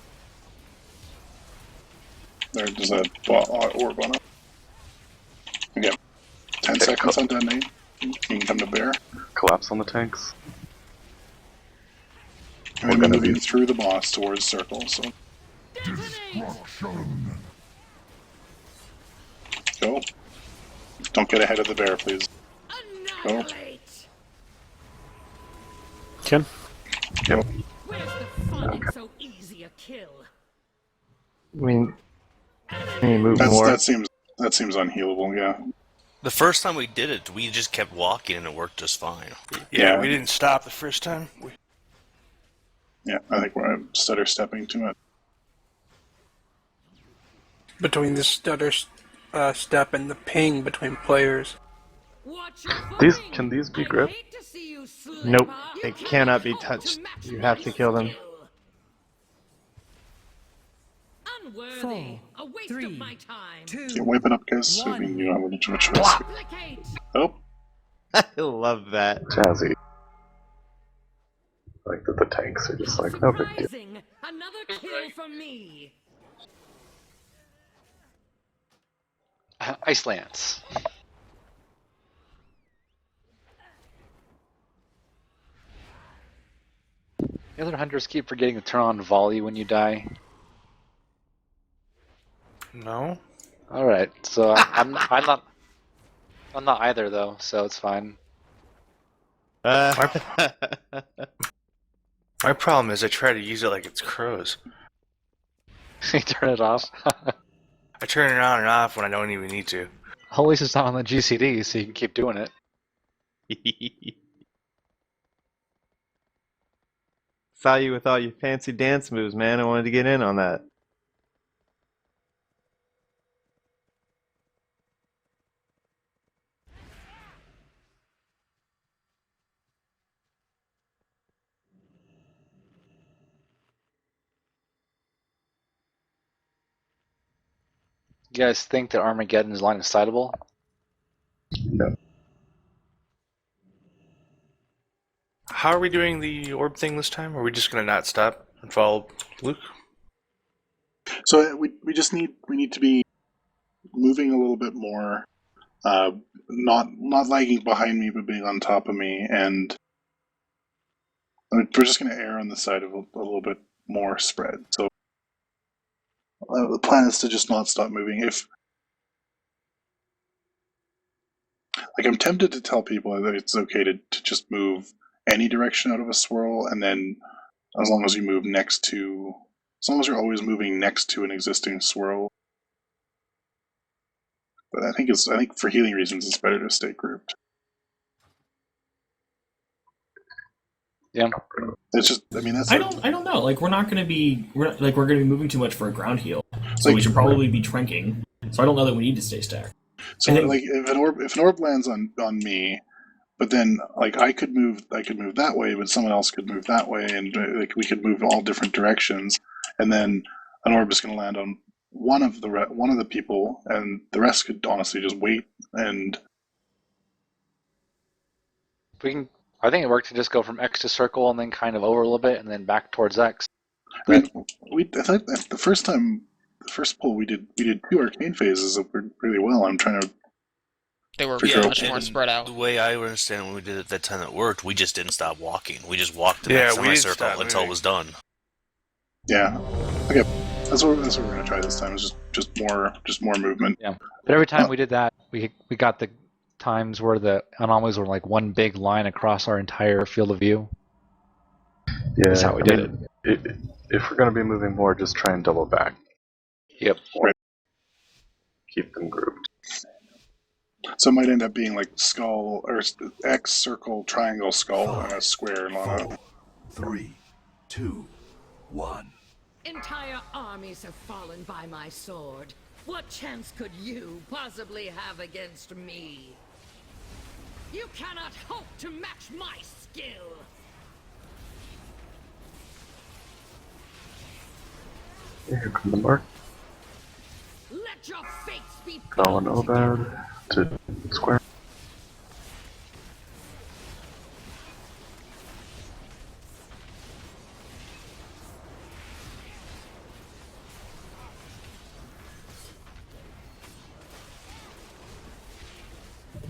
[SPEAKER 1] There's a orb on it. Okay. 10 seconds on detonate. You can come to bear.
[SPEAKER 3] Collapse on the tanks.
[SPEAKER 1] We're going to be moving through the boss towards circle, so. Go. Don't get ahead of the bear, please. Go.
[SPEAKER 5] Ken?
[SPEAKER 3] Yep.
[SPEAKER 12] Where's the fun in so easy a kill?
[SPEAKER 11] I mean, can you move more?
[SPEAKER 1] That seems unhealable, yeah.
[SPEAKER 6] The first time we did it, we just kept walking and it worked just fine.
[SPEAKER 7] Yeah, we didn't stop the first time.
[SPEAKER 1] Yeah, I think we're stutter stepping too much.
[SPEAKER 19] Between the stutter step and the ping between players.
[SPEAKER 3] Can these be gripped?
[SPEAKER 11] Nope, it cannot be touched. You have to kill them.
[SPEAKER 12] Unworthy. A waste of my time.
[SPEAKER 1] Can't wipe it up, guys. I mean, you don't have much of a choice. Oh.
[SPEAKER 11] I love that.
[SPEAKER 3] Jazzy. Like that the tanks are just like, no big deal.
[SPEAKER 12] Another kill from me.
[SPEAKER 8] Ice Lance. The other hunters keep forgetting to turn on volley when you die.
[SPEAKER 7] No.
[SPEAKER 8] All right, so I'm not either though, so it's fine.
[SPEAKER 7] My problem is I try to use it like it's crows.
[SPEAKER 8] You turn it off.
[SPEAKER 7] I turn it on and off when I don't even need to.
[SPEAKER 8] At least it's not on the GCD, so you can keep doing it.
[SPEAKER 11] Saw you with all your fancy dance moves, man. I wanted to get in on that.
[SPEAKER 8] You guys think that Armageddon is line of sightable?
[SPEAKER 3] No.
[SPEAKER 7] How are we doing the orb thing this time? Are we just gonna not stop and follow Luke?
[SPEAKER 1] So we just need to be moving a little bit more, not lagging behind me, but being on top of me, and we're just going to err on the side of a little bit more spread. So the plan is to just not stop moving. I'm tempted to tell people that it's okay to just move any direction out of a swirl, and then as long as you move as long as you're always moving next to an existing swirl. But I think for healing reasons, it's better to stay grouped.
[SPEAKER 8] Yeah.
[SPEAKER 1] It's just, I mean, that's.
[SPEAKER 13] I don't know. Like, we're going to be moving too much for a ground heal, so we should probably be trinking. So I don't know that we need to stay stacked.
[SPEAKER 1] So if an orb lands on me, but then I could move that way, but someone else could move that way, and we could move all different directions, and then an orb is going to land on one of the people, and the rest could honestly just wait. And
[SPEAKER 8] I think it worked to just go from X to circle and then kind of over a little bit and then back towards X.
[SPEAKER 1] I mean, I thought the first pull we did 2 arcane phases that worked really well. I'm trying to.
[SPEAKER 4] They were much more spread out.
[SPEAKER 6] The way I understand when we did it that time it worked, we just didn't stop walking. We just walked in that semicircle until it was done.
[SPEAKER 1] Yeah. Okay. That's what we're gonna try this time. Is just more movement.
[SPEAKER 8] Yeah. But every time we did that, we got the times where the anomalies were like one big line across our entire field of view.
[SPEAKER 3] Yeah,
[SPEAKER 8] that's how we did it.
[SPEAKER 3] If we're going to be moving more, just try and double back.
[SPEAKER 8] Yep.
[SPEAKER 1] Right.
[SPEAKER 3] Keep them grouped.
[SPEAKER 1] So it might end up being like skull or X, circle, triangle, skull, and a square.
[SPEAKER 10] 4, 3, 2, 1.
[SPEAKER 12] Entire armies have fallen by my sword. What chance could you possibly have against me? You cannot hope to match my skill!
[SPEAKER 3] Here come the mark.
[SPEAKER 12] Let your fates be
[SPEAKER 3] Going over to square.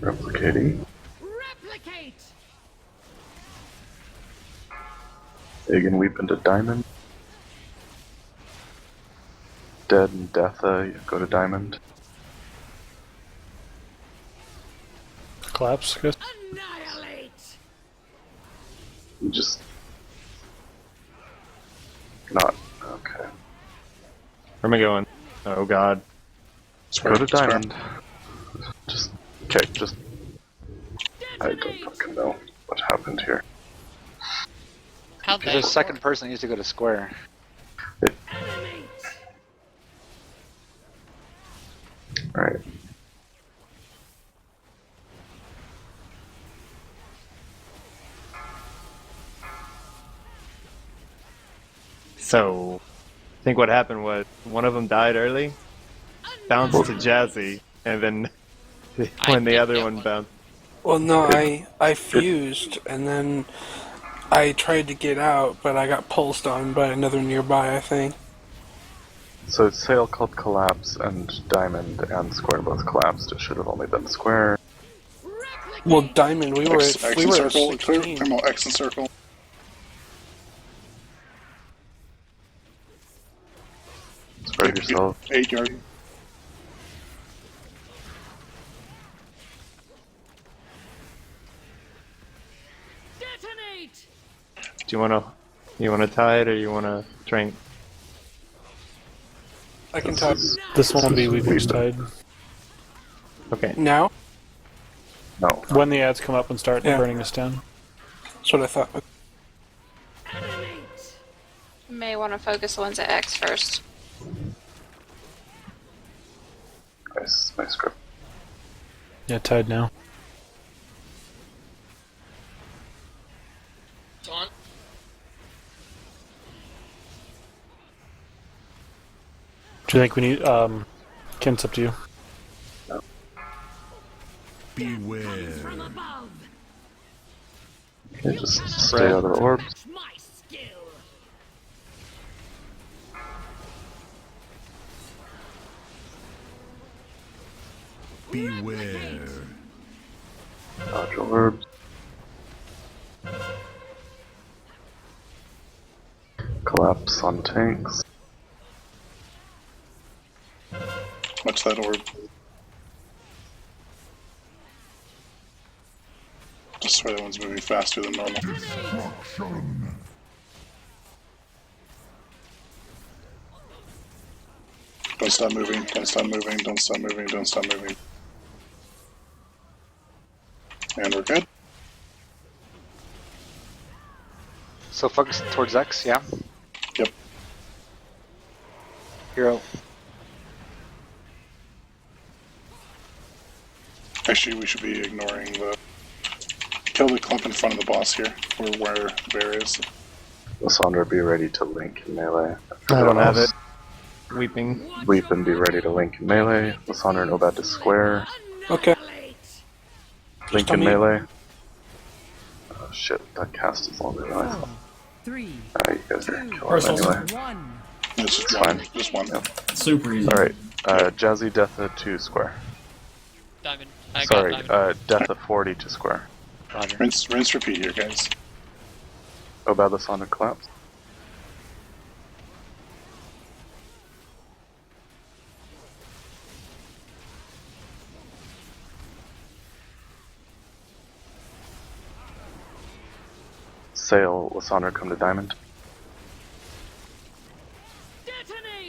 [SPEAKER 3] Replicating.
[SPEAKER 12] Replicate!
[SPEAKER 3] Pagan Weep into Diamond. Dead and Deatha, you go to Diamond.
[SPEAKER 5] Collapse, guys.
[SPEAKER 12] Annihilate!
[SPEAKER 3] You just... Not... Okay.
[SPEAKER 11] Where am I going? Oh god.
[SPEAKER 3] Go to Diamond. Just... Okay, just... I don't fucking know what happened here.
[SPEAKER 8] There's a second person that needs to go to square.
[SPEAKER 3] Alright.
[SPEAKER 11] So, I think what happened was one of them died early, bounced to Jazzy, and then when the other one bounced.
[SPEAKER 19] Well, no, I fused, and then I tried to get out, but I got pulsed on by another nearby, I think.
[SPEAKER 3] So Sail called Collapse, and Diamond and Square both collapsed. It should have only been Square.
[SPEAKER 19] Well, Diamond, we were
[SPEAKER 1] X
[SPEAKER 19] at
[SPEAKER 1] and circle.
[SPEAKER 19] 16.
[SPEAKER 1] X and circle.
[SPEAKER 3] Spread yourself.
[SPEAKER 1] 8 yard.
[SPEAKER 12] Detonate!
[SPEAKER 11] Do you wanna tie it or you wanna train?
[SPEAKER 19] I can tie.
[SPEAKER 5] This won't be Weaver's Tide.
[SPEAKER 11] Okay.
[SPEAKER 19] Now?
[SPEAKER 3] No.
[SPEAKER 5] When the ads come up and start burning us down.
[SPEAKER 19] That's what I thought.
[SPEAKER 18] May want to focus the ones at X first.
[SPEAKER 3] Nice script.
[SPEAKER 5] Yeah, Tide now.
[SPEAKER 2] It's on.
[SPEAKER 5] Do you think we need Ken, it's up to you.
[SPEAKER 10] Beware.
[SPEAKER 3] Okay, just stay out of the orbs.
[SPEAKER 10] Beware.
[SPEAKER 3] Dodge orbs. Collapse on tanks.
[SPEAKER 1] Watch that orb. Just swear that one's moving faster than normal. Don't stop moving, don't stop moving, don't stop moving, don't stop moving. And we're good.
[SPEAKER 8] So focus towards X, yeah?
[SPEAKER 1] Yep.
[SPEAKER 8] Hero.
[SPEAKER 1] Actually, we should be ignoring the... Kill the clump in front of the boss here, where Bear is.
[SPEAKER 3] Lysandra, be ready to link in melee.
[SPEAKER 11] I don't have it. Weeping.
[SPEAKER 3] Weep and be ready to link in melee. Lysandra and Obed to square.
[SPEAKER 19] Okay.
[SPEAKER 3] Link in melee. Oh shit, that cast is longer than I thought.
[SPEAKER 12] Three.
[SPEAKER 3] You guys are killing anyway.
[SPEAKER 1] It's
[SPEAKER 3] fine.
[SPEAKER 1] Just one.
[SPEAKER 3] Yep.
[SPEAKER 13] Super easy.
[SPEAKER 3] Alright, Jazzy Deatha to square.
[SPEAKER 4] Diamond. I
[SPEAKER 3] Sorry,
[SPEAKER 4] got diamond.
[SPEAKER 3] Deatha 40 to square.
[SPEAKER 1] Rinse, repeat here, guys.
[SPEAKER 3] Obed Lysandra collapse. Sail, Lysandra come to diamond.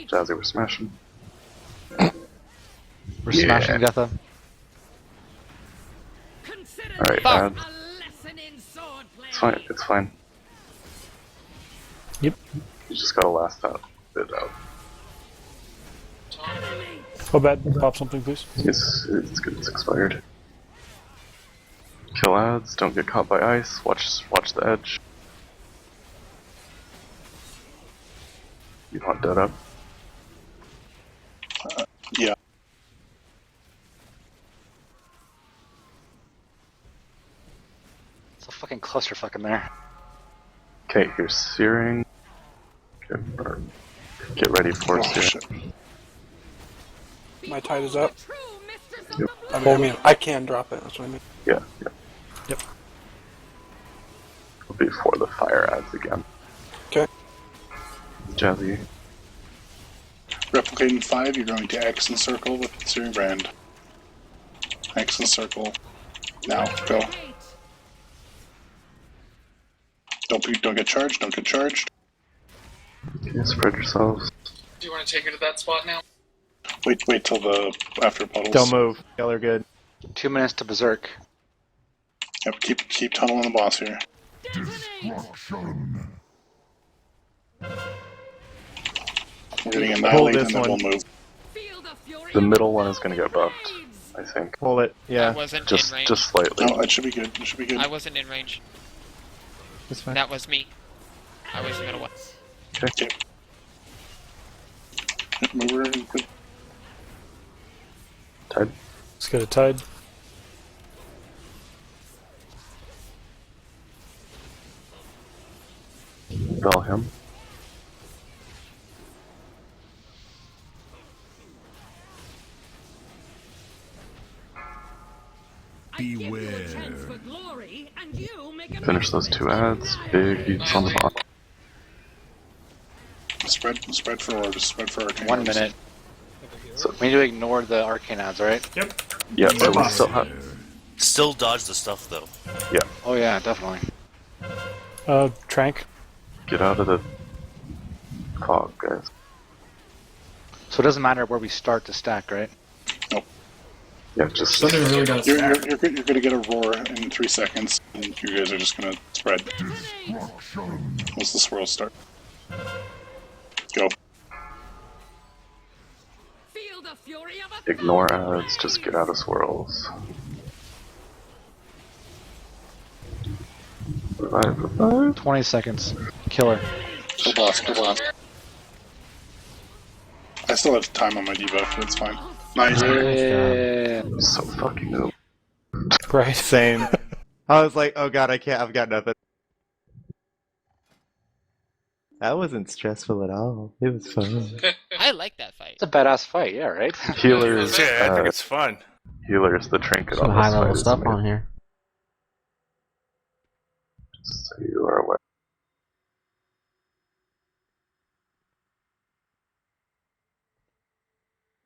[SPEAKER 3] Jazzy, we're smashing.
[SPEAKER 8] We're smashing Deatha.
[SPEAKER 3] Alright, bad. It's fine, it's fine.
[SPEAKER 5] Yep.
[SPEAKER 3] You just gotta last that bit out.
[SPEAKER 5] Obed, pop something, please.
[SPEAKER 3] It's good, it's expired. Kill ads, don't get caught by ice, watch the edge. You want dead up?
[SPEAKER 1] Yeah.
[SPEAKER 8] It's a fucking clusterfuck in there.
[SPEAKER 3] Okay, here's searing. Get ready for searing.
[SPEAKER 19] My tide is up.
[SPEAKER 3] Yep.
[SPEAKER 19] I mean, I can drop it, that's what I mean.
[SPEAKER 3] Yeah, yeah.
[SPEAKER 5] Yep.
[SPEAKER 3] Before the fire adds again.
[SPEAKER 19] Okay.
[SPEAKER 3] Jazzy.
[SPEAKER 1] Replicating 5, you're going to X and circle with Searing Brand. X and circle. Now, go. Don't get charged, don't get charged.
[SPEAKER 3] Okay, spread yourselves.
[SPEAKER 2] Do you want to take her to that spot now?
[SPEAKER 1] Wait till the after puddles.
[SPEAKER 11] Don't move. Y'all are good.
[SPEAKER 8] 2 minutes to berserk.
[SPEAKER 1] Yep, keep tunneling the boss here. We're getting annihilated and then we'll move.
[SPEAKER 3] The middle one is gonna get buffed, I think.
[SPEAKER 11] Pull it, yeah.
[SPEAKER 4] I wasn't
[SPEAKER 3] Just
[SPEAKER 4] in range.
[SPEAKER 3] just slightly.
[SPEAKER 1] No, it should be good. It should be good.
[SPEAKER 4] I wasn't in range.
[SPEAKER 11] It's fine.
[SPEAKER 4] That was me. I was middle one.
[SPEAKER 1] Okay. Move her in quick.
[SPEAKER 3] Tide.
[SPEAKER 5] Let's get a tide.
[SPEAKER 3] Bell him.
[SPEAKER 10] Beware.
[SPEAKER 3] Finish those 2 ads. Big beats on the bottom.
[SPEAKER 1] Spread for orbs. Spread for arcane.
[SPEAKER 8] 1 minute.
[SPEAKER 3] So,
[SPEAKER 8] We need to ignore the arcane ads, right?
[SPEAKER 13] Yep.
[SPEAKER 3] yeah, so we still have.
[SPEAKER 6] Still dodge the stuff though.
[SPEAKER 3] Yeah.
[SPEAKER 8] Oh yeah, definitely.
[SPEAKER 5] Trank.
[SPEAKER 3] Get out of the fog, guys.
[SPEAKER 8] So it doesn't matter where we start to stack, right?
[SPEAKER 1] Nope.
[SPEAKER 3] Yeah, just.
[SPEAKER 13] Something really got to
[SPEAKER 1] You're gonna get a roar in 3 seconds, and you guys are just gonna spread. Once the swirls start. Go.
[SPEAKER 3] Ignore ads, just get out of swirls. Revive.
[SPEAKER 8] 20 seconds. Killer.
[SPEAKER 1] Kill boss. I still have time on my debuff, but it's fine. Nice.
[SPEAKER 8] Yeah.
[SPEAKER 3] I'm so fucking noob.
[SPEAKER 5] Right.
[SPEAKER 11] Same. I was like, oh god, I can't. I've got nothing. That wasn't stressful at all. It was fun.
[SPEAKER 4] I like that fight.
[SPEAKER 8] It's a badass fight, yeah, right?
[SPEAKER 3] Healers.
[SPEAKER 7] Yeah, I think it's fun.
[SPEAKER 3] Healers. The trinket
[SPEAKER 9] Some
[SPEAKER 3] on
[SPEAKER 9] high
[SPEAKER 3] this
[SPEAKER 9] level
[SPEAKER 3] fight is
[SPEAKER 9] stuff
[SPEAKER 3] amazing.
[SPEAKER 9] on here.
[SPEAKER 3] So you are aware.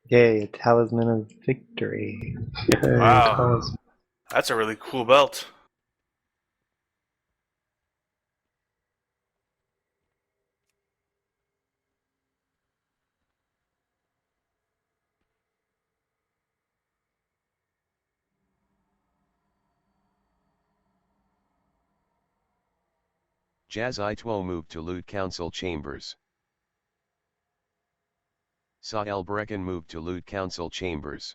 [SPEAKER 11] Yay, a talisman of victory.
[SPEAKER 3] Yay,
[SPEAKER 7] Wow.
[SPEAKER 3] talisman.
[SPEAKER 7] That's a really cool belt.
[SPEAKER 14] Jazz I-12 moved to Loot Council Chambers. Sahel Brecken moved to Loot Council Chambers.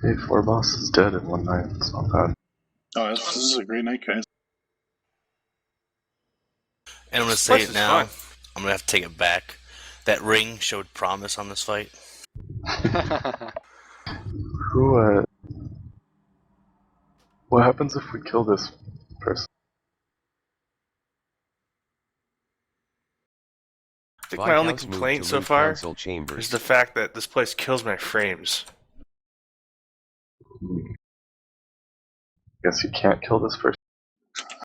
[SPEAKER 3] Hey, 4 bosses dead in one night. It's not bad.
[SPEAKER 1] Oh, this is a great night, guys.
[SPEAKER 6] And I'm gonna
[SPEAKER 7] This
[SPEAKER 6] say
[SPEAKER 7] place
[SPEAKER 6] it
[SPEAKER 7] is
[SPEAKER 6] now.
[SPEAKER 7] fun.
[SPEAKER 6] I'm gonna have to take it back. That ring showed promise on this fight.
[SPEAKER 3] Who, what happens if we kill this person?
[SPEAKER 7] I think my only
[SPEAKER 14] Viscount's moved
[SPEAKER 7] complaint
[SPEAKER 14] to
[SPEAKER 7] so
[SPEAKER 14] Loot
[SPEAKER 7] far
[SPEAKER 14] Council Chambers.
[SPEAKER 7] is the fact that this place kills my frames.
[SPEAKER 3] Guess you can't kill this person.